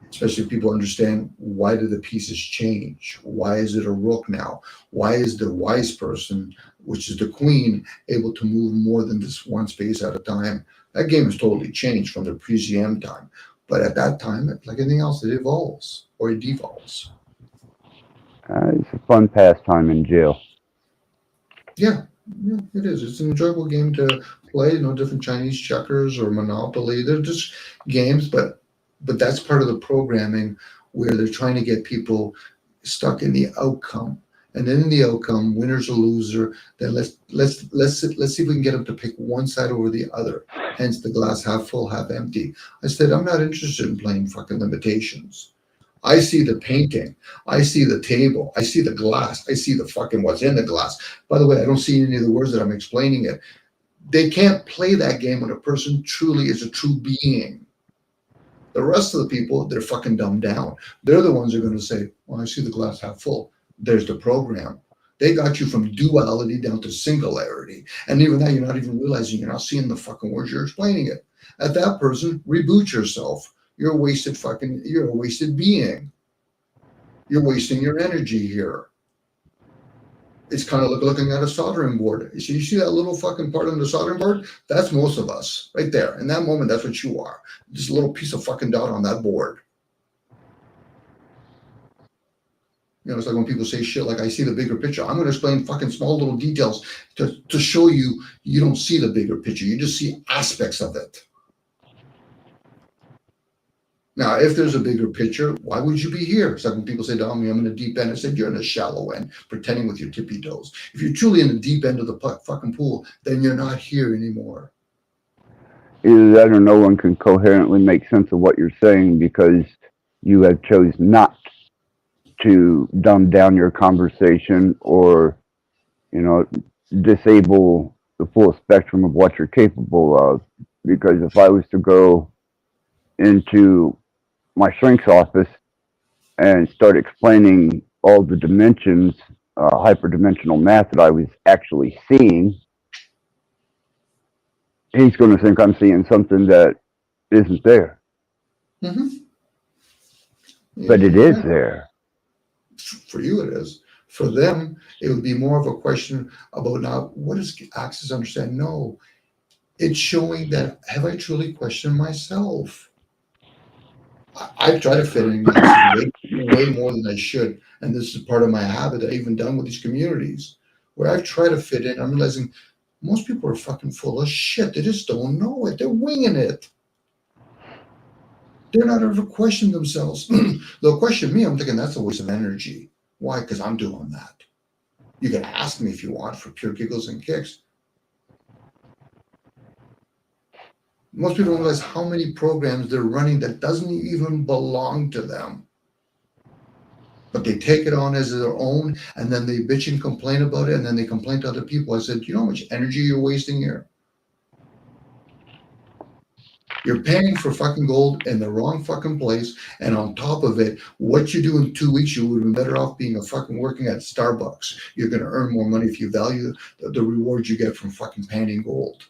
especially if people understand, why do the pieces change? Why is it a rook now? Why is the wise person, which is the queen, able to move more than this one space at a time? That game has totally changed from the pre-GM time. But at that time, like anything else, it evolves or it devolves. It's a fun pastime in jail. Yeah, yeah, it is. It's an enjoyable game to play. No different Chinese checkers or Monopoly. They're just games, but that's part of the programming where they're trying to get people stuck in the outcome. And then in the outcome, winners or loser, then let's see if we can get them to pick one side over the other. Hence the glass half full, half empty. I said, I'm not interested in playing fucking limitations. I see the painting. I see the table. I see the glass. I see the fucking what's in the glass. By the way, I don't see any of the words that I'm explaining it. They can't play that game when a person truly is a true being. The rest of the people, they're fucking dumbed down. They're the ones who are going to say, well, I see the glass half full. There's the program. They got you from duality down to singularity. And even that, you're not even realizing you're not seeing the fucking words, you're explaining it. At that person, reboot yourself. You're a wasted being. You're wasting your energy here. It's kind of like looking at a soldering board. You see that little fucking part on the soldering board? That's most of us right there. In that moment, that's what you are. Just a little piece of fucking dot on that board. You know, it's like when people say shit like, I see the bigger picture. I'm going to explain fucking small little details to show you don't see the bigger picture. You just see aspects of it. Now, if there's a bigger picture, why would you be here? It's like when people say to me, I'm in the deep end. I said, you're in the shallow end, pretending with your tippy toes. If you're truly in the deep end of the fucking pool, then you're not here anymore. Either that or no one can coherently make sense of what you're saying because you have chose not to dumb down your conversation or, disable the full spectrum of what you're capable of. Because if I was to go into my shrink's office and start explaining all the dimensions, hyperdimensional math that I was actually seeing, he's going to think I'm seeing something that isn't there. Mm-hmm. But it is there. For you, it is. For them, it would be more of a question about now, what does Access understand? No, it's showing that have I truly questioned myself? I've tried to fit in way more than I should. And this is part of my habit that I've even done with these communities where I've tried to fit in. I'm realizing most people are fucking full of shit. They just don't know it. They're winging it. They're not ever questioning themselves. They'll question me. I'm thinking that's a waste of energy. Why? Because I'm doing that. You can ask me if you want for pure giggles and kicks. Most people don't realize how many programs they're running that doesn't even belong to them. But they take it on as their own, and then they bitch and complain about it, and then they complain to other people. I said, you know how much energy you're wasting here? You're paying for fucking gold in the wrong fucking place, and on top of it, what you do in 2 weeks, you would have been better off being a fucking working at Starbucks. You're going to earn more money if you value the rewards you get from fucking panning gold.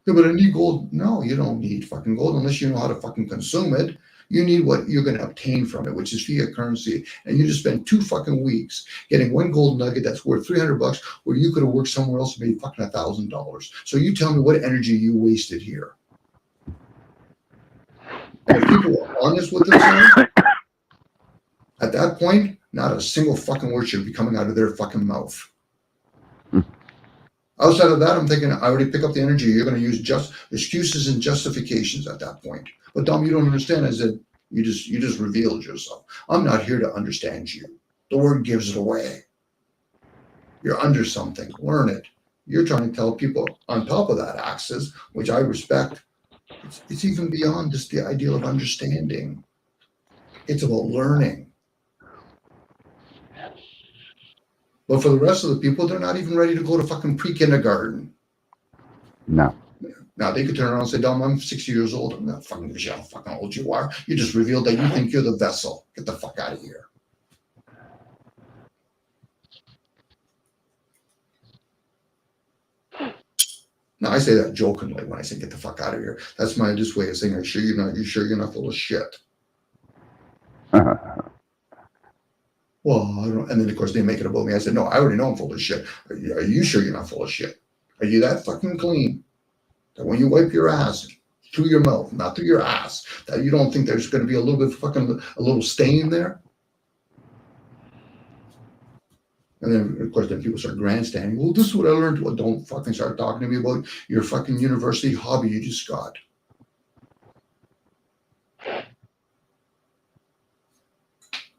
Yeah, but I need gold. No, you don't need fucking gold unless you know how to fucking consume it. You need what you're going to obtain from it, which is fiat currency. And you just spend 2 fucking weeks getting one gold nugget that's worth $300 where you could have worked somewhere else and made fucking $1,000. So you tell me what energy you wasted here. And if people are honest with themselves, at that point, not a single fucking word should be coming out of their fucking mouth. Outside of that, I'm thinking I already pick up the energy. You're going to use just excuses and justifications at that point. But Dom, you don't understand. I said you just revealed yourself. I'm not here to understand you. The word gives it away. You're under something. Learn it. You're trying to tell people on top of that Access, which I respect. It's even beyond just the ideal of understanding. It's about learning. But for the rest of the people, they're not even ready to go to fucking pre-kindergarten. No. Now, they could turn around and say, Dom, I'm 60 years old. I'm not fucking giving a shit how fucking old you are. You just revealed that you think you're the vessel. Get the fuck out of here. Now, I say that jokingly when I say get the fuck out of here. That's my just way of saying, are you sure you're not full of shit? Well, I don't, and then of course they make it about me. I said, no, I already know I'm full of shit. Are you sure you're not full of shit? Are you that fucking clean that when you wipe your ass through your mouth, not through your ass, that you don't think there's going to be a little bit fucking a little stain there? And then, of course, then people start grandstanding. Well, this is what I learned. Well, don't fucking start talking to me about your fucking university hobby you just got.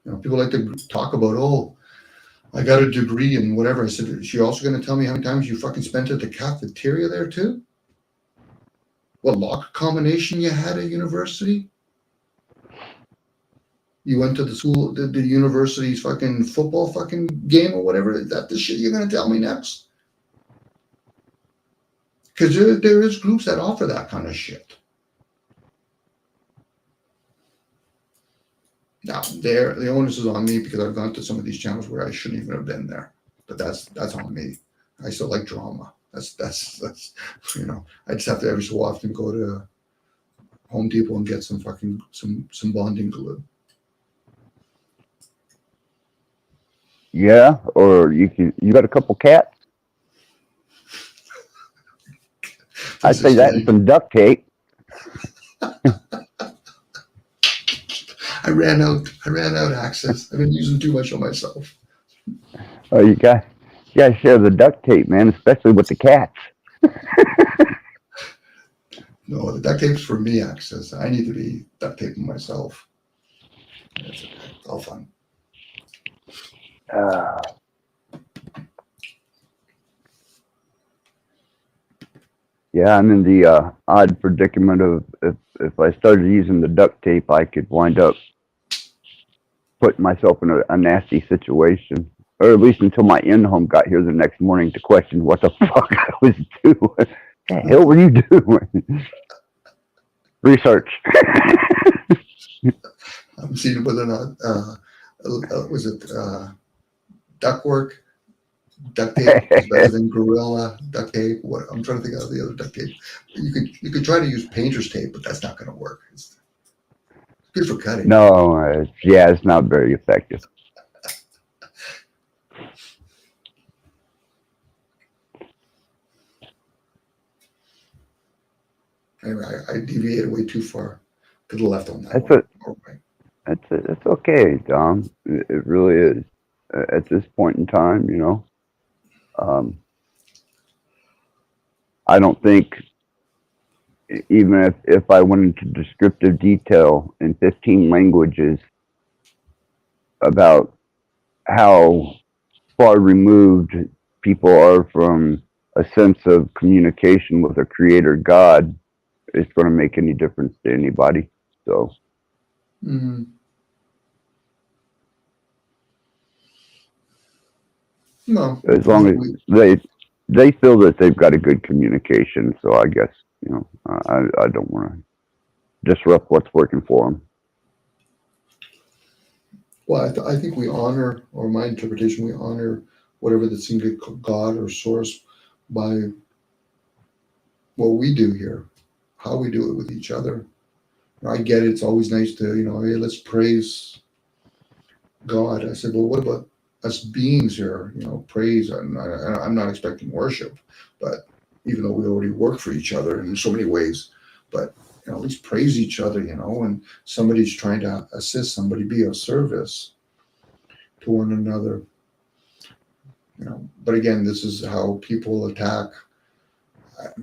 You know, people like to talk about, oh, I got a degree in whatever. I said, is she also going to tell me how many times you fucking spent at the cafeteria there too? What lock combination you had at university? You went to the school, the university's fucking football fucking game or whatever. Is that the shit you're going to tell me next? Because there is groups that offer that kind of shit. Now, the onus is on me because I've gone to some of these channels where I shouldn't even have been there. But that's on me. I still like drama. That's you know, I just have to every so often go to Home Depot and get some fucking some bonding glue. Yeah, or you got a couple cats? I'd say that and some duct tape. I ran out access. I've been using too much on myself. Oh, you got to share the duct tape, man, especially with the cats. No, the duct tape's for me access. I need to be duct taping myself. It's all fun. Yeah, I'm in the odd predicament of if I started using the duct tape, I could wind up putting myself in a nasty situation, or at least until my in-home got here the next morning to question what the fuck I was doing. What the hell were you doing? Research. I'm seeing whether or not was it ductwork. Duct tape is better than Gorilla duct tape. What I'm trying to think of the other duct tape. You could try to use painter's tape, but that's not going to work. It's good for cutting. No, it's not very effective. Anyway, I deviated way too far to the left on that one. It's okay, Dom. It really is. At this point in time, you know, I don't think, even if I went into descriptive detail in 15 languages about how far removed people are from a sense of communication with a creator God, it's going to make any difference to anybody. So. Mm-hmm. No, as long as they feel that they've got a good communication, so I guess, you know, I don't want to disrupt what's working for them. Well, I think we honor, or my interpretation, we honor whatever that seems like God or source by what we do here, how we do it with each other. You know, I get it. It's always nice to, you know, hey, let's praise God. I said, well, what about us beings here? You know, praise. I'm not expecting worship, but even though we already work for each other in so many ways, but you know, at least praise each other. You know, when somebody's trying to assist somebody, be of service to one another. You know, but again, this is how people attack.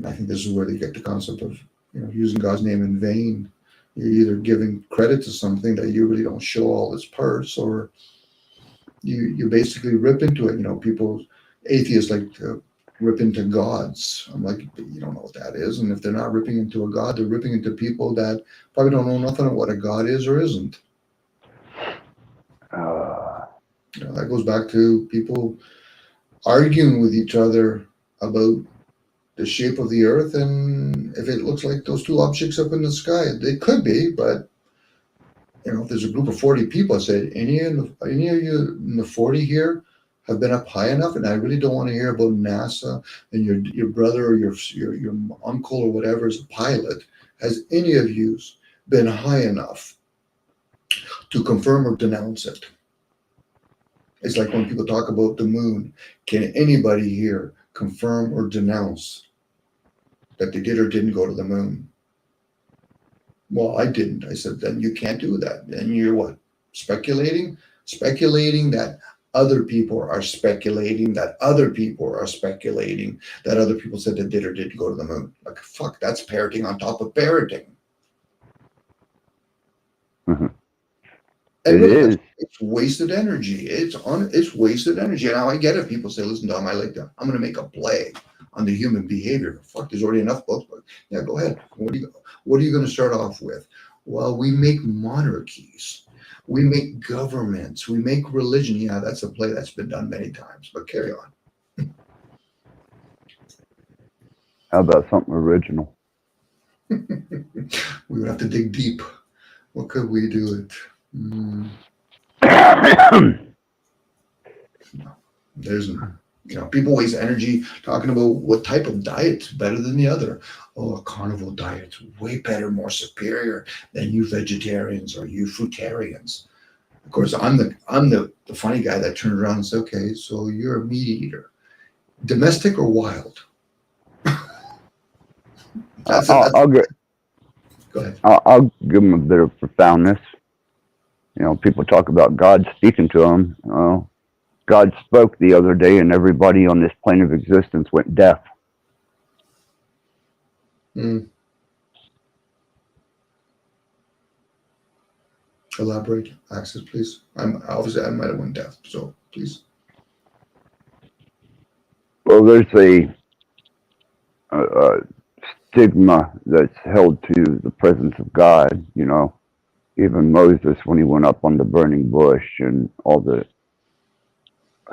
I think this is where they get the concept of, you know, using God's name in vain. You're either giving credit to something that you really don't show all its parts, or you basically rip into it. You know, people, atheists like to rip into gods. I'm like, you don't know what that is. And if they're not ripping into a god, they're ripping into people that probably don't know nothing of what a god is or isn't. You know, that goes back to people arguing with each other about the shape of the earth, and if it looks like those two objects up in the sky. They could be, but you know, if there's a group of 40 people, I said, any of you in the 40 here have been up high enough, and I really don't want to hear about NASA and your brother or your uncle or whatever is a pilot. Has any of you been high enough to confirm or denounce it? It's like when people talk about the moon. Can anybody here confirm or denounce that they did or didn't go to the moon? Well, I didn't. I said, then you can't do that. Then you're what? Speculating? Speculating that other people are speculating that other people are speculating that other people said they did or didn't go to the moon. Like, fuck, that's parroting on top of parroting. Mhm. And It really, is. it's wasted energy. It's wasted energy. Now I get it. People say, "Listen, Dom, I like that. I'm going to make a play on the human behavior." Fuck, there's already enough books. But yeah, go ahead. What are you going to start off with? Well, we make monarchies, we make governments, we make religion. Yeah, that's a play that's been done many times. But carry on. How about something original? We would have to dig deep. What could we do it? There's, people waste energy talking about what type of diet's better than the other. Oh, a carnivore diet's way better, more superior than you vegetarians or you fruitarians. Of course, I'm the funny guy that turns around and says, "Okay, so you're a meat eater, domestic or wild?" I'll Go ahead. I'll give them a bit of profoundness. People talk about God speaking to them. God spoke the other day, and everybody on this plane of existence went deaf. Elaborate, Access, please. Obviously I might have went deaf, so please. Well, there's a stigma that's held to the presence of God. Even Moses, when he went up on the burning bush and all the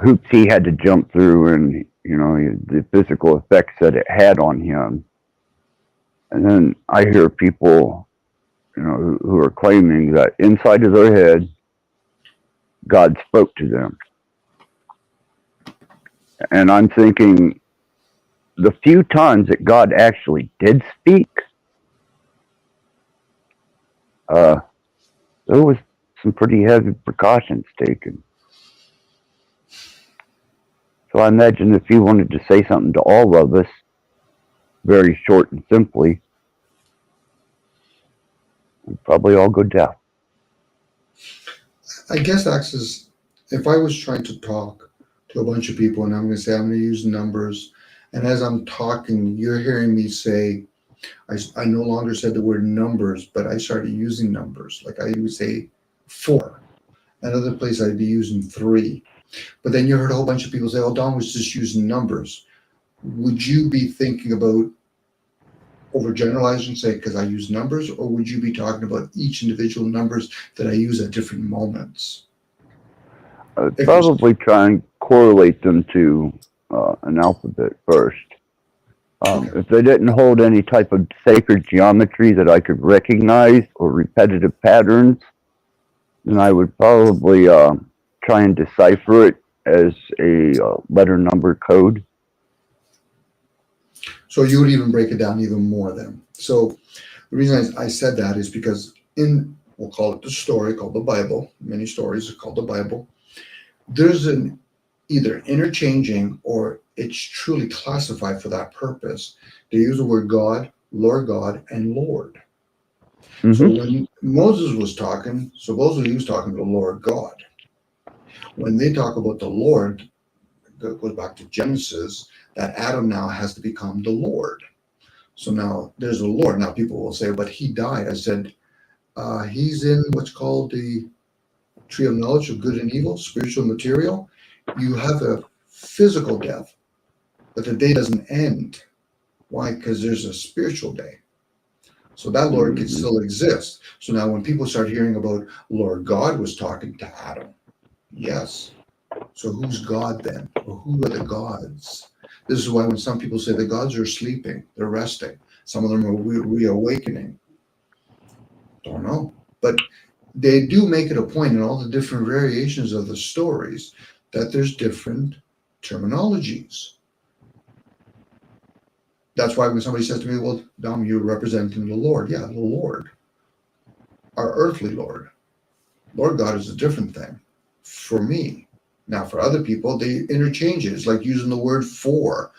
hoops he had to jump through, and the physical effects that it had on him. And then I hear people, who are claiming that inside of their head, God spoke to them. And I'm thinking, the few times that God actually did speak, there was some pretty heavy precautions taken. So I imagine if he wanted to say something to all of us, very short and simply, we'd probably all go deaf. I guess, Access, if I was trying to talk to a bunch of people and I'm going to say I'm going to use numbers, and as I'm talking, you're hearing me say, I no longer said the word numbers, but I started using numbers. Like I would say 4. Another place I'd be using 3. But then you heard a whole bunch of people say, "Oh, Don was just using numbers." Would you be thinking about overgeneralizing, say, because I use numbers, or would you be talking about each individual numbers that I use at different moments? I'd probably try and correlate them to an alphabet first. Okay. If they didn't hold any type of sacred geometry that I could recognize or repetitive patterns, then I would probably try and decipher it as a letter number code. So you would even break it down even more then. So the reason I said that is because we'll call it the story called the Bible, many stories are called the Bible, there's an either interchanging or it's truly classified for that purpose. They use the word God, and Lord. Mm-hmm. So when Moses was talking, supposedly he was talking to the Lord God. When they talk about the Lord, that goes back to Genesis, that Adam now has to become the Lord. So now there's a Lord. Now people will say, but he died. I said, he's in what's called the tree of knowledge of good and evil, spiritual material. You have a physical death, but the day doesn't end. Why? Because there's a spiritual day. So that Lord can still exist. So now when people start hearing about Lord God was talking to Adam, yes. So who's God then? Or who are the gods? This is why when some people say the gods are sleeping, they're resting. Some of them are reawakening. Don't know. But they do make it a point in all the different variations of the stories that there's different terminologies. That's why when somebody says to me, well, Dom, you're representing the Lord. Yeah, the Lord. Our earthly Lord. Lord God is a different thing for me. Now, for other people, they interchange it. It's like using the word for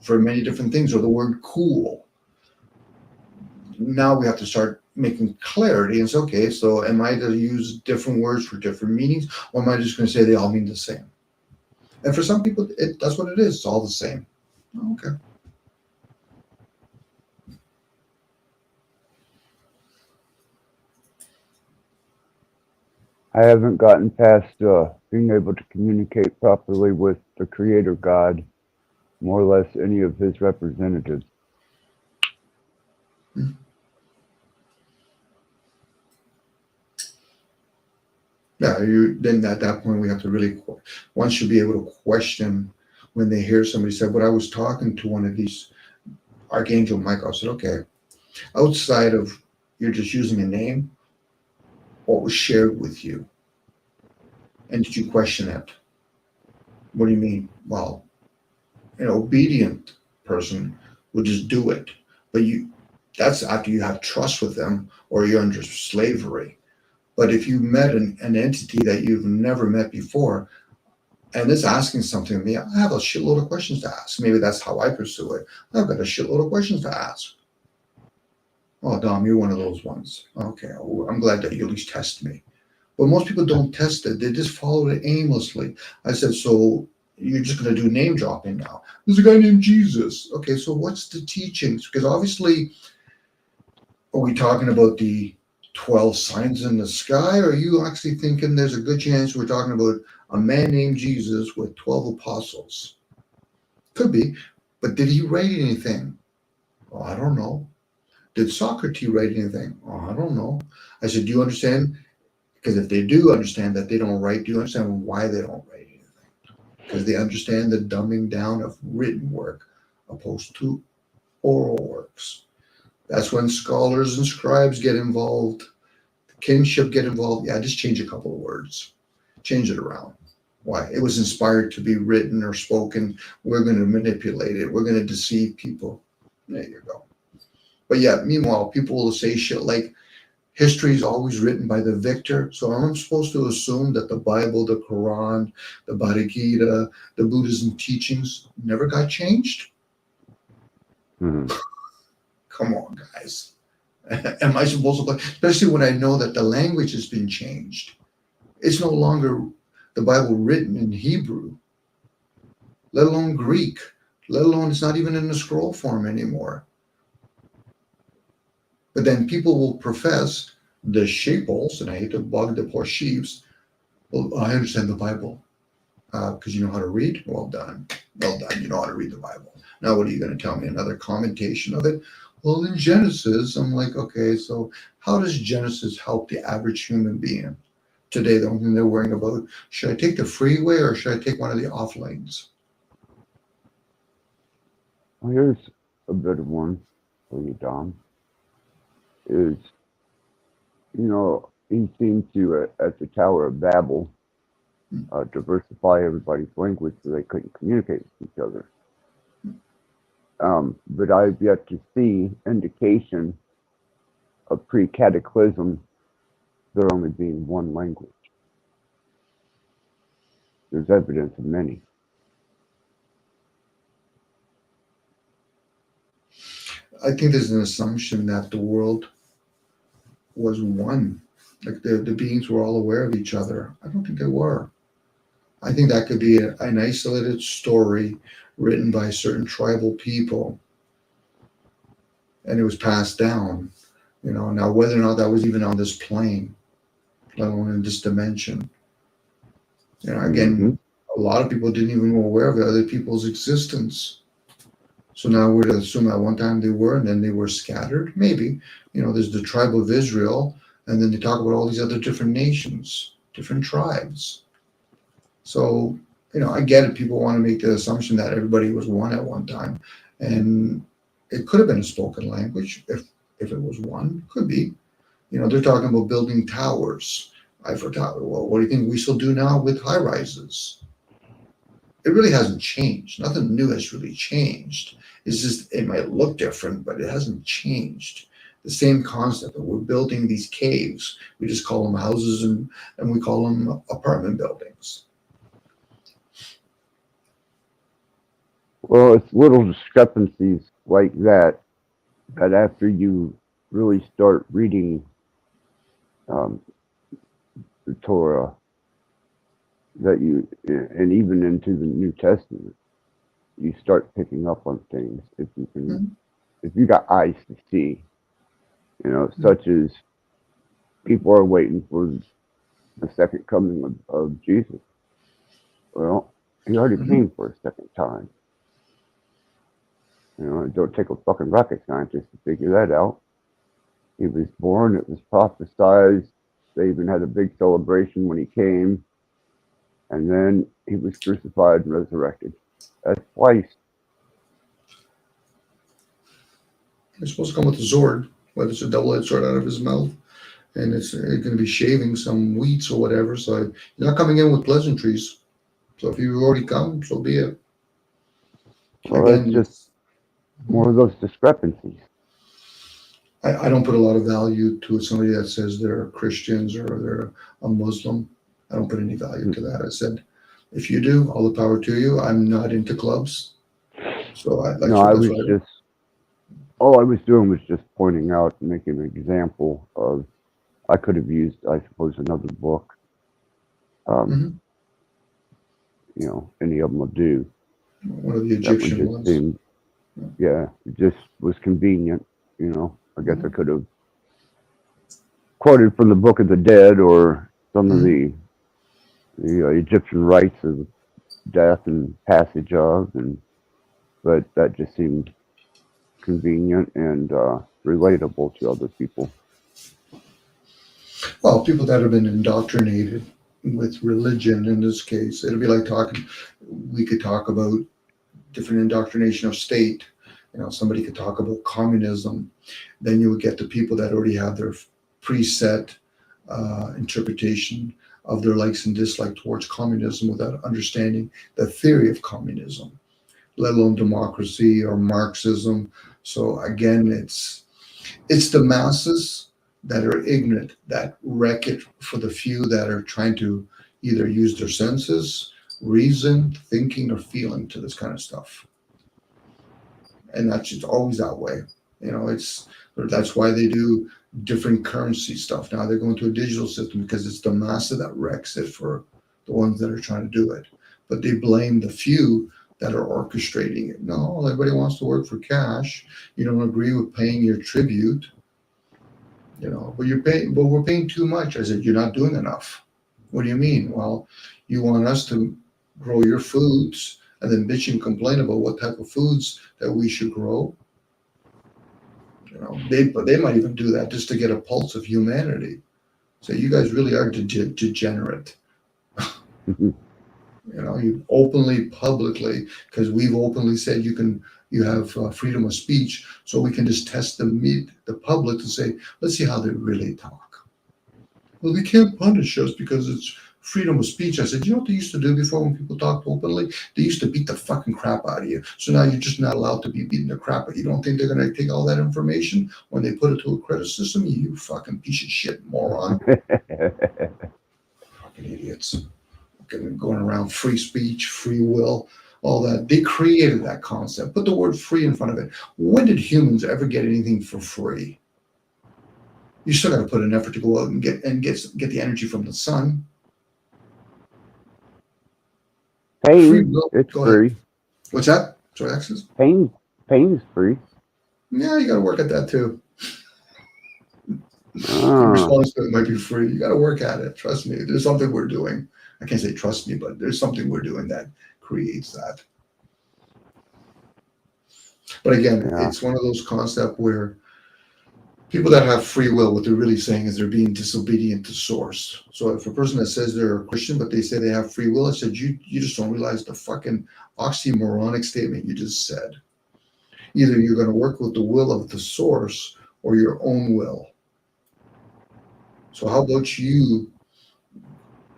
many different things, or the word cool. Now we have to start, making clarity and say, okay, so am I to use different words for different meanings, or am I just going to say they all mean the same? And for some people, that's what it is. It's all the same. Okay. I haven't gotten past being able to communicate properly with the Creator God, more or less any of His representatives. Yeah, then at that point we have to really, one should be able to question when they hear somebody say, "But I was talking to one of these Archangel Michael." I said, "Okay, outside of you're just using a name, what was shared with you, and did you question it? What do you mean? Well, an obedient person would just do it, but that's after you have trust with them or you're under slavery. But if you met an entity that you've never met before, and it's asking something of me, I have a shitload of questions to ask. Maybe that's how I pursue it. I've got a shitload of questions to ask. Oh, Dom, you're one of those ones. Okay, well, I'm glad that you at least test me. But most people don't test it. They just follow it aimlessly. I said, so you're just going to do name dropping now. There's a guy named Jesus. Okay, so what's the teachings? Because obviously, are we talking about the 12 signs in the sky? Or are you actually thinking there's a good chance we're talking about a man named Jesus with 12 apostles? Could be. But did he write anything? Oh, I don't know. Did Socrates write anything? Oh, I don't know. I said, do you understand? Because if they do understand that they don't write, do you understand why they don't write anything? Because they understand the dumbing down of written work opposed to oral works. That's when scholars and scribes get involved, kingship get involved. Yeah, just change a couple of words, change it around. Why? It was inspired to be written or spoken. We're going to manipulate it. We're going to deceive people. There you go. But yeah, meanwhile, people will say shit like, history is always written by the victor. So I'm supposed to assume that the Bible, the Quran, the Bhagavad Gita, the Buddhism teachings never got changed? Mm-hmm. Come on, guys. Am I supposed to, especially when I know that the language has been changed? It's no longer the Bible written in Hebrew, let alone Greek, let alone it's not even in the scroll form anymore. But then people will profess the sheeples, and I hate to bug the poor sheeps. Well, I understand the Bible because you know how to read. Well done. Well done. You know how to read the Bible. Now, what are you going to tell me? Another commentation of it? Well, in Genesis, I'm like, okay, so how does Genesis help the average human being? Today, the only thing they're worrying about, should I take the freeway or should I take one of the off lanes? Well, here's a bit of one for you, Dom. Is, he seemed to, at the Tower of Babel, diversify everybody's language so they couldn't communicate with each other. But I've yet to see indication of pre-cataclysm there only being one language. There's evidence of many. I think there's an assumption that the world was one. Like the beings were all aware of each other. I don't think they were. I think that could be an isolated story written by certain tribal people, and it was passed down. Now whether or not that was even on this plane, let alone in this dimension. Again, a lot of people didn't even know aware of other people's existence. So now we're to assume at one time they were, and then they were scattered. Maybe, there's the tribe of Israel, and then they talk about all these other different nations, different tribes. So, I get it. People want to make the assumption that everybody was one at one time. And it could have been a spoken language if it was one. Could be. They're talking about building towers. I forgot. Well, what do you think we still do now with high rises? It really hasn't changed. Nothing new has really changed. It's just, it might look different, but it hasn't changed. The same concept that we're building these caves. We just call them houses and we call them apartment buildings. Well, it's little discrepancies like that after you really start reading the Torah, that you, and even into the New Testament, you start picking up on things if you can, if you got eyes to see, such as people are waiting for the second coming of Jesus. Well, he already came for a second time. It don't take a fucking rocket scientist to figure that out. He was born, it was prophesied. They even had a big celebration when he came. And then he was crucified and resurrected. That's twice. He's supposed to come with a sword, whether it's a double-edged sword out of his mouth, and it's going to be shaving some wheats or whatever. So he's not coming in with pleasantries. So if you've already come, so be it. Well, Again, it's just more of those discrepancies. I don't put a lot of value to somebody that says they're Christians or they're a Muslim. I don't put any value to that. I said, if you do, all the power to you. I'm not into clubs. So all I was doing was just pointing out and making an example of, I could have used, I suppose, another book. Any of them will do. One of the Egyptian ones. It just was convenient, I guess I could have quoted from the Book of the Dead or some of the Egyptian rites of death and passage of, but that just seemed convenient and relatable to other people. Well, people that have been indoctrinated with religion, in this case, it'll be like we could talk about different indoctrination of state. Somebody could talk about communism. Then you would get the people that already have their preset interpretation of their likes and dislikes towards communism without understanding the theory of communism, let alone democracy or Marxism. So again, it's the masses that are ignorant that wreck it for the few that are trying to either use their senses, reason, thinking, or feeling to this kind of stuff. And that's just always that way. That's why they do different currency stuff. Now they're going to a digital system because it's the massa that wrecks it for the ones that are trying to do it. But they blame the few that are orchestrating it. No, everybody wants to work for cash. You don't agree with paying your tribute, but we're paying too much. I said, you're not doing enough. What do you mean? Well, you want us to grow your foods and then bitch and complain about what type of foods that we should grow. They might even do that just to get a pulse of humanity. So you guys really are degenerate. You openly, publicly, because we've openly said you have freedom of speech, so we can just test the public to say, let's see how they really talk. Well, they can't punish us because it's freedom of speech. I said, you know what they used to do before when people talked openly? They used to beat the fucking crap out of you. So now you're just not allowed to be beating the crap out of you. You don't think they're going to take all that information when they put it to a credit system? You fucking piece of shit moron. Fucking idiots. Going around free speech, free will, all that. They created that concept. Put the word free in front of it. When did humans ever get anything for free? You still got to put an effort to go out and get the energy from the sun. Pain, it's free. What's that? Sorry, Axis? Pain's free. Yeah, you got to work at that too. Your response to it might be free. You got to work at it. Trust me. There's something we're doing. I can't say trust me, but there's something we're doing that creates that. But again, it's one of those concepts where people that have free will, what they're really saying is they're being disobedient to source. So if a person that says they're a Christian, but they say they have free will, I said, you just don't realize the fucking oxymoronic statement you just said. Either you're going to work with the will of the source or your own will. So how about you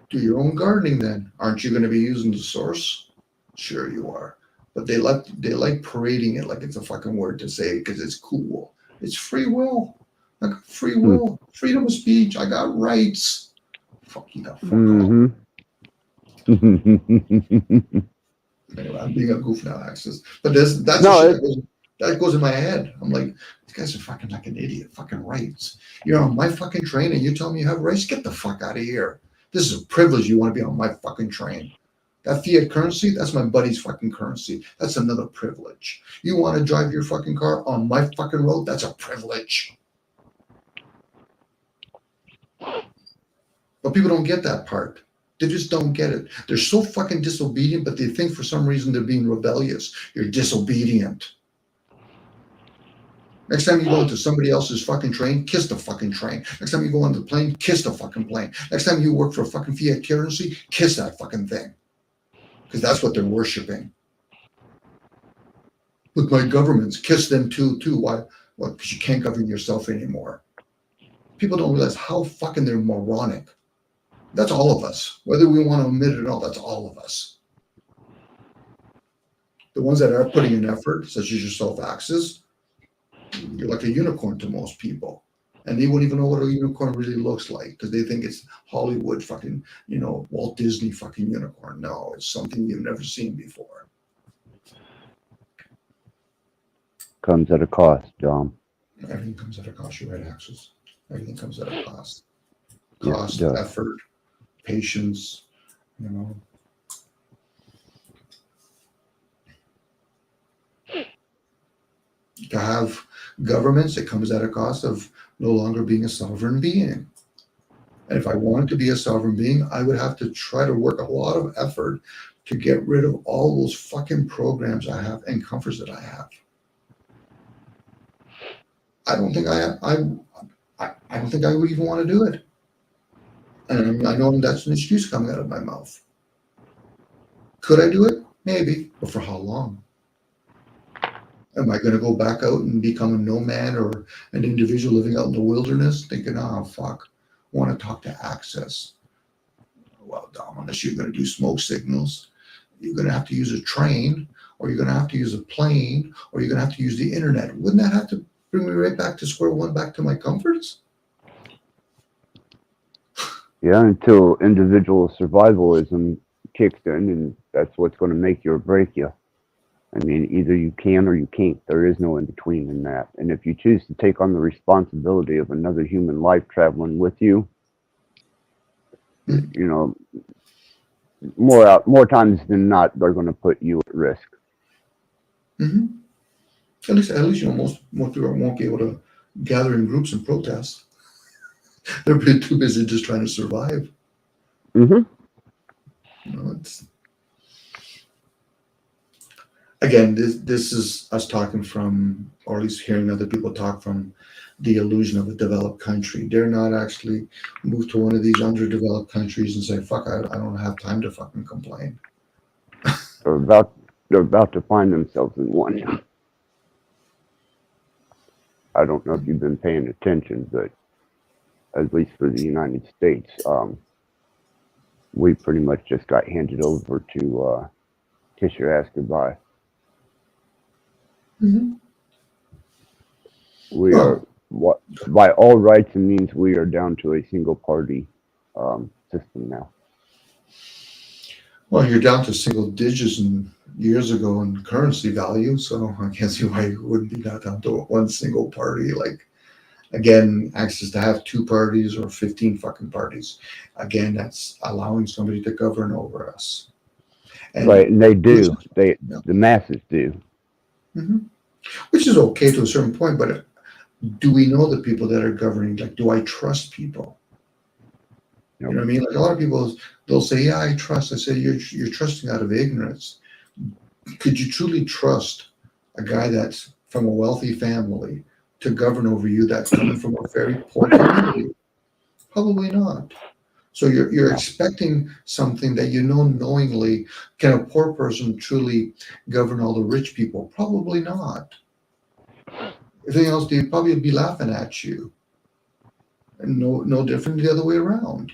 do your own gardening then? Aren't you going to be using the source? Sure you are. But they like parading it like it's a fucking word to say because it's cool. It's free will. I got free will, freedom of speech. I got rights. Fuck you, got fuck all. Anyway, I'm being a goof now, Axis. But that's no, That goes in my head. I'm like, these guys are fucking like an idiot. Fucking rights. You're on my fucking train and you tell me you have rights? Get the fuck out of here. This is a privilege. You want to be on my fucking train. That fiat currency, that's my buddy's fucking currency. That's another privilege. You want to drive your fucking car on my fucking road? That's a privilege. But people don't get that part. They just don't get it. They're so fucking disobedient, but they think for some reason they're being rebellious. You're disobedient. Next time you go into somebody else's fucking train, kiss the fucking train. Next time you go on the plane, kiss the fucking plane. Next time you work for a fucking fiat currency, kiss that fucking thing. Because that's what they're worshiping. With my governments, kiss them too. Why? What? Because you can't govern yourself anymore. People don't realize how fucking they're moronic. That's all of us. Whether we want to admit it or not, that's all of us. The ones that are putting in effort, such as yourself, Axis, you're like a unicorn to most people. And they wouldn't even know what a unicorn really looks like because they think it's Hollywood fucking, Walt Disney fucking unicorn. No, it's something you've never seen before. Comes at a cost, Dom. Everything comes at a cost. You're right, Axis. Everything comes at a cost. Yeah, Cost, it does. effort, patience, To have governments, it comes at a cost of no longer being a sovereign being. And if I wanted to be a sovereign being, I would have to try to work a lot of effort to get rid of all those fucking programs I have and comforts that I have. I don't think I don't think I would even want to do it. And I know that's an excuse coming out of my mouth. Could I do it? Maybe, but for how long? Am I going to go back out and become a nomad or an individual living out in the wilderness thinking, oh, fuck, I want to talk to Access? Well, Dom, unless you're going to do smoke signals, you're going to have to use a train, or you're going to have to use a plane, or you're going to have to use the internet. Wouldn't that have to bring me right back to square one, back to my comforts? Yeah, until individual survivalism kicks in, and that's what's going to make you or break you. I mean, either you can or you can't. There is no in between in that. And if you choose to take on the responsibility of another human life traveling with you, more times than not, they're going to put you at risk. Mm-hmm. At least most people won't be able to gather in groups and protest. They're too busy just trying to survive. Mm-hmm. Again, this is us talking from, or at least hearing other people talk from, the illusion of a developed country. They're not actually move to one of these underdeveloped countries and say, fuck, I don't have time to fucking complain. They're about to find themselves in one. I don't know if you've been paying attention, but at least for the United States, we pretty much just got handed over to kiss your ass goodbye. Mm-hmm. We are, by all rights and means, we are down to a single party system now. Well, you're down to single digits years ago in currency value, so I can't see why you wouldn't be down to one single party. Like, again, access to have two parties or 15 fucking parties. Again, that's allowing somebody to govern over us. Right, and they do. The masses do. Mm-hmm. Which is okay to a certain point, but do we know the people that are governing? Like, do I trust people? Nope. You know what I mean? Like, a lot of people, they'll say, yeah, I trust. I say, you're trusting out of ignorance. Could you truly trust a guy that's from a wealthy family to govern over you that's coming from a very poor community? Probably not. So you're expecting something that knowingly. Can a poor person truly govern all the rich people? Probably not. If anything else, they'd probably be laughing at you. And no different the other way around.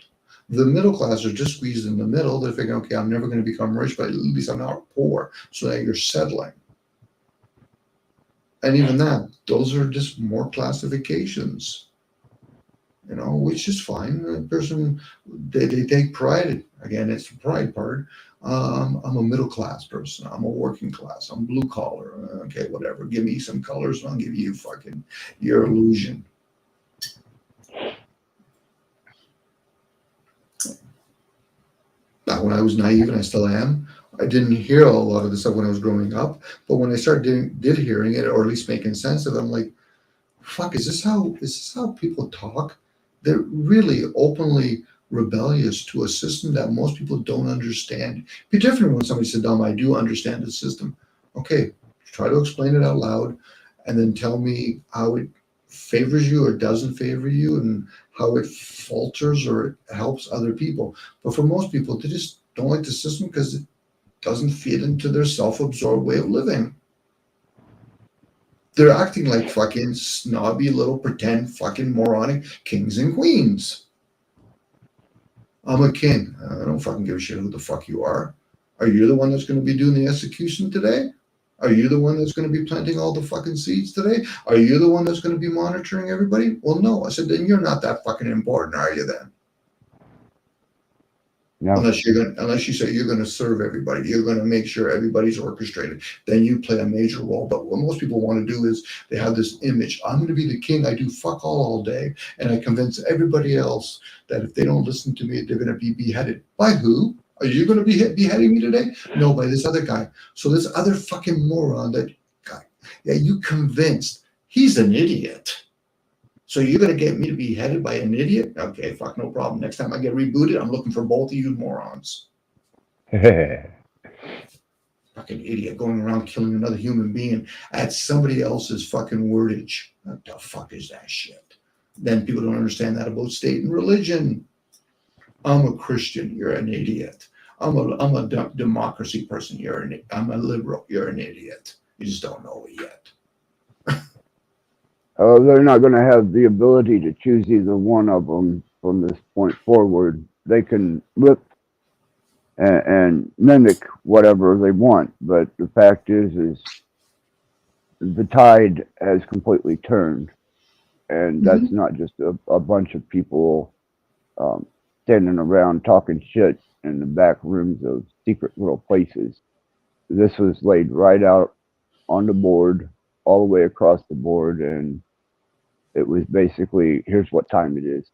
The middle class are just squeezed in the middle. They're thinking, okay, I'm never going to become rich, but at least I'm not poor. So that you're settling. And even that, those are just more classifications. Which is fine. The person, they take pride. Again, it's the pride part. I'm a middle class person. I'm a working class. I'm blue collar. Okay, whatever. Give me some colors and I'll give you fucking your illusion. Now, when I was naive, and I still am, I didn't hear a lot of this stuff when I was growing up. But when I started did hearing it, or at least making sense of it, I'm like, fuck, is this how people talk? They're really openly rebellious to a system that most people don't understand. It'd be different when somebody said, I do understand the system. Okay, try to explain it out loud and then tell me how it favors you or doesn't favor you and how it falters or it helps other people. But for most people, they just don't like the system because it doesn't fit into their self-absorbed way of living. They're acting like fucking snobby little pretend fucking moronic kings and queens. I'm a king. I don't fucking give a shit who the fuck you are. Are you the one that's going to be doing the execution today? Are you the one that's going to be planting all the fucking seeds today? Are you the one that's going to be monitoring everybody? Well, no. I said, then you're not that fucking important, are you then? No. Unless you say you're going to serve everybody, you're going to make sure everybody's orchestrated, then you play a major role. But what most people want to do is they have this image. I'm going to be the king. I do fuck all day, and I convince everybody else that if they don't listen to me, they're going to be beheaded. By who? Are you going to be beheading me today? No, by this other guy. So this other fucking moron that guy, yeah, you convinced he's an idiot. So you're going to get me to be headed by an idiot? Okay, fuck, no problem. Next time I get rebooted, I'm looking for both of you morons. Fucking idiot going around killing another human being at somebody else's fucking wordage. What the fuck is that shit? Then people don't understand that about state and religion. I'm a Christian. You're an idiot. I'm a democracy person. I'm a liberal. You're an idiot. You just don't know it yet. They're not going to have the ability to choose either one of them from this point forward. They can look and mimic whatever they want, but the fact is the tide has completely turned, and that's not just a bunch of people standing around talking shit in the back rooms of secret little places. This was laid right out on the board, all the way across the board, and it was basically, here's what time it is.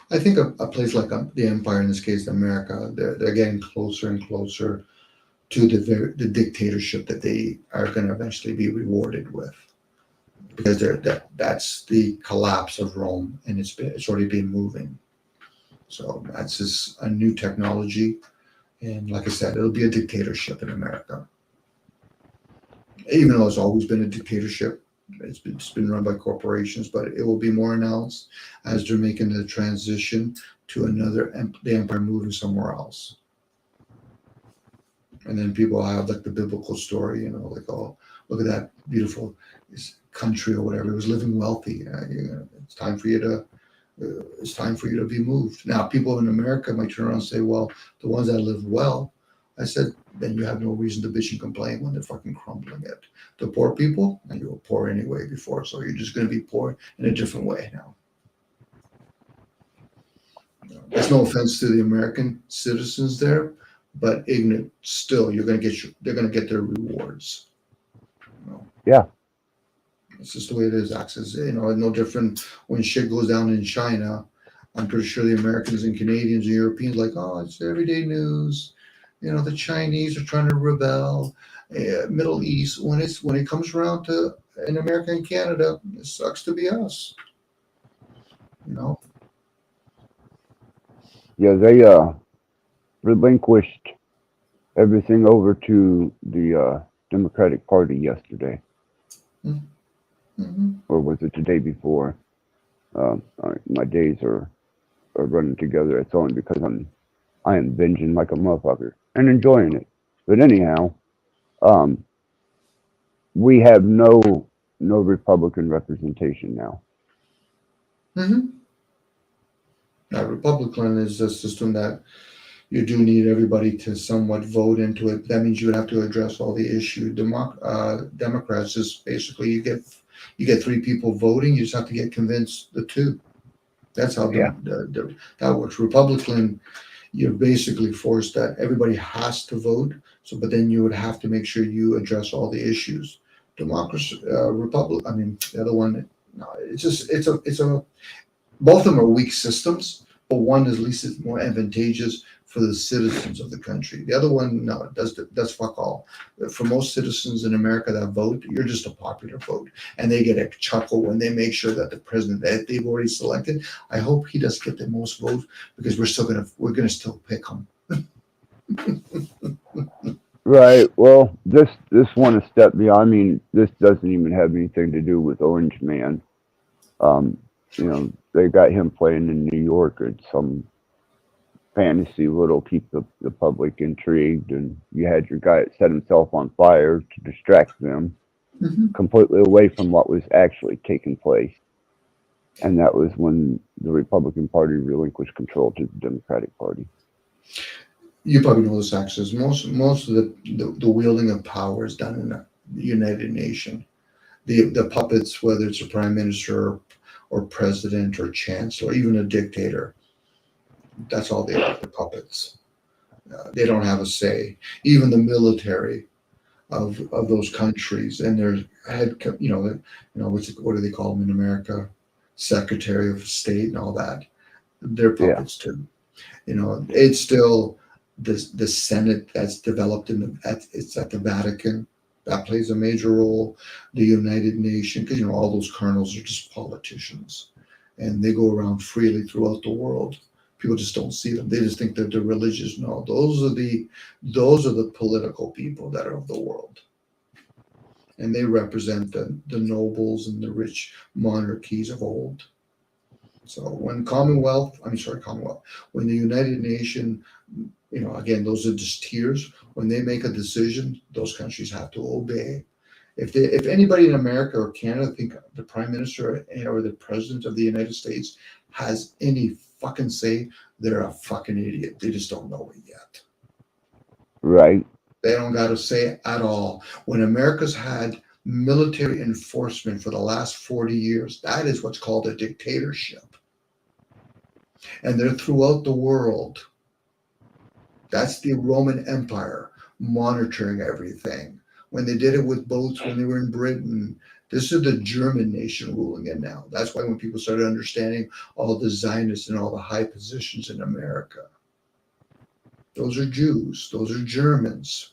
I think a place like the Empire, in this case, America, they're getting closer and closer to the dictatorship that they are going to eventually be rewarded with, because that's the collapse of Rome, and it's already been moving. So that's just a new technology, and like I said, it'll be a dictatorship in America. Even though it's always been a dictatorship, it's been run by corporations, but it will be more announced as they're making the transition to the empire moving somewhere else. And then people have like the biblical story, like, oh, look at that beautiful country or whatever. It was living wealthy. It's time for you to be moved. Now, people in America might turn around and say, well, the ones that live well. I said, then you have no reason to bitch and complain when they're fucking crumbling it. The poor people, and you were poor anyway before, so you're just going to be poor in a different way now. There's no offense to the American citizens there, but ignorant still, they're going to get their rewards. Yeah. It's just the way it is, Axis. No different when shit goes down in China. I'm pretty sure the Americans and Canadians and Europeans like, oh, it's everyday news. The Chinese are trying to rebel. Middle East, when it comes around to in America and Canada, it sucks to be us. Yeah, they relinquished everything over to the Democratic Party yesterday. Mm-hmm. Or was it the day before? My days are running together. It's only because I am binging like a motherfucker and enjoying it. But anyhow, we have no Republican representation now. Mm-hmm. Now, Republican is a system that you do need everybody to somewhat vote into it. That means you would have to address all the issues. Democrats is basically you get 3 people voting. You just have to get convinced the 2. That's how that works. Republican you're basically forced that everybody has to vote. So, but then you would have to make sure you address all the issues. Democracy, republic. I mean, the other one. No, it's a. Both of them are weak systems, but one is at least is more advantageous for the citizens of the country. The other one, no, it does fuck all. For most citizens in America that vote, you're just a popular vote, and they get a chuckle when they make sure that the president that they've already selected. I hope he does get the most votes because we're gonna still pick him. Right. Well, this one a step beyond. I mean, this doesn't even have anything to do with Orange Man. You know, they got him playing in New York at some fantasy little keep the public intrigued, and you had your guy that set himself on fire to distract them completely away from what was actually taking place. And that was when the Republican Party relinquished control to the Democratic Party. You probably know this, Access. Most of the wielding of power is done in the United Nations. The puppets, whether it's a prime minister or president or chancellor, even a dictator, that's all they are. The puppets. They don't have a say. Even the military of those countries and their head, what do they call them in America? Secretary of State and all that. They're puppets too. You know, it's still the Senate that's developed it's at the Vatican. That plays a major role. The United Nations, because all those colonels are just politicians, and they go around freely throughout the world. People just don't see them. They just think that they're religious. No, those are the political people that are of the world, and they represent the nobles and the rich monarchies of old. So when when the United Nations, again, those are just tiers. When they make a decision, those countries have to obey. If anybody in America or Canada think the prime minister or the president of the United States has any fucking say, they're a fucking idiot. They just don't know it yet. Right. They don't got to say at all. When America's had military enforcement for the last 40 years, that is what's called a dictatorship. And they're throughout the world. That's the Roman Empire monitoring everything. When they did it with boats, when they were in Britain, this is the German nation ruling it now. That's why when people started understanding all the Zionists and all the high positions in America, those are Jews, those are Germans.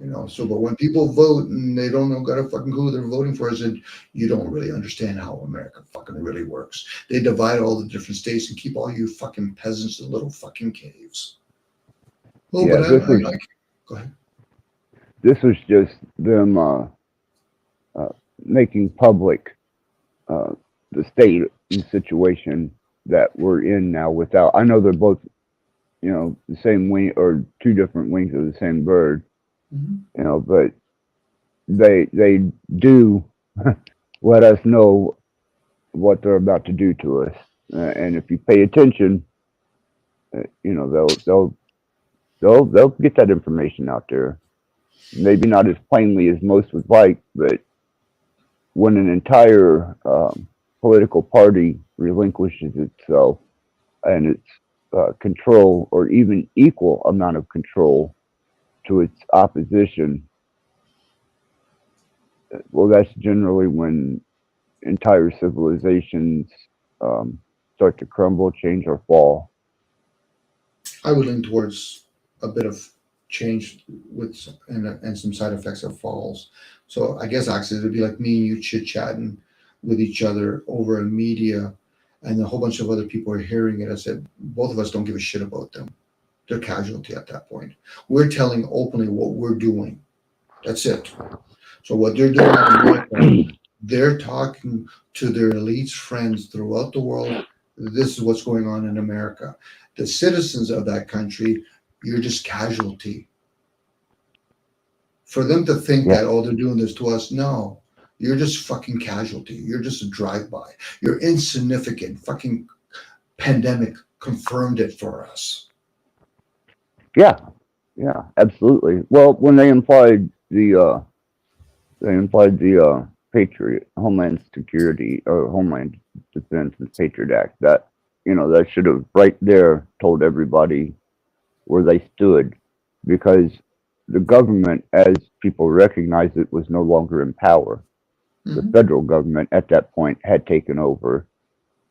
But when people vote and they don't know got a fucking clue who they're voting for, and you don't really understand how America fucking really works. They divide all the different states and keep all you fucking peasants in little fucking caves. Oh, yeah, but go ahead. This was just them making public the state and situation that we're in now. Without, I know they're both, the same wing or two different wings of the same bird. But they do let us know what they're about to do to us, and if you pay attention, they'll get that information out there. Maybe not as plainly as most would like, but when an entire political party relinquishes itself and its control or even equal amount of control to its opposition, well, that's generally when entire civilizations start to crumble, change, or fall. I would lean towards a bit of change and some side effects of falls. So I guess actually it'd be like me and you chit-chatting with each other over a media, and a whole bunch of other people are hearing it. I said, both of us don't give a shit about them. They're casualty at that point. We're telling openly what we're doing. That's it. So what they're doing in America, they're talking to their elites friends throughout the world. This is what's going on in America. The citizens of that country, you're just casualty. For them to think that, they're doing this to us, no. You're just fucking casualty. You're just a drive-by. You're insignificant. Fucking pandemic confirmed it for us. Yeah, absolutely. Well, when they implied the Patriot Homeland Security or Homeland Defense and Patriot Act, that that should have right there told everybody where they stood, because the government, as people recognized it, was no longer in power. The Mhm. federal government at that point had taken over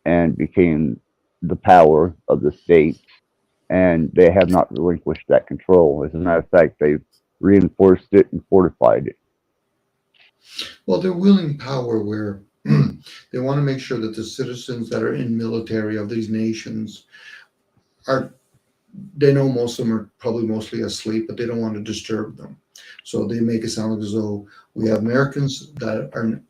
and became the power of the state, and they have not relinquished that control. As a matter of fact, they've reinforced it and fortified it. Well, they're wielding power where they want to make sure that the citizens that are in military of these nations are, they know most of them are probably mostly asleep, but they don't want to disturb them. So they make it sound as though we have Americans that are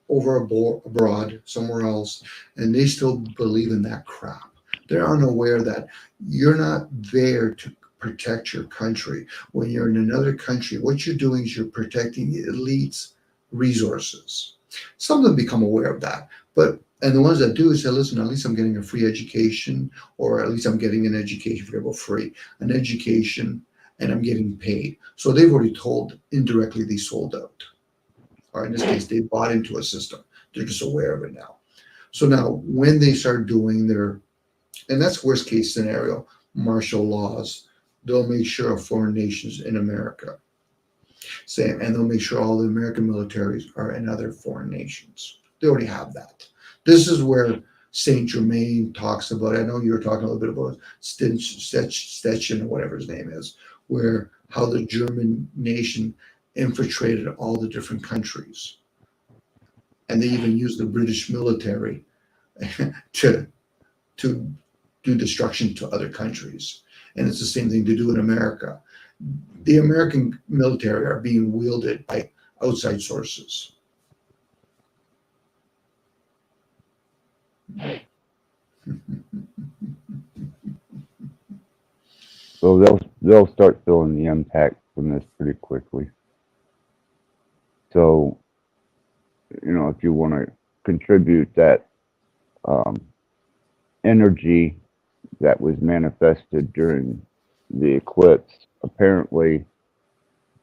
abroad somewhere else, and they still believe in that crap. They're unaware that you're not there to protect your country. When you're in another country, what you're doing is you're protecting the elite's resources. Some of them become aware of that, but and the ones that do say, listen, at least I'm getting a free education, or at least I'm getting an education, forget about free, an education, and I'm getting paid. So they've already told indirectly they sold out. Or in this case, they bought into a system. They're just aware of it now. So now when they start doing their, and that's worst case scenario, martial laws, they'll make sure of foreign nations in America. Same, and they'll make sure all the American militaries are in other foreign nations. They already have that. This is where Saint Germain talks about. I know you were talking a little bit about Stetchen or whatever his name is, where how the German nation infiltrated all the different countries, and they even used the British military to to do destruction to other countries. And it's the same thing to do in America. The American military are being wielded by outside sources. So they'll start feeling the impact from this pretty quickly. So, if you want to contribute that um, energy that was manifested during the eclipse, apparently,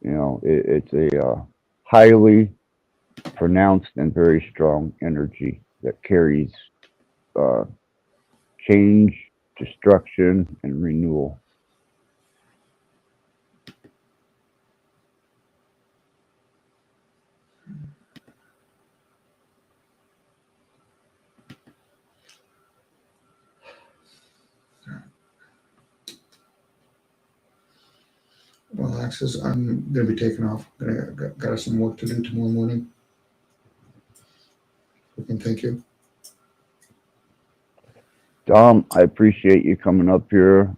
it's a highly pronounced and very strong energy that carries uh, change, destruction, and renewal. Well, Axis, I'm going to be taking off. Got some work to do tomorrow morning. And thank you. Dom, I appreciate you coming up here.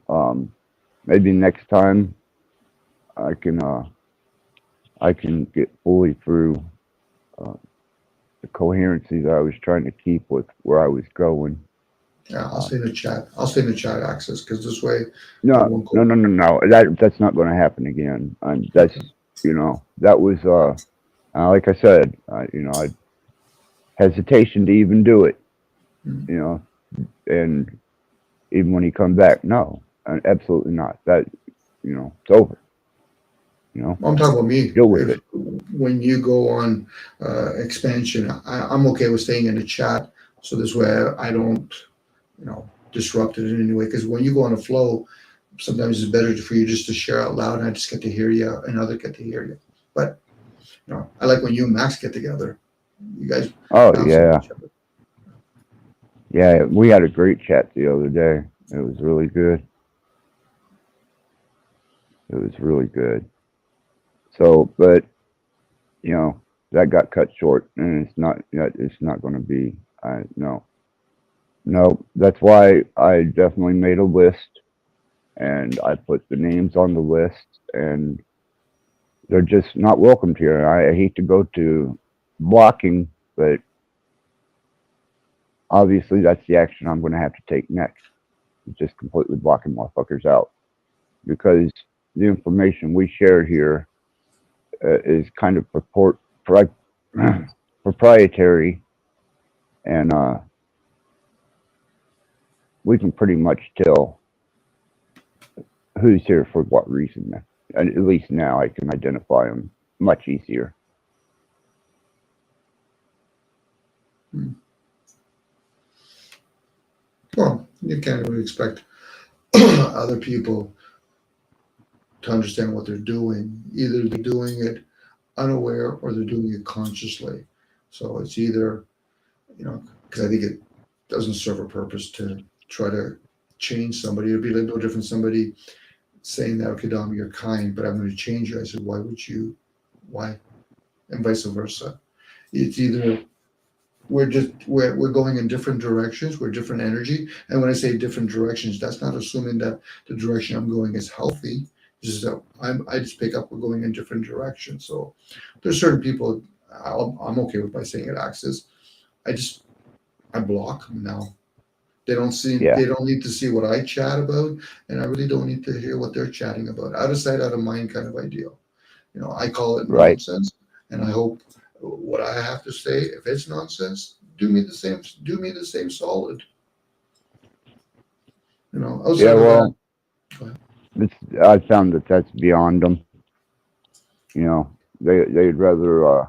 Maybe next time I can get fully through uh, the coherency that I was trying to keep with where I was going. Yeah, I'll stay in the chat. I'll stay in the chat, Axis, because this way I No, won't no, go. no, no, no. That's not going to happen again. That's that was like I said, I hesitation to even do it. Mm. And even when he come back, no, absolutely not. That it's over. Well, I'm talking about me. Deal with If it. when you go on expansion, I'm okay with staying in the chat, so this way I don't, disrupt it in any way. Because when you go on a flow, sometimes it's better for you just to share out loud, and I just get to hear you, and others get to hear you. But I like when you and Max get together. You guys Oh bounce off yeah, each other. yeah. We had a great chat the other day. It was really good. It was really good. So, but that got cut short, and it's not going to be. No, no. That's why I definitely made a list, and I put the names on the list, and they're just not welcomed here. I hate to go to blocking, but obviously that's the action I'm going to have to take next. Just completely blocking motherfuckers out, because the information we share here is kind of proprietary, and we can pretty much tell who's here for what reason. And at least now I can identify them much easier. Well, you can't really expect other people to understand what they're doing. Either they're doing it unaware or they're doing it consciously. So it's either, because I think it doesn't serve a purpose to try to change somebody. It'd be like no different somebody saying that, okay, Dom, you're kind, but I'm going to change you. I said, why would you? Why? And vice versa. It's either we're going in different directions, we're different energy. And when I say different directions, that's not assuming that the direction I'm going is healthy. It's just that I just pick up we're going in different directions. So there's certain people I'm okay with by saying it access. I block them now. They don't see. Yeah. They don't need to see what I chat about, and I really don't need to hear what they're chatting about. Out of sight, out of mind, kind of ideal. I call it Right. nonsense, and I hope what I have to say, if it's nonsense, do me the same. Do me the same solid. Outside Yeah. of that, Well, go ahead. I found that that's beyond them. They'd rather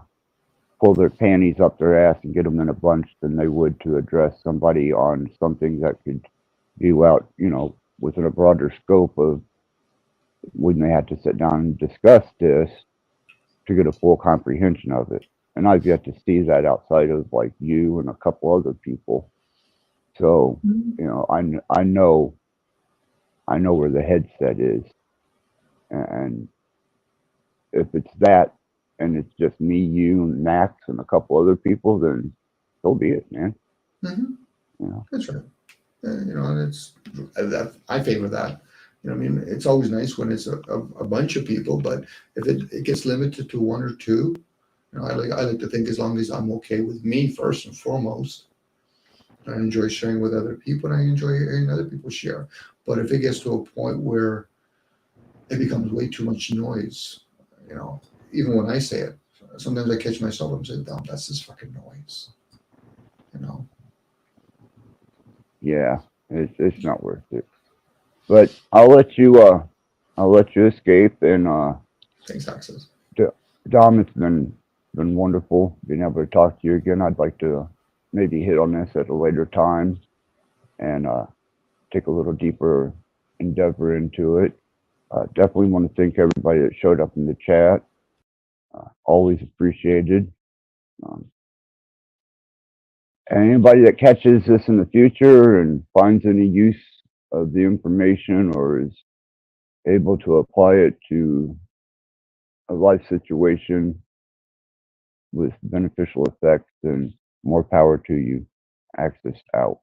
pull their panties up their ass and get them in a bunch than they would to address somebody on something that could do out, within a broader scope of when they had to sit down and discuss this to get a full comprehension of it. And I've yet to see that outside of like you and a couple other people. So, I know where the headset is, and if it's that, and it's just me, you, Max, and a couple other people, then so be it, man. Mm-hmm. Yeah. That's right. And it's I favor that. I mean, it's always nice when it's a bunch of people, but if it gets limited to one or two, I like to think as long as I'm okay with me first and foremost. I enjoy sharing with other people, and I enjoy hearing other people share. But if it gets to a point where it becomes way too much noise, even when I say it, sometimes I catch myself. I'm saying, "Damn, that's just fucking noise." You know. Yeah, it's not worth it. But I'll let you escape. And Thanks, Access. Dom, it's been wonderful being able to talk to you again. I'd like to maybe hit on this at a later time and take a little deeper endeavor into it. Definitely want to thank everybody that showed up in the chat. Always appreciated. Um, and anybody that catches this in the future and finds any use of the information or is able to apply it to a life situation with beneficial effects, then more power to you. Access out.